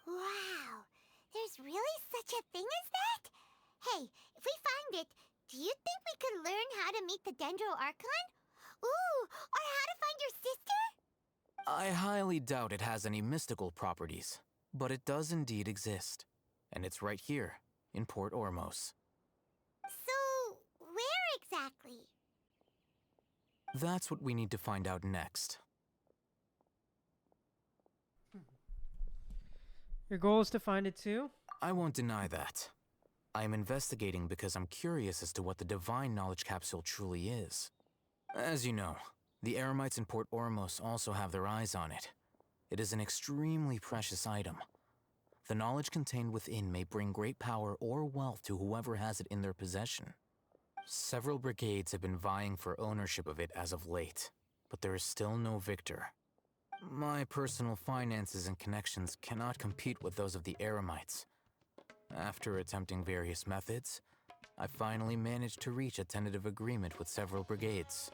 Wow, there's really such a thing as that? Hey, if we find it, do you think we could learn how to meet the Dendro Archon? Ooh, or how to find your sister? I highly doubt it has any mystical properties, but it does indeed exist. And it's right here, in Port Ormos. So, where exactly? That's what we need to find out next. Your goal is to find it too? I won't deny that. I am investigating because I'm curious as to what the divine knowledge capsule truly is. As you know, the Eremites in Port Ormos also have their eyes on it. It is an extremely precious item. The knowledge contained within may bring great power or wealth to whoever has it in their possession. Several brigades have been vying for ownership of it as of late, but there is still no victor. My personal finances and connections cannot compete with those of the Eremites. After attempting various methods, I finally managed to reach a tentative agreement with several brigades.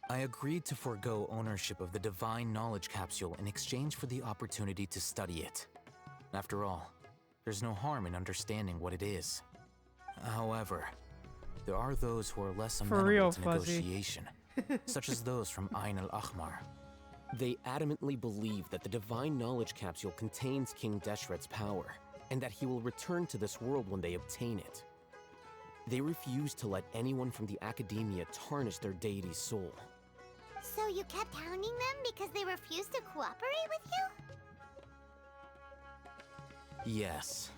I agreed to forego ownership of the divine knowledge capsule in exchange for the opportunity to study it. After all, there's no harm in understanding what it is. However, there are those who are less amenable to negotiation, such as those from Ain al-Ahmar. They adamantly believe that the divine knowledge capsule contains King Deshret's power, and that he will return to this world when they obtain it. They refuse to let anyone from the Academia tarnish their deity's soul. So you kept hounding them because they refused to cooperate with you? Yes.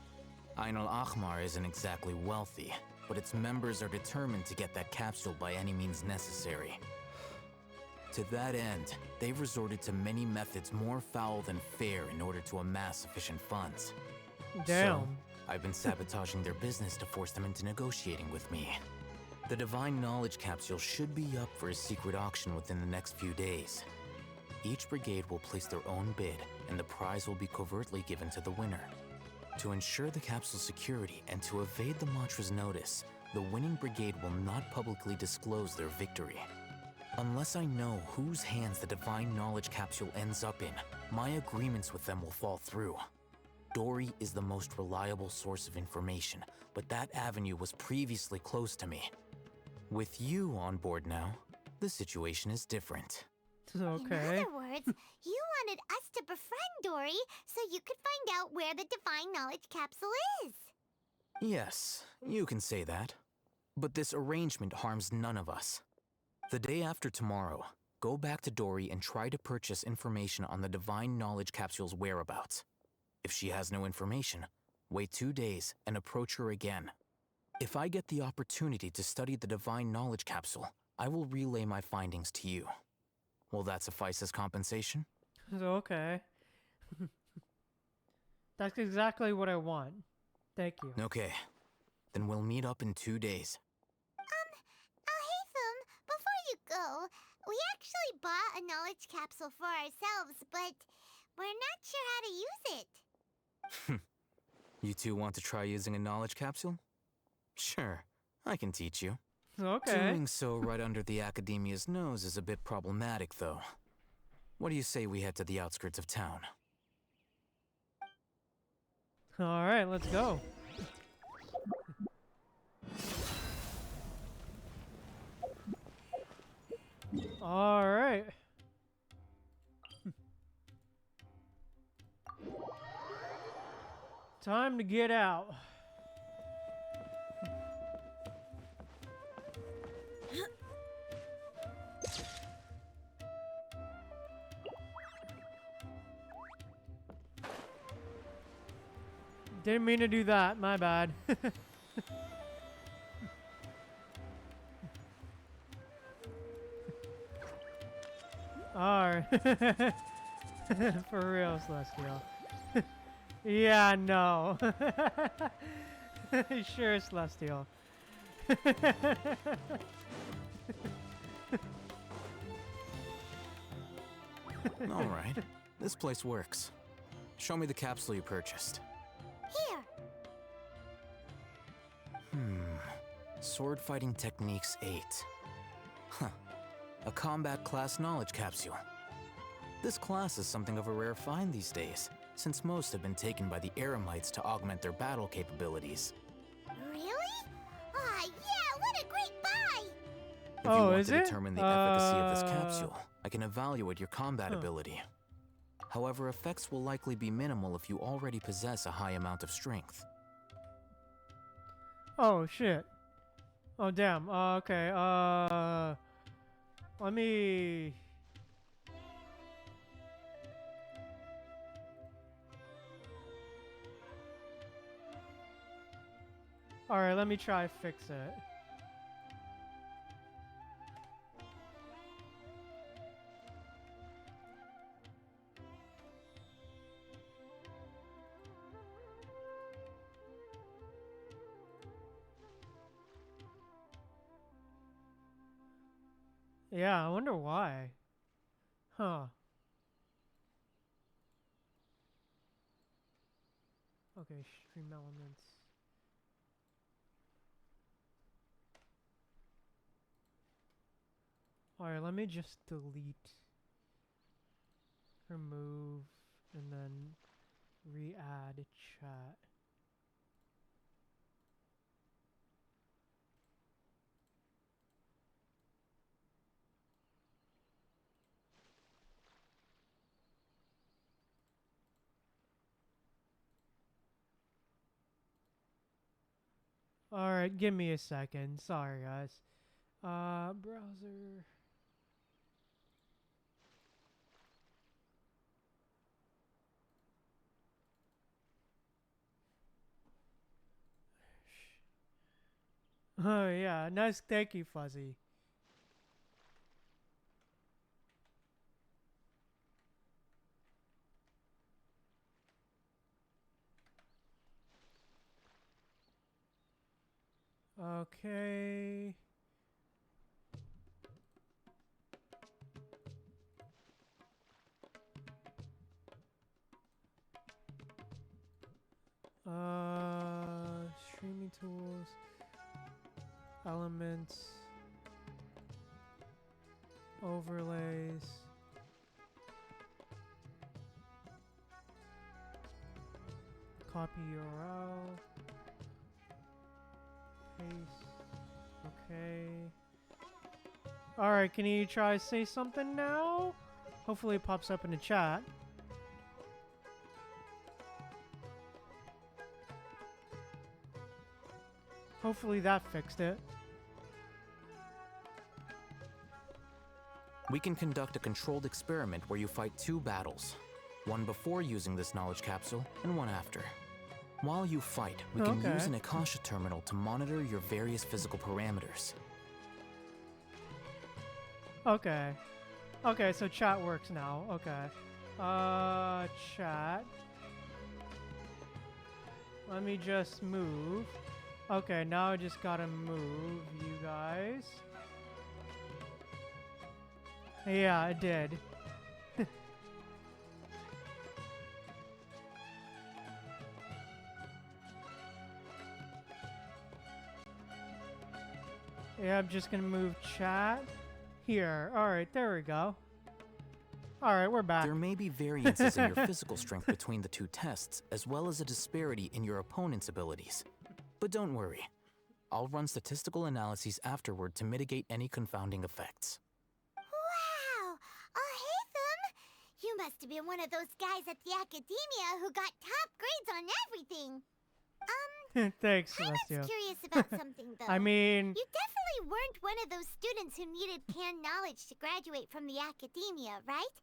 Ain al-Ahmar isn't exactly wealthy, but its members are determined to get that capsule by any means necessary. To that end, they've resorted to many methods more foul than fair in order to amass sufficient funds. Damn. So, I've been sabotaging their business to force them into negotiating with me. The Divine Knowledge Capsule should be up for a secret auction within the next few days. Each brigade will place their own bid, and the prize will be covertly given to the winner. To ensure the capsule's security and to evade the mantra's notice, the winning brigade will not publicly disclose their victory. Unless I know whose hands the Divine Knowledge Capsule ends up in, my agreements with them will fall through. Dory is the most reliable source of information, but that avenue was previously closed to me. With you on board now, the situation is different. Okay. In other words, you wanted us to befriend Dory so you could find out where the Divine Knowledge Capsule is. Yes, you can say that. But this arrangement harms none of us. The day after tomorrow, go back to Dory and try to purchase information on the Divine Knowledge Capsule's whereabouts. If she has no information, wait 2 days and approach her again. If I get the opportunity to study the Divine Knowledge Capsule, I will relay my findings to you. Will that suffice as compensation? Okay. That's exactly what I want. Thank you. Okay. Then we'll meet up in 2 days. Haytham, before you go, we actually bought a knowledge capsule for ourselves, but we're not sure how to use it. You two want to try using a knowledge capsule? Sure, I can teach you. Okay. Doing so right under the Academia's nose is a bit problematic, though. What do you say we head to the outskirts of town? Alright, let's go. Alright. Time to get out. Didn't mean to do that, my bad. Alright. For real, Celestial. Yeah, no. Sure, Celestial. Alright, this place works. Show me the capsule you purchased. Here. Sword Fighting Techniques 8. Huh. A combat class knowledge capsule. This class is something of a rare find these days, since most have been taken by the Eremites to augment their battle capabilities. Really? Ah, yeah, what a great buy! If you want to determine the efficacy of this capsule, I can evaluate your combat ability. However, effects will likely be minimal if you already possess a high amount of strength. Oh, shit. Oh, damn. Okay, let me... Alright, let me try fix it. Yeah, I wonder why. Huh. Okay, stream elements. Alright, let me just delete, remove, and then re-add chat. Alright, give me a second. Sorry, guys. Browser. Oh, yeah. Nice. Thank you, Fuzzy. Okay. Streaming tools, elements, overlays. Copy URL. Paste. Okay. Alright, can you try to say something now? Hopefully it pops up in the chat. Hopefully that fixed it. We can conduct a controlled experiment where you fight 2 battles. One before using this knowledge capsule, and one after. While you fight, we can use an Akasha terminal to monitor your various physical parameters. Okay. Okay, so chat works now. Okay. Chat. Let me just move. Okay, now I just gotta move you guys. Yeah, I did. Yeah, I'm just gonna move chat here. Alright, there we go. Alright, we're back. There may be variances in your physical strength between the 2 tests, as well as a disparity in your opponent's abilities. But don't worry. I'll run statistical analyses afterward to mitigate any confounding effects. Wow! You must have been one of those guys at the academia who got top grades on everything. Thanks, I'm Celestia. curious about something, though. I mean... You definitely weren't one of those students who needed canned knowledge to graduate from the academia, right?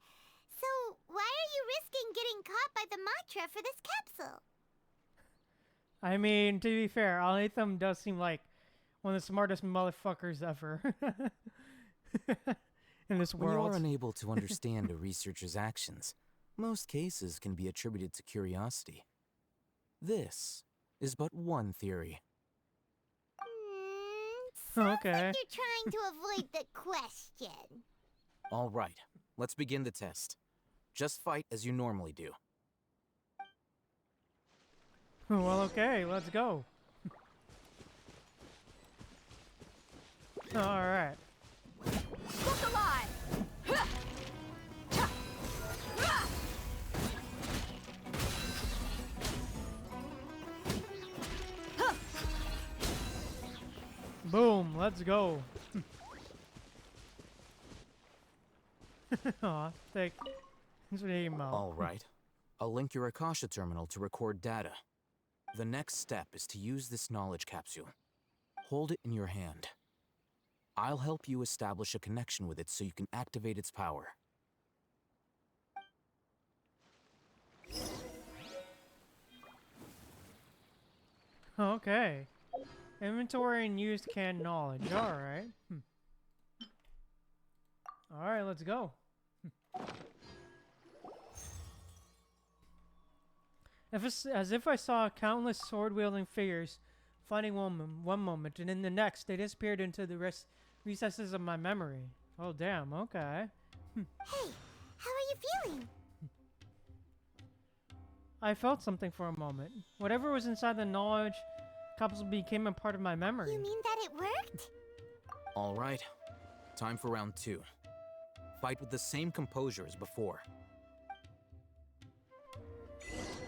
So, why are you risking getting caught by the mantra for this capsule? I mean, to be fair, Alhaitham does seem like one of the smartest motherfuckers ever. In this When you world. are unable to understand a researcher's actions, most cases can be attributed to curiosity. This is but one theory. Sounds like you're trying to avoid the question. All right, let's begin the test. Just fight as you normally do. Well, okay, let's go. Alright. Look alive! Boom, let's go. Aw, thanks for the email. All right. I'll link your Akasha terminal to record data. The next step is to use this knowledge capsule. Hold it in your hand. I'll help you establish a connection with it so you can activate its power. Okay. Inventory and used canned knowledge. Alright. Alright, let's go. As if I saw countless sword-wielding figures fighting one moment, and in the next, they disappeared into the recesses of my memory. Oh, damn, okay. Hey, how are you feeling? I felt something for a moment. Whatever was inside the knowledge capsule became a part of my memory. You mean that it worked? All right. Time for round 2. Fight with the same composure as before.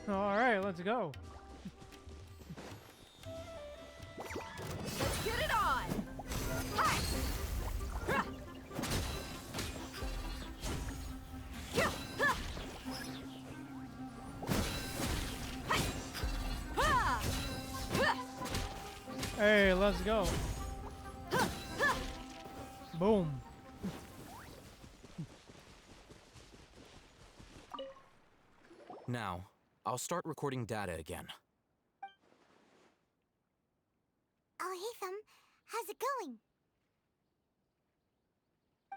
Alright, let's go. Let's get it on! Hi! Hey, let's go. Boom. Now, I'll start recording data again. Alhaitham, how's it going?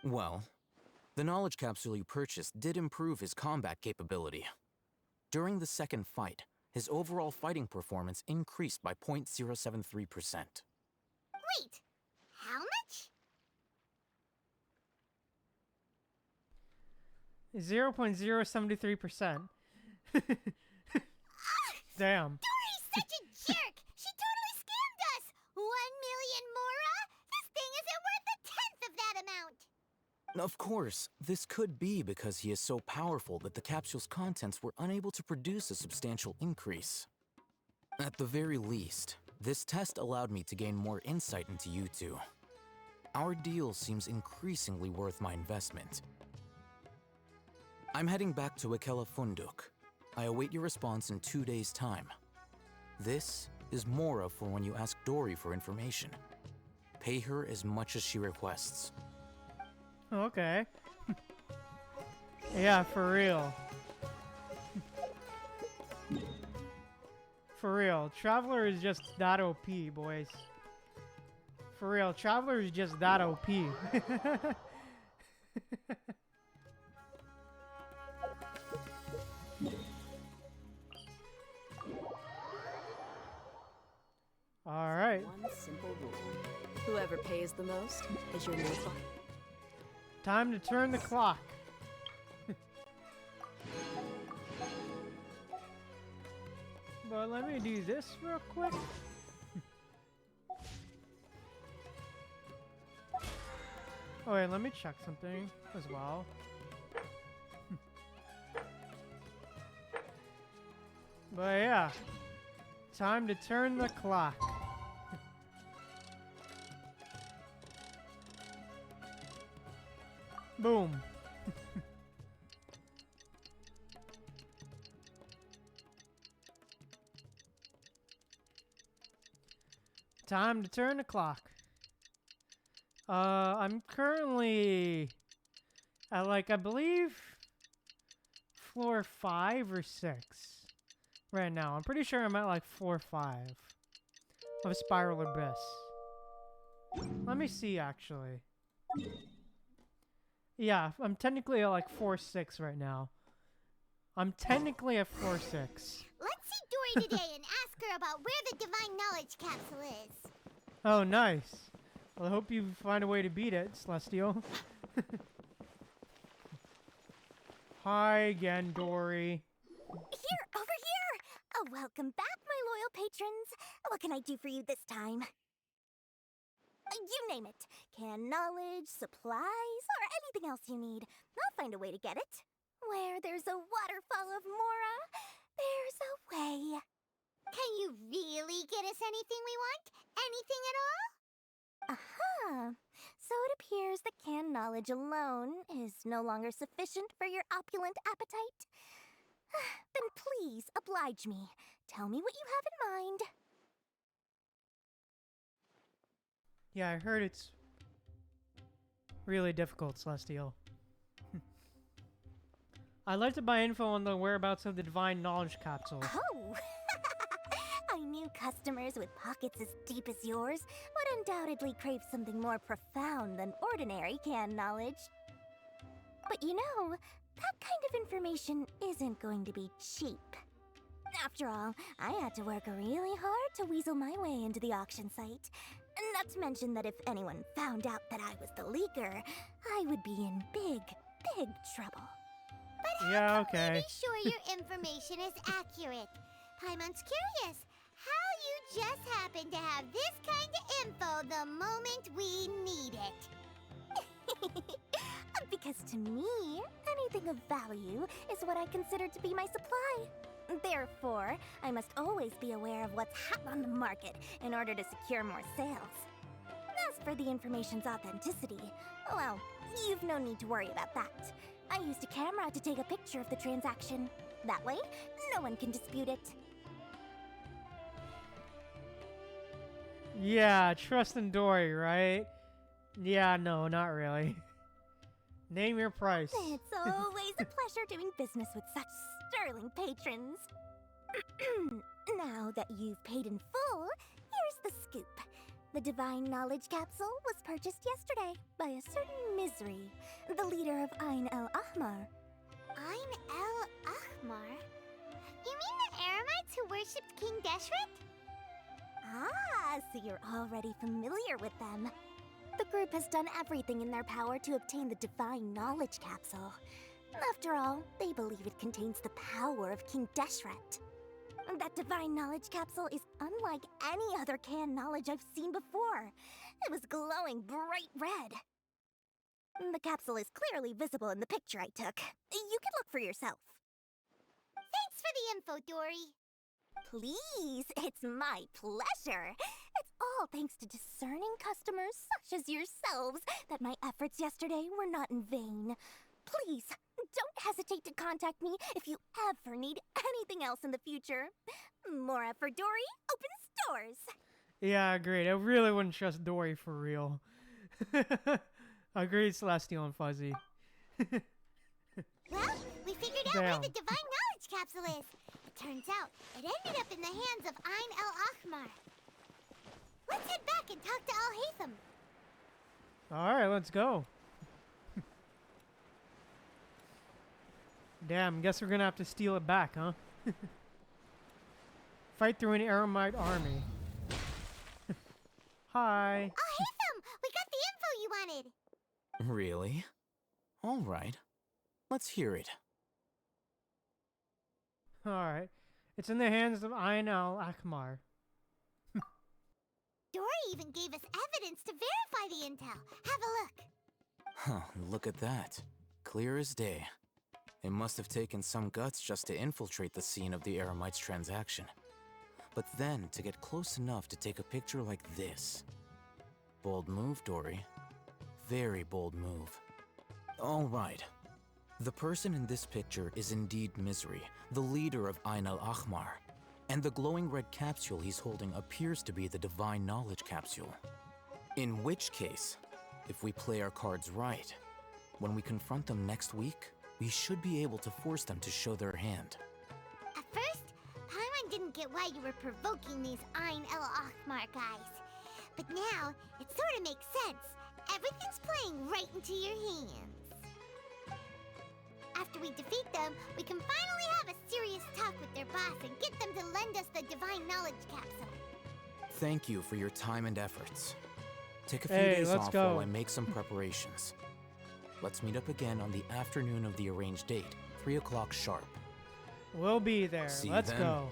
Well, the knowledge capsule you purchased did improve his combat capability. During the second fight, his overall fighting performance increased by 0.073%. Wait, how much? 0.073%. Damn. Dory, such a jerk! She totally scammed us! 1 million mora? This thing isn't worth a tenth of that amount! Of course, this could be because he is so powerful that the capsule's contents were unable to produce a substantial increase. At the very least, this test allowed me to gain more insight into you two. Our deal seems increasingly worth my investment. I'm heading back to Ikela Funduk. I await your response in 2 days' time. This is Mora for when you ask Dory for information. Pay her as much as she requests. Okay. Yeah, for real. For real, Traveler is just that OP, boys. For real, Traveler is just that OP. Alright. One simple rule. Whoever pays the most is your new client. Time to turn the clock. But let me do this real quick. Oh wait, let me check something as well. But yeah, time to turn the clock. Boom. Time to turn the clock. I'm currently at like, I believe, floor 5 or 6 right now. I'm pretty sure I'm at like floor 5 of Spiral Abyss. Let me see, actually. Yeah, I'm technically at like floor 6 right now. I'm technically at floor 6. Let's see Dory today and ask her about where the Divine Knowledge Capsule is. Oh, nice. Well, I hope you find a way to beat it, Celestial. Hi again, Dory. Here, over here! Oh, welcome back, my loyal patrons. What can I do for you this time? You name it. Can knowledge, supplies, or anything else you need. I'll find a way to get it. Where there's a waterfall of Mora, there's a way. Can you really get us anything we want? Anything at all? Aha! So it appears that canned knowledge alone is no longer sufficient for your opulent appetite. Then please, oblige me. Tell me what you have in mind. Yeah, I heard it's really difficult, Celestial. I'd like to buy info on the whereabouts of the Divine Knowledge Capsule. Oh! I knew customers with pockets as deep as yours would undoubtedly crave something more profound than ordinary canned knowledge. But you know, that kind of information isn't going to be cheap. After all, I had to work really hard to weasel my way into the auction site. Not to mention that if anyone found out that I was the leaker, I would be in big, big trouble. But yeah, how can we okay. be sure your information is accurate? Paimon's curious how you just happen to have this kind of info the moment we need it. Because to me, anything of value is what I consider to be my supply. Therefore, I must always be aware of what's hot on the market in order to secure more sales. As for the information's authenticity, well, you've no need to worry about that. I used a camera to take a picture of the transaction. That way, no one can dispute it. Yeah, trust in Dory, right? Yeah, no, not really. Name your price. It's always a pleasure doing business with such sterling patrons. Now that you've paid in full, here's the scoop. The Divine Knowledge Capsule was purchased yesterday by a certain Misery, the leader of Ain El Ahmar. Ain El Ahmar? You mean the Eremites who worshipped King Deshret? Ah, so you're already familiar with them. The group has done everything in their power to obtain the Divine Knowledge Capsule. After all, they believe it contains the power of King Deshret. That divine knowledge capsule is unlike any other canned knowledge I've seen before. It was glowing bright red. The capsule is clearly visible in the picture I took. You can look for yourself. Thanks for the info, Dory. Please, it's my pleasure. It's all thanks to discerning customers such as yourselves that my efforts yesterday were not in vain. Please, don't hesitate to contact me if you ever need anything else in the future. Mora for Dory opens doors. Yeah, agreed. I really wouldn't trust Dory for real. Agreed, Celestial and Fuzzy. Well, we figured out where the divine knowledge capsule is. It turns out it ended up in the hands of Ain el-Ahmar. Let's head back and talk to Al-Haytham. Alright, let's go. Damn, guess we're gonna have to steal it back, huh? Fight through an Aramite army. Hi. Al-Haytham, we got the info you wanted. Really? All right. Let's hear it. Alright. It's in the hands of Ain al-Ahmar. Dory even gave us evidence to verify the intel. Have a look. Huh, look at that. Clear as day. It must have taken some guts just to infiltrate the scene of the Aramite's transaction. But then to get close enough to take a picture like this. Bold move, Dory. Very bold move. All right. The person in this picture is indeed Misery, the leader of Ain al-Ahmar. And the glowing red capsule he's holding appears to be the divine knowledge capsule. In which case, if we play our cards right, when we confront them next week, we should be able to force them to show their hand. At first, Paimon didn't get why you were provoking these Ain el-Ahmar guys. But now, it sort of makes sense. Everything's playing right into your hands. After we defeat them, we can finally have a serious talk with their boss and get them to lend us the divine knowledge capsule. Thank you for your time and efforts. Take a few Hey, days let's off go. while I make some preparations. Let's meet up again on the afternoon of the arranged date, 3 o'clock sharp. We'll be there. See you Let's then. go.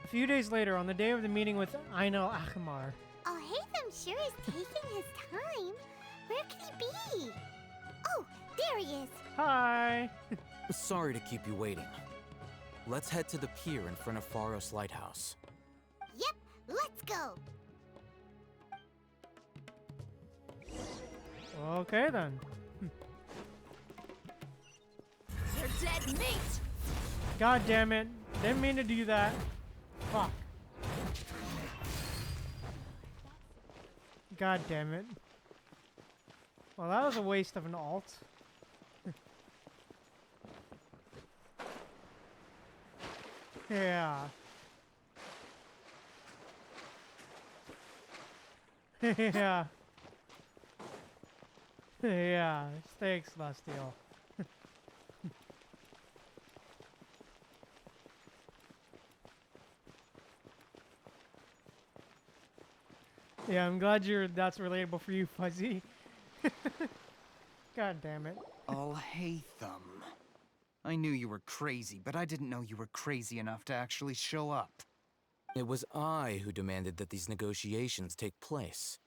A few days later, on the day of the meeting with Ain al-Ahmar. Al-Haytham sure is taking his time. Where could he be? Oh, there he is. Hi. Sorry to keep you waiting. Let's head to the pier in front of Pharos Lighthouse. Yep, let's go. Okay then. You're dead meat! God damn it. Didn't mean to do that. Fuck. God damn it. Well, that was a waste of an alt. Yeah. Yeah. Yeah. Thanks, Celestial. Yeah, I'm glad that's relatable for you, Fuzzy. God damn it. Al-Haytham. I knew you were crazy, but I didn't know you were crazy enough to actually show up. It was I who demanded that these negotiations take place.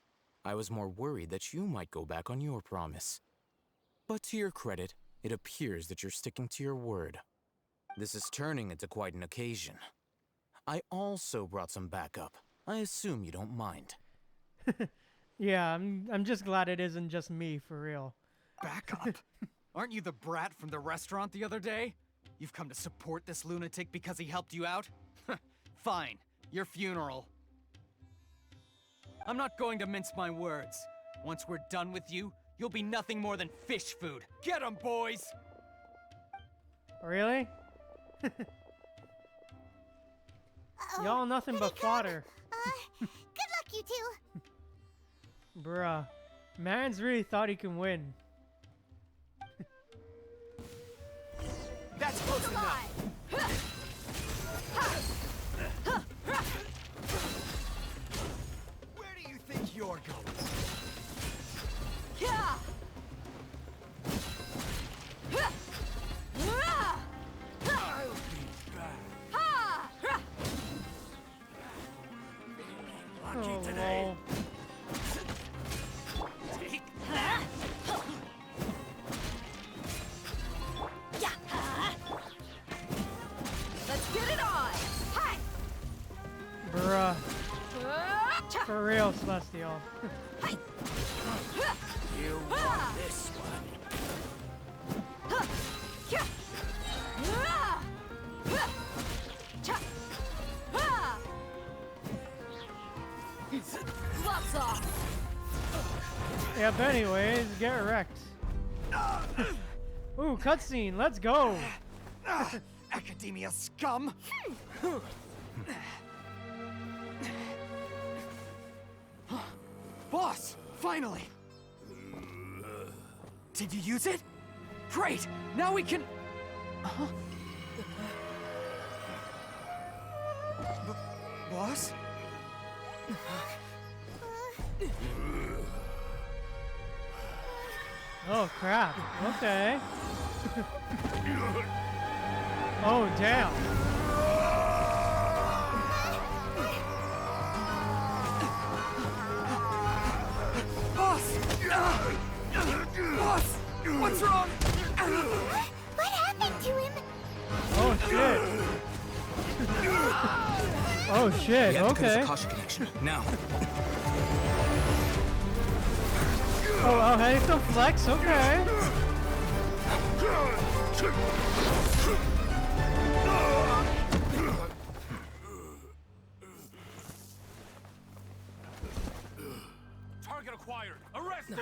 I was more worried that you might go back on your promise. But to your credit, it appears that you're sticking to your word. This is turning into quite an occasion. I also brought some backup. I assume you don't mind. Yeah, I'm just glad it isn't just me, for real. Backup? Aren't you the brat from the restaurant the other day? You've come to support this lunatic because he helped you out? Fine, your funeral. I'm not going to mince my words. Once we're done with you, you'll be nothing more than fish food. Get 'em, boys! Really? Y'all nothing but fodder. Good luck, you two. Bruh. Man's really thought he can win. That's close enough! Where do you think you're going? Let's get it on! Hi! Bruh. For real, Celestial. You want this one. Gloves off. Yeah, but anyways, get wrecked. Ooh, cutscene, let's go! Academia scum! Boss! Finally! Did you use it? Great! Now we can... Huh? Boss? Oh crap, okay. Oh damn. Boss! Boss! What's wrong? What happened to him? Oh shit. Oh shit, We have to cut his okay. Akasha connection, now. Oh, hey, some flex, okay. Target acquired. Arrest him.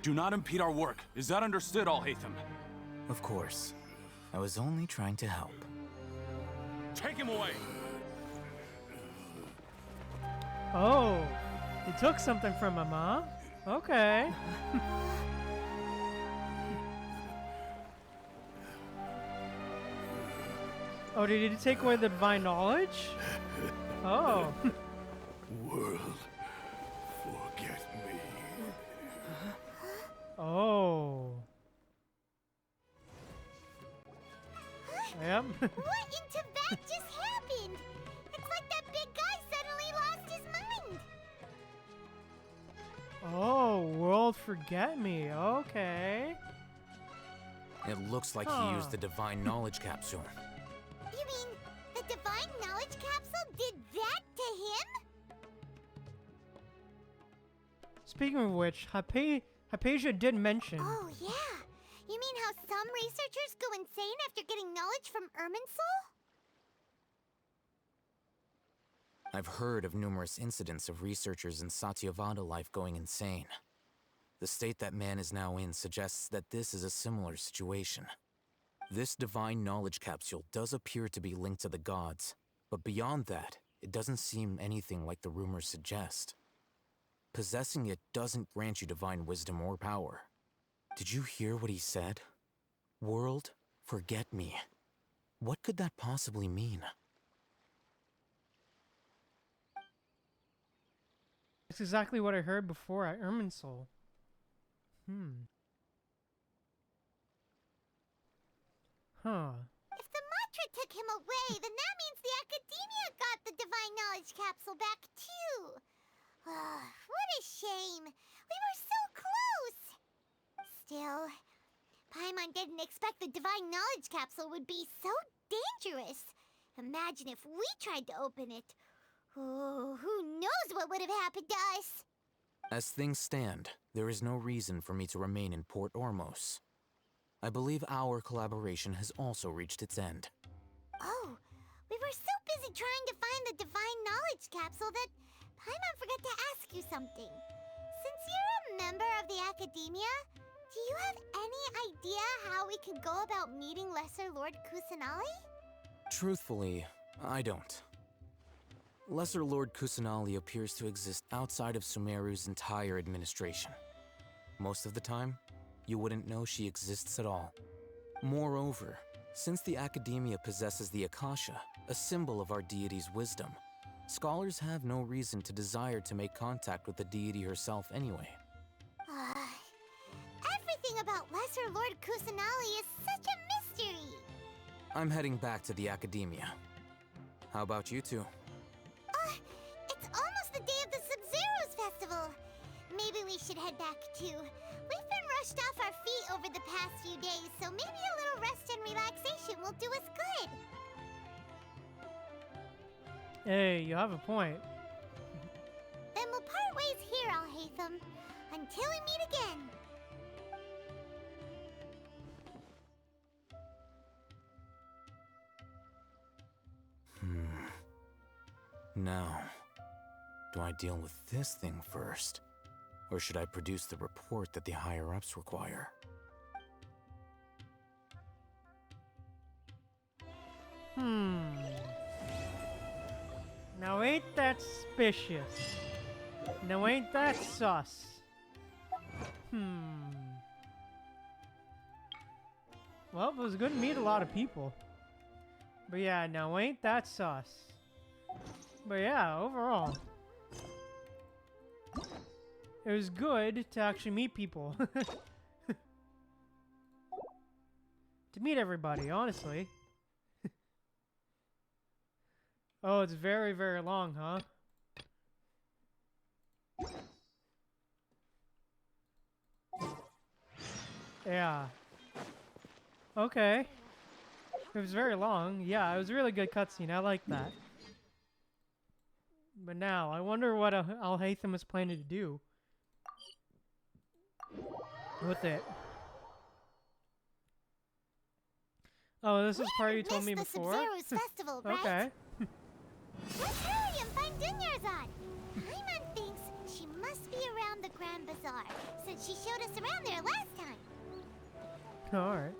Do not impede our work. Is that understood, Al-Haytham? Of course. I was only trying to help. Take him away! Oh, he took something from him, huh? Okay. Oh, did he take away the divine knowledge? Oh. World, forget me. Oh. Yep. What in Tibet just happened? It's like that big guy suddenly lost his mind. Oh, world forget me. Okay. It looks like he used the divine knowledge capsule. You mean the divine knowledge capsule did that to him? Speaking of which, Hypatia did mention. Oh, yeah. You mean how some researchers go insane after getting knowledge from Irminsul? I've heard of numerous incidents of researchers in Satyavada life going insane. The state that man is now in suggests that this is a similar situation. This divine knowledge capsule does appear to be linked to the gods, but beyond that, it doesn't seem anything like the rumors suggest. Possessing it doesn't grant you divine wisdom or power. Did you hear what he said? World, forget me. What could that possibly mean? That's exactly what I heard before at Irminsul. Huh. If the mantra took him away, then that means the Academia got the divine knowledge capsule back too. What a shame. We were so close. Still, Paimon didn't expect the divine knowledge capsule would be so dangerous. Imagine if we tried to open it. Oh, who knows what would have happened to us? As things stand, there is no reason for me to remain in Port Ormos. I believe our collaboration has also reached its end. Oh, we were so busy trying to find the divine knowledge capsule that Paimon forgot to ask you something. Since you're a member of the Academia, do you have any idea how we could go about meeting Lesser Lord Kusanali? Truthfully, I don't. Lesser Lord Kusanali appears to exist outside of Sumeru's entire administration. Most of the time, you wouldn't know she exists at all. Moreover, since the Academia possesses the Akasha, a symbol of our deity's wisdom, scholars have no reason to desire to make contact with the deity herself anyway. Everything about Lesser Lord Kusanali is such a mystery. I'm heading back to the Academia. How about you two? It's almost the day we should head back too. We've been rushed off our feet over the past few days, so maybe a little rest and relaxation will do us good. Hey, you have a point. Then we'll part ways here, Alhaitham. Until we meet again. Now, do I deal with this thing first? Or should I produce the report that the higher-ups require? Now ain't that suspicious? Now ain't that sus? Well, it was good to meet a lot of people. But yeah, now ain't that sus? But yeah, overall, it was good to actually meet people. To meet everybody, honestly. Oh, it's very, very long, huh? Yeah. Okay. It was very long. Yeah, it was a really good cutscene. I like that. But now, I wonder what Alhaitham is planning to do with it. Oh, this is part you told me before? Sumeru's festival, right? Okay. Let's hurry and find Dunyarzad. Paimon thinks she must be around the Grand Bazaar, since she showed us around there last time. Alright.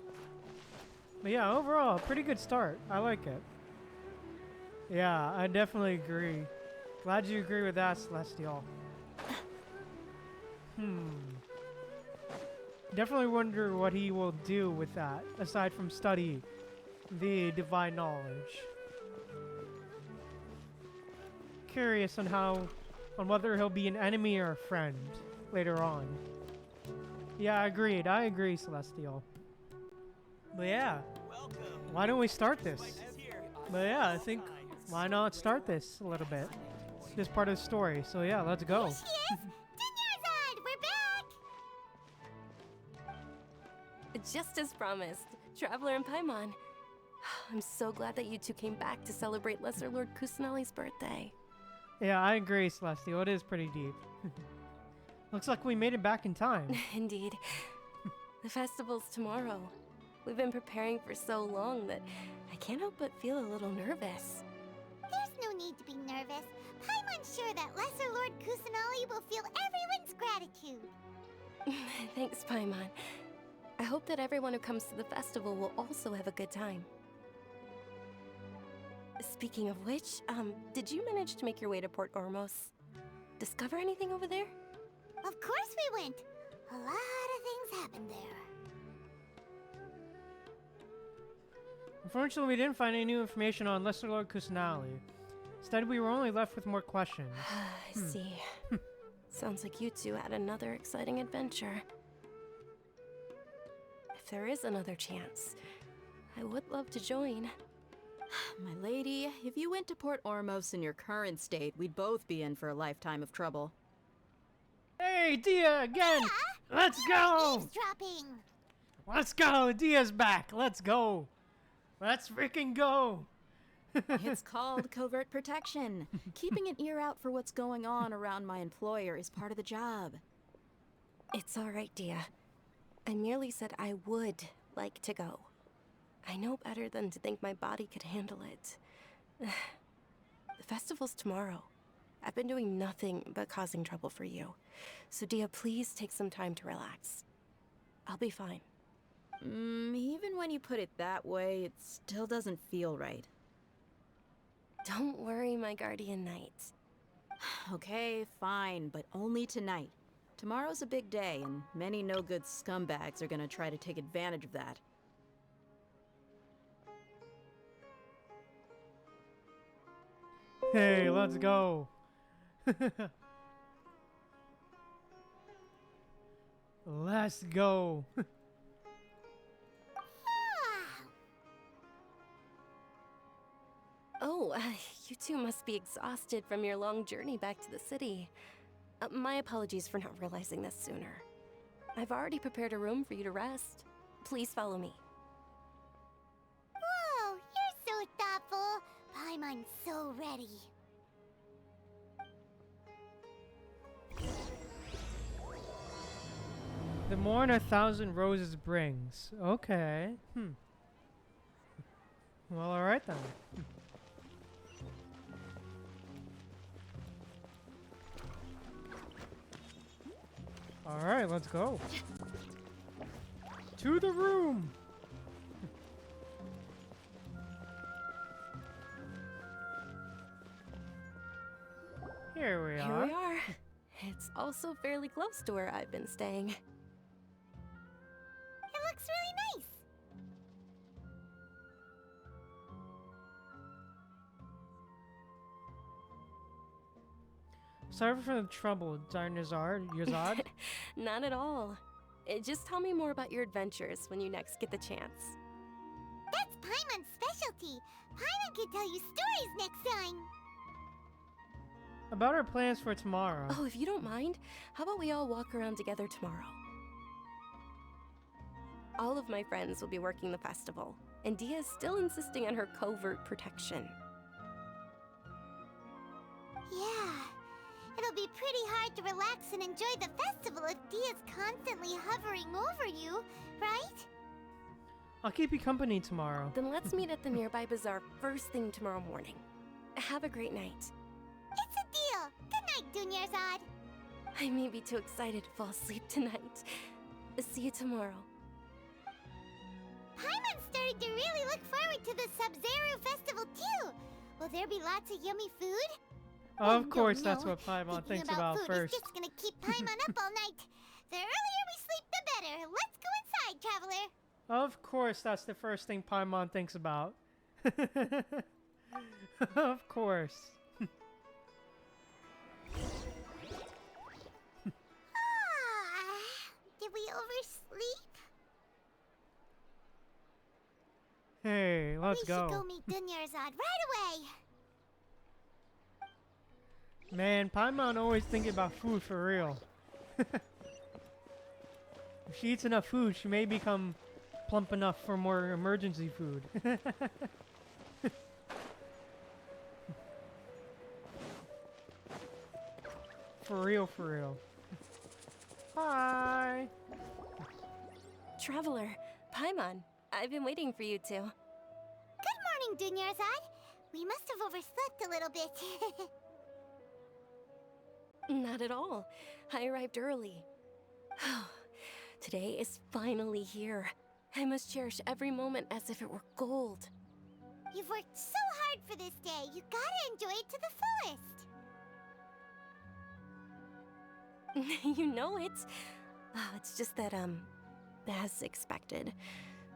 But yeah, overall, pretty good start. I like it. Yeah, I definitely agree. Glad you agree with that, Celestial. Definitely wonder what he will do with that, aside from study the divine knowledge. Curious on whether he'll be an enemy or a friend later on. Yeah, agreed. I agree, Celestial. But yeah, why don't we start this? But yeah, I think why not start this a little bit? This part of the story. So yeah, let's go. Here she is! Dunyarzad! We're back! Just as promised, Traveler and Paimon. I'm so glad that you two came back to celebrate Lesser Lord Kusanali's birthday. Yeah, I agree, Celestial. It is pretty deep. Looks like we made it back in time. Indeed. The festival's tomorrow. We've been preparing for so long that I can't help but feel a little nervous. There's no need to be nervous. Paimon's sure that Lesser Lord Kusanali will feel everyone's gratitude. Thanks, Paimon. I hope that everyone who comes to the festival will also have a good time. Speaking of which, did you manage to make your way to Port Ormos? Discover anything over there? Of course we went. A lot of things happened there. Unfortunately, we didn't find any new information on Lesser Lord Kusanali. Instead, we were only left with more questions. I see. Sounds like you two had another exciting adventure. If there is another chance, I would love to join. My lady, if you went to Port Ormos in your current state, we'd both be in for a lifetime of trouble. Hey, Dia again! Let's go! Eavesdropping! Let's go! Dia's back! Let's go! Let's freaking go! It's called covert protection. Keeping an ear out for what's going on around my employer is part of the job. It's all right, Dia. I merely said I would like to go. I know better than to think my body could handle it. The festival's tomorrow. I've been doing nothing but causing trouble for you. So Dia, please take some time to relax. I'll be fine. Even when you put it that way, it still doesn't feel right. Don't worry, my guardian knight. Okay, fine, but only tonight. Tomorrow's a big day, and many no-good scumbags are gonna try to take advantage of that. Hey, let's go. Let's go. Oh, you two must be exhausted from your long journey back to the city. My apologies for not realizing this sooner. I've already prepared a room for you to rest. Please follow me. Whoa, you're so thoughtful. Paimon's so ready. The morn 1,000 roses brings. Okay. Well, alright then. Alright, let's go. To the room! Here we are. Here we are. It's also fairly close to where I've been staying. It looks really nice. Sorry for the trouble, Yazad. Not at all. Just tell me more about your adventures when you next get the chance. That's Paimon's specialty. Paimon can tell you stories next time. About our plans for tomorrow. Oh, if you don't mind, how about we all walk around together tomorrow? All of my friends will be working the festival, and Dia's still insisting on her covert protection. Yeah, it'll be pretty hard to relax and enjoy the festival if Dia's constantly hovering over you, right? I'll keep you company tomorrow. Then let's meet at the nearby bazaar first thing tomorrow morning. Have a great night. It's a deal. Good night, Dunyarzad. I may be too excited to fall asleep tonight. See you tomorrow. Paimon's starting to really look forward to the Sub-Zero festival too. Will there be lots of yummy food? Of course, no. that's what Paimon Thinking thinks about food first. is just gonna keep Paimon up all night. The earlier we sleep, the better. Let's go inside, traveler. Of course, that's the first thing Paimon thinks about. Of course. Did we oversleep? Hey, let's We should go. go meet Dunyarzad right away. Man, Paimon always thinking about food for real. If she eats enough food, she may become plump enough for more emergency food. For real, for real. Hi! Traveler, Paimon, I've been waiting for you two. Good morning, Dunyarzad. We must have overslept a little bit. Not at all. I arrived early. Today is finally here. I must cherish every moment as if it were gold. You've worked so hard for this day. You gotta enjoy it to the fullest. You know it. Oh, it's just that, as expected,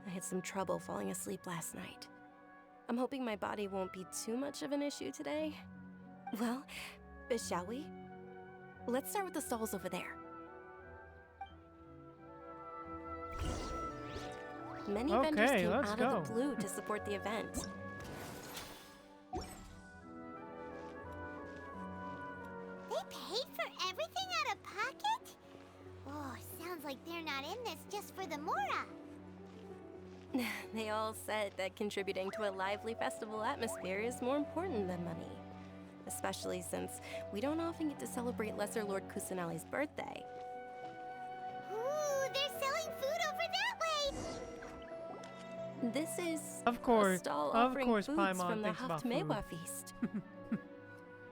I had some trouble falling asleep last night. I'm hoping my body won't be too much of an issue today. Well, shall we? Let's start with the stalls over there. Many vendors came let's out go. of the blue to support the event. They paid for everything out of pocket? Oh, sounds like they're not in this just for the Mora. They all said that contributing to a lively festival atmosphere is more important than money. Especially since we don't often get to celebrate Lesser Lord Kusanali's birthday. Ooh, they're selling food over that way. This is Of course, a stall of offering course, foods Paimon from the thinks about food. Haftmewa feast.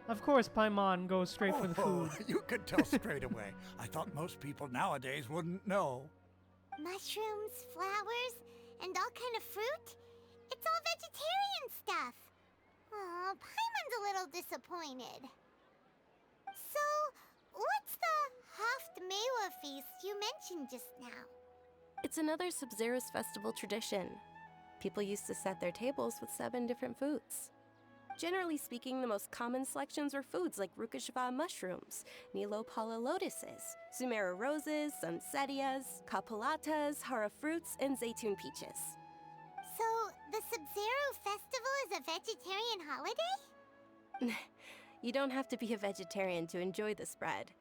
Of course, Paimon goes straight for the food. You could tell straight away. I thought most people nowadays wouldn't know. Mushrooms, flowers, and all kind of fruit? It's all vegetarian stuff. Oh, Paimon's a little disappointed. So, what's the Haftmewa feast you mentioned just now? It's another Sub-Zero's festival tradition. People used to set their tables with 7 different foods. Generally speaking, the most common selections were foods like Rukashva mushrooms, Nilopala lotuses, Sumeru roses, Sunsettias, Kapulatas, Hara fruits, and Zaytun peaches. So, the Sub-Zero festival is a vegetarian holiday? You don't have to be a vegetarian to enjoy the spread.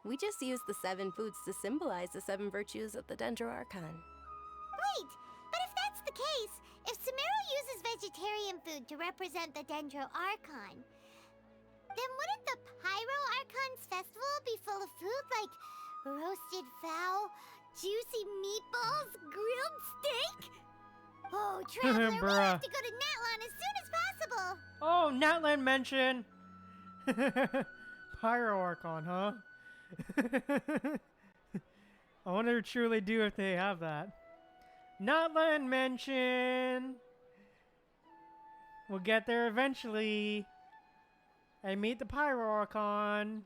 We just use the 7 foods to symbolize the 7 virtues of the Dendro Archon. Wait, but if that's the case, if Sumeru uses vegetarian food to represent the Dendro Archon, then wouldn't the Pyro Archon's festival be full of food like roasted fowl, juicy meatballs, grilled steak? Oh, Traveler, we have to go to Natlan as soon as possible! Oh, Natlan mention! Pyro Archon, huh? I wonder if truly do if they have that. Natlan mention! We'll get there eventually. And meet the Pyro Archon.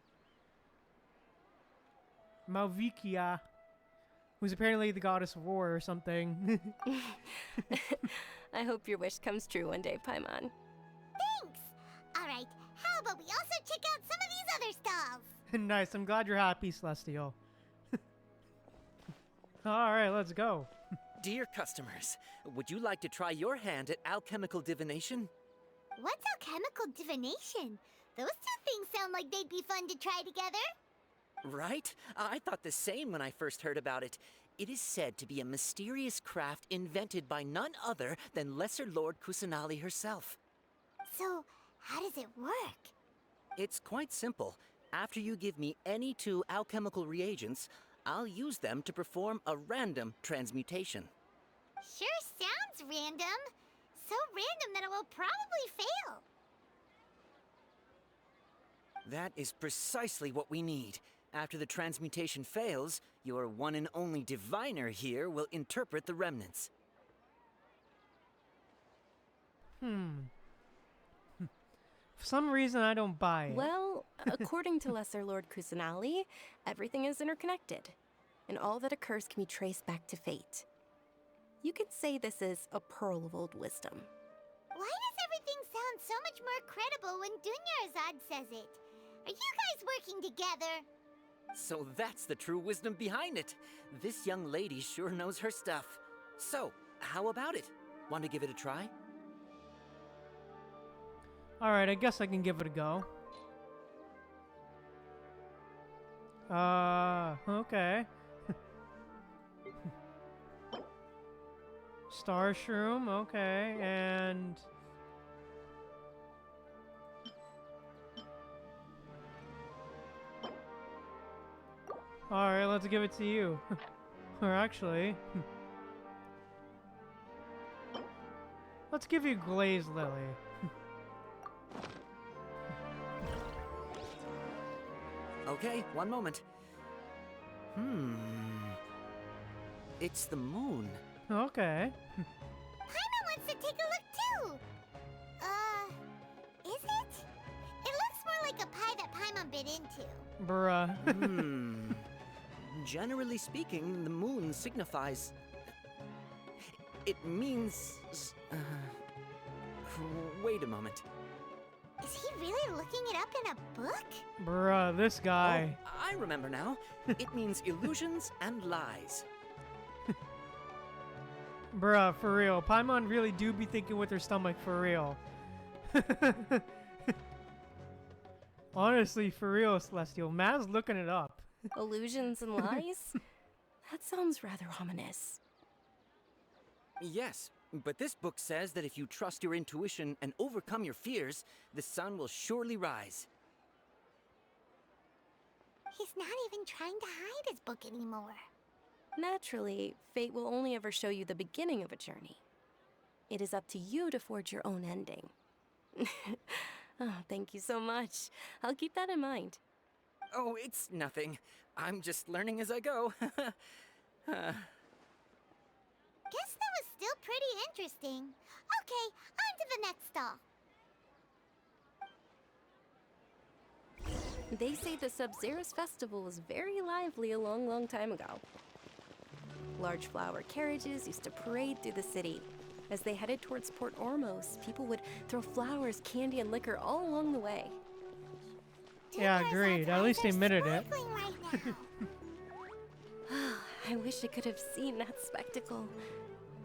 Malvikia. Who's apparently the goddess of war or something. I hope your wish comes true one day, Paimon. Thanks! Alright, how about we also check out some of these other stalls? Nice, I'm glad you're happy, Celestial. Alright, let's go. Dear customers, would you like to try your hand at alchemical divination? What's alchemical divination? Those two things sound like they'd be fun to try together. Right? I thought the same when I first heard about it. It is said to be a mysterious craft invented by none other than Lesser Lord Kusanali herself. So, how does it work? It's quite simple. After you give me any 2 alchemical reagents, I'll use them to perform a random transmutation. Sure sounds random. So random that it will probably fail. That is precisely what we need. After the transmutation fails, your one and only diviner here will interpret the remnants. For some reason, I don't buy it. Well, according to Lesser Lord Kusanali, everything is interconnected, and all that occurs can be traced back to fate. You could say this is a pearl of old wisdom. Why does everything sound so much more credible when Dunyarzad says it? Are you guys working together? So that's the true wisdom behind it. This young lady sure knows her stuff. So, how about it? Want to give it a try? Alright, I guess I can give it a go. Okay. Star Shroom, okay, and... Alright, let's give it to you. Or actually... let's give you Glazed Lily. Okay, one moment. It's the moon. Okay. Paimon wants to take a look too! Is it? It looks more like a pie that Paimon bit into. Bruh. Generally speaking, the moon signifies... It means... Wait a moment. Is he really looking it up in a book? Bruh, this guy. Oh, I remember now. It means illusions and lies. Bruh, for real. Paimon really do be thinking with her stomach, for real. Honestly, for real, Celestial. Maz's looking it up. Illusions and lies? That sounds rather ominous. Yes, but this book says that if you trust your intuition and overcome your fears, the sun will surely rise. He's not even trying to hide his book anymore. Naturally, fate will only ever show you the beginning of a journey. It is up to you to forge your own ending. Oh, thank you so much. I'll keep that in mind. Oh, it's nothing. I'm just learning as I go. Guess that was still pretty interesting. Okay, on to the next stall. They say the Sub-Zerus festival was very lively a long, long time ago. Large flower carriages used to parade through the city. As they headed towards Port Ormos, people would throw flowers, candy, and liquor all along the way. Yeah, agreed. At least they admitted it. I wish I could have seen that spectacle.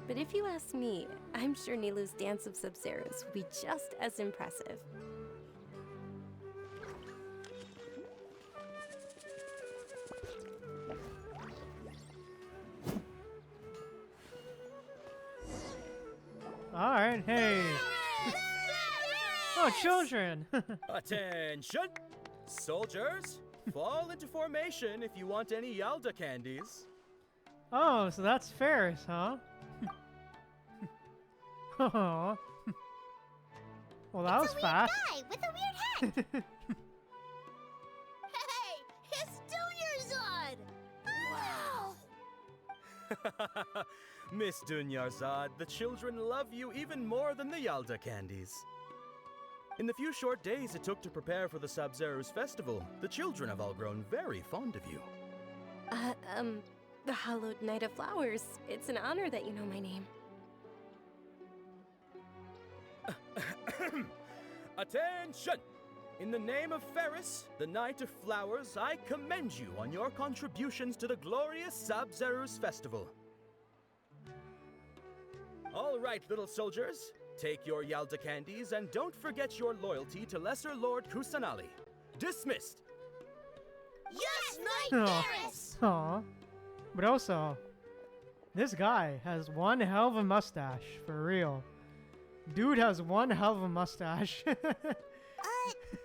But if you ask me, I'm sure Nilou's Dance of Sub-Zerus will be just as impressive. right? Hey. Oh, children. Attention! Soldiers, fall into formation if you want any Yalda candies. Oh, so that's Ferris, huh? Oh. Well, that was fast. Guy with a weird hat. Hey, it's Dunyarzad! Wow! Miss Dunyarzad, the children love you even more than the Yalda candies. In the few short days it took to prepare for the Sabzeruz festival, the children have all grown very fond of you. The Hallowed Knight of Flowers. It's an honor that you know my name. Attention! In the name of Ferris, the Knight of Flowers, I commend you on your contributions to the glorious Sabzeruz festival. All right, little soldiers, take your Yalda candies and don't forget your loyalty to Lesser Lord Kusanali. Dismissed! Yes, Knight Ferris! Aw. But also, this guy has one hell of a mustache, for real. Dude has one hell of a mustache.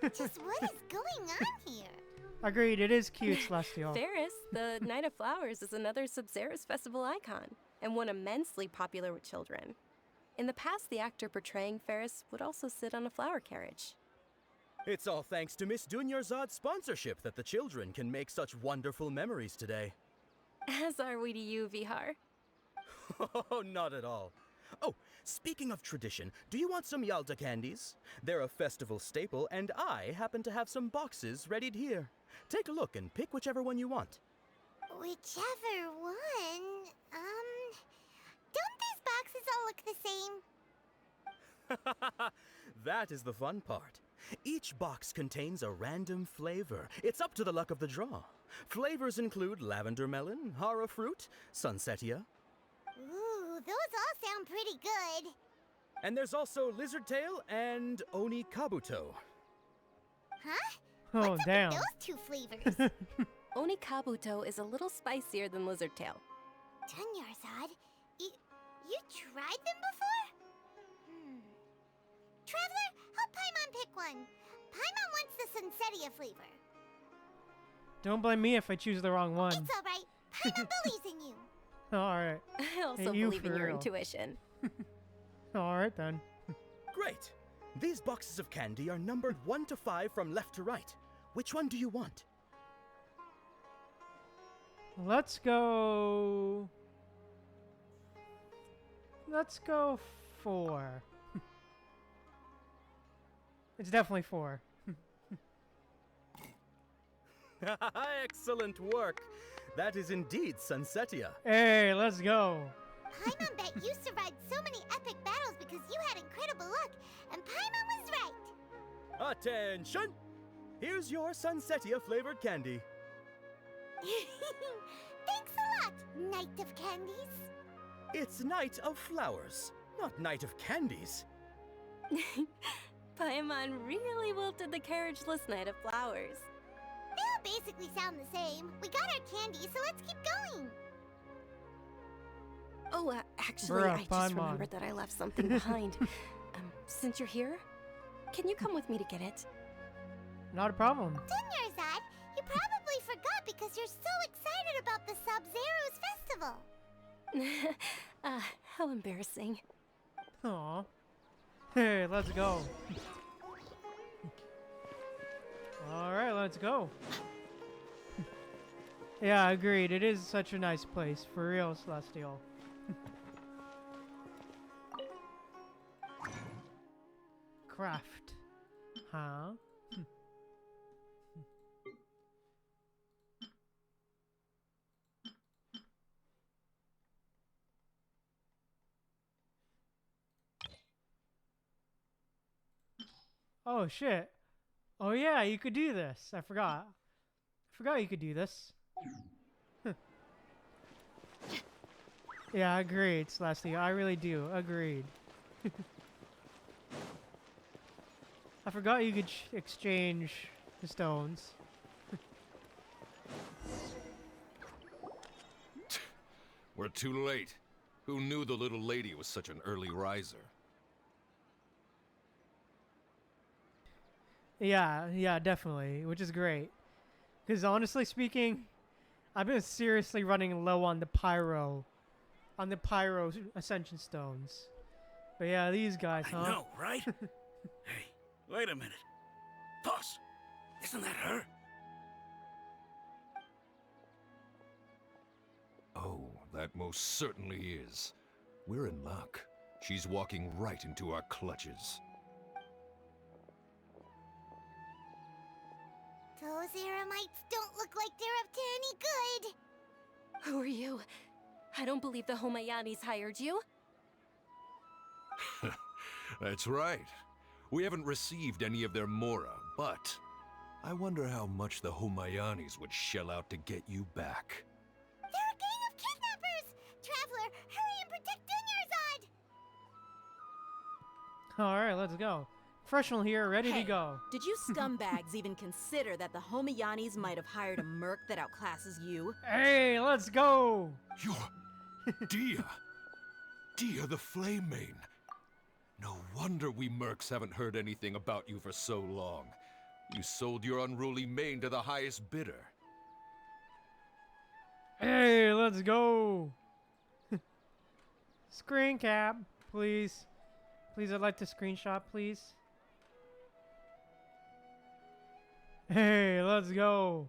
Just what is going on here? Agreed, it is cute, Celestial. Ferris, the Knight of Flowers, is another Sabzeruz festival icon, and one immensely popular with children. In the past, the actor portraying Ferris would also sit on a flower carriage. It's all thanks to Miss Dunyarzad's sponsorship that the children can make such wonderful memories today. As are we to you, Vihar. Oh, not at all. Oh, speaking of tradition, do you want some Yalda candies? They're a festival staple, and I happen to have some boxes readied here. Take a look and pick whichever one you want. Whichever one? Don't these boxes all look the same? That is the fun part. Each box contains a random flavor. It's up to the luck of the draw. Flavors include lavender melon, hara fruit, sunsetia. Ooh, those all sound pretty good. And there's also lizard tail and oni kabuto. Huh? Oh, What's damn. up with those two flavors? Oni Kabuto is a little spicier than lizard tail. Dunyarzad, you tried them before? Traveler, help Paimon pick one. Paimon wants the Sunsetia flavor. Don't blame me if I choose the wrong one. It's alright. Paimon believes in you. Alright. I also Hey, you believe in for your real. intuition. Alright then. Great! These boxes of candy are numbered 1 to 5 from left to right. Which one do you want? Let's go... Let's go 4. It's definitely 4. Excellent work! That is indeed Sunsetia. Hey, let's go. Paimon bet you survived so many epic battles because you had incredible luck, and Paimon was right. Attention! Here's your Sunsetia flavored candy. Thanks a lot, Knight of Candies. It's Knight of Flowers, not Knight of Candies. Paimon really wilted the carriageless Knight of Flowers. They all basically sound the same. We got our candy, so let's keep going. Oh, actually, Bruh, I just Paimon. remembered that I left something behind. Since you're here, can you come with me to get it? Not a problem. Dunyarzad, you probably forgot because you're so excited about the Sabzeruz festival. How embarrassing. Aw. Hey, let's go. Alright, let's go. Yeah, agreed. It is such a nice place. For real, Celestial. Craft. Huh? Oh shit. Oh yeah, you could do this. I forgot. I forgot you could do this. Yeah, agreed, Celestia. I really do. Agreed. I forgot you could exchange the stones. We're too late. Who knew the little lady was such an early riser? Yeah, definitely, which is great. Because honestly speaking, I've been seriously running low on the pyro ascension stones. But yeah, these guys, huh? I know, right? Hey, wait a minute. Boss, isn't that her? Oh, that most certainly is. We're in luck. She's walking right into our clutches. Those Eremites don't look like they're up to any good. Who are you? I don't believe the Homayanis hired you. That's right. We haven't received any of their Mora, but I wonder how much the Homayanis would shell out to get you back. They're a gang of kidnappers! Traveler, hurry and protect Dunyarzad! Alright, let's go. Professional here, ready to go. Did you scumbags even consider that the Homayanis might have hired a merc that outclasses you? Hey, let's go! You're Dia! Dia the Flame Mane! No wonder we mercs haven't heard anything about you for so long. You sold your unruly mane to the highest bidder. Hey, let's go! Screen cap, please. Please, I'd like to screenshot, please. Hey, let's go!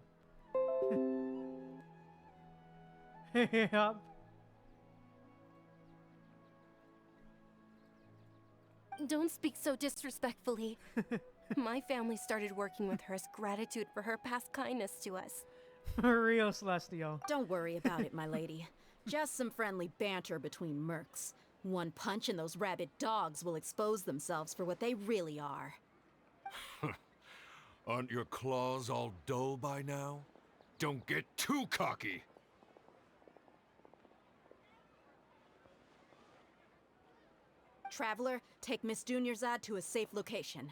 Hey, up. Don't speak so disrespectfully. My family started working with her as gratitude for her past kindness to us. For real, Celestial. Don't worry about it, my lady. Just some friendly banter between mercs. One punch and those rabid dogs will expose themselves for what they really are. Aren't your claws all dull by now? Don't get too cocky! Traveler, take Miss Dunyarzad to a safe location.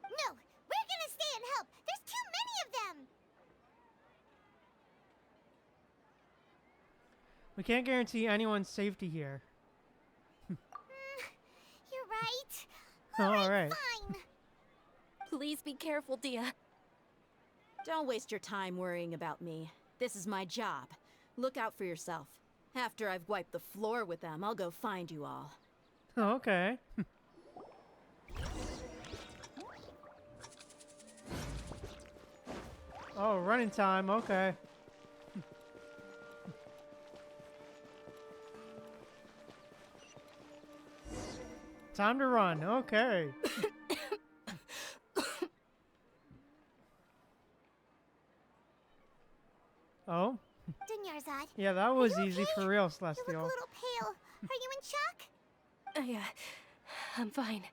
No, we're gonna stay and help. There's too many of them. We can't guarantee anyone's safety here. You're right. Alright. Fine. Please be careful, Dia. Don't waste your time worrying about me. This is my job. Look out for yourself. After I've wiped the floor with them, I'll go find you all. Oh, okay. Oh, running time, okay. Time to run, okay. Oh? Dunyarzad. Yeah, that was easy for real, Celestial. You look a little pale. Are you in shock? I'm fine.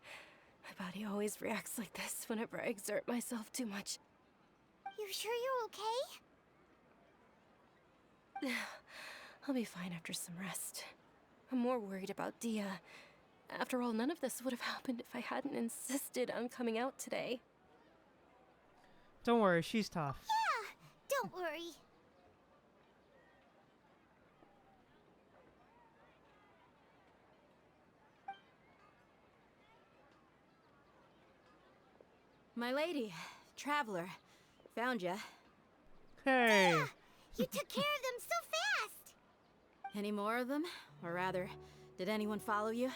My body always reacts like this whenever I exert myself too much. You sure you're okay? I'll be fine after some rest. I'm more worried about Dia. After all, none of this would have happened if I hadn't insisted on coming out today. Don't worry, she's tough. Yeah, don't worry. My lady, Traveler, found ya. Hey! Yeah, you took care of them so fast! Any more of them? Or rather, did anyone follow you?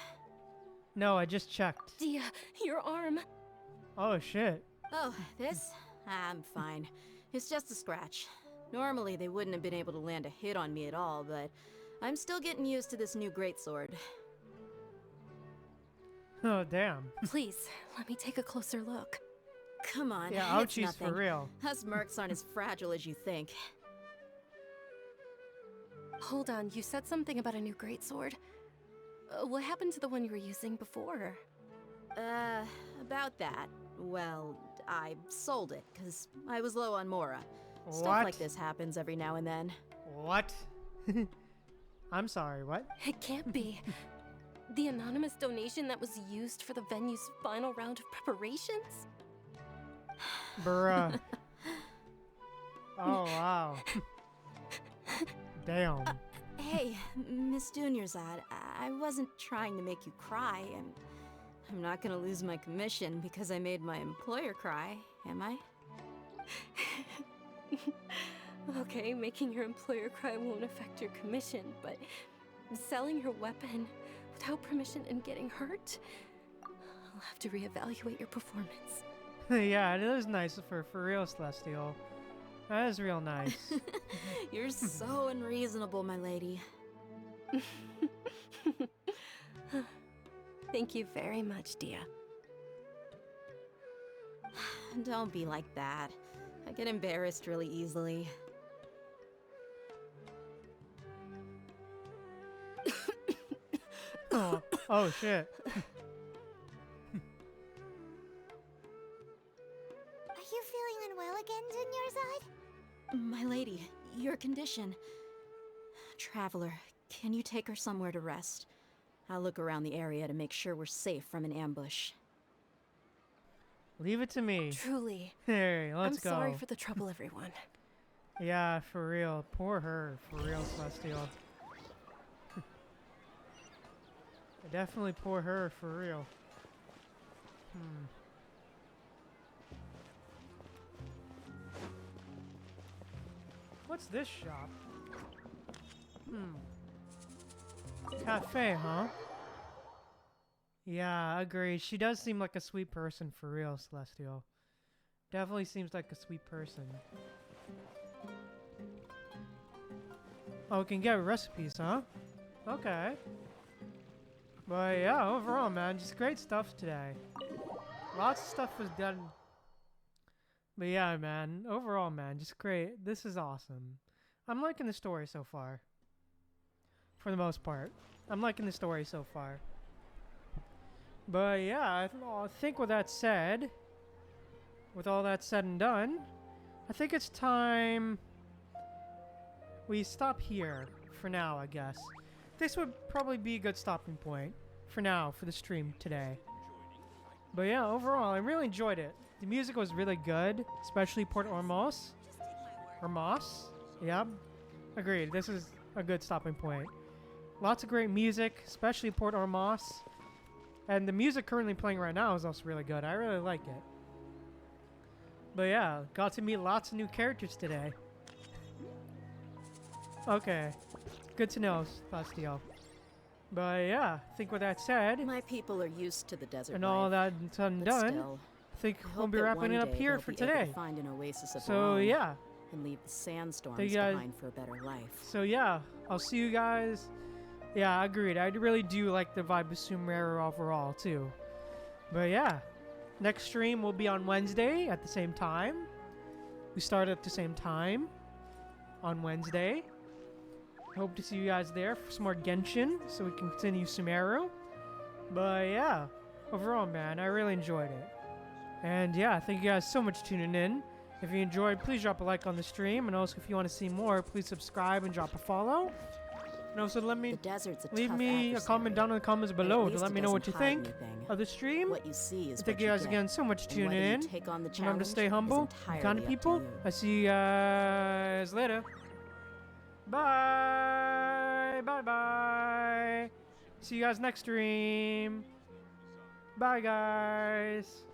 No, I just checked. Dia, your arm. Oh, shit. Oh, this? I'm fine. It's just a scratch. Normally, they wouldn't have been able to land a hit on me at all, but I'm still getting used to this new greatsword. Oh, damn. Please, let me take a closer look. Come on, Yeah, it's ouchies nothing. for real. Us mercs aren't as fragile as you think. Hold on, you said something about a new greatsword. What happened to the one you were using before? About that. Well, I sold it, because I was low on Mora. Stuff What? like this happens every now and then. What? I'm sorry, what? It can't be. The anonymous donation that was used for the venue's final round of preparations? Bruh. Oh, wow. Damn. Hey, Miss Dunyarzad, I wasn't trying to make you cry, and I'm not gonna lose my commission because I made my employer cry, Am I? Okay, making your employer cry won't affect your commission, but selling your weapon without permission and getting hurt? I'll have to reevaluate your performance. Yeah, it is nice for real, Celestial. That is real nice. You're so unreasonable, my lady. Thank you very much, Dia. Don't be like that. I get embarrassed really easily. Oh shit. Are you feeling unwell again, Dunyarzad? My lady, your condition. Traveler, can you take her somewhere to rest? I'll look around the area to make sure we're safe from an ambush. Leave it to me. Truly. Hey, let's go. I'm sorry for the trouble, everyone. Yeah, for real. Poor her. For real, Celestial. Definitely poor her. For real. What's this shop? Cafe, huh? Yeah, agreed. She does seem like a sweet person for real, Celestial. Definitely seems like a sweet person. Oh, we can get recipes, huh? Okay. But yeah, overall, man, just great stuff today. Lots of stuff was done. But yeah, man, overall, man, just great. This is awesome. I'm liking the story so far. For the most part. I'm liking the story so far. But yeah, I think with that said, with all that said and done, I think it's time we stop here for now, I guess. This would probably be a good stopping point for now, for the stream today. But yeah, overall, I really enjoyed it. The music was really good, especially Port Ormos. Ormos? Yep. Agreed, this is a good stopping point. Lots of great music, especially Port Ormos. And the music currently playing right now is also really good. I really like it. But yeah, got to meet lots of new characters today. Okay. Good to know, Celestial. But yeah, I think with that said, my people are used to the desert and life, all that said and done, still, I think I we'll hope be that wrapping one it up day here they'll for be able today. to find an oasis of their So own yeah. and leave the sandstorms Thank you guys. behind for a better life. So yeah, I'll see you guys. Yeah, agreed. I really do like the vibe of Sumeru overall too. But yeah, next stream will be on Wednesday at the same time. We start at the same time on Wednesday. Hope to see you guys there for some more Genshin so we can continue Sumeru. But yeah, overall, man, I really enjoyed it. And yeah, thank you guys so much for tuning in. If you enjoyed, please drop a like on the stream. And also, if you want to see more, please subscribe and drop a follow. And also, leave me a comment down in the comments below to let me know what you think of the stream. What you see is Thank what you you guys get. again so much for And tuning whether you in. take on the Remember to stay challenge humble, is be kind entirely to up to people. you. I see you guys later. Bye. Bye bye. See you guys next stream. Bye guys.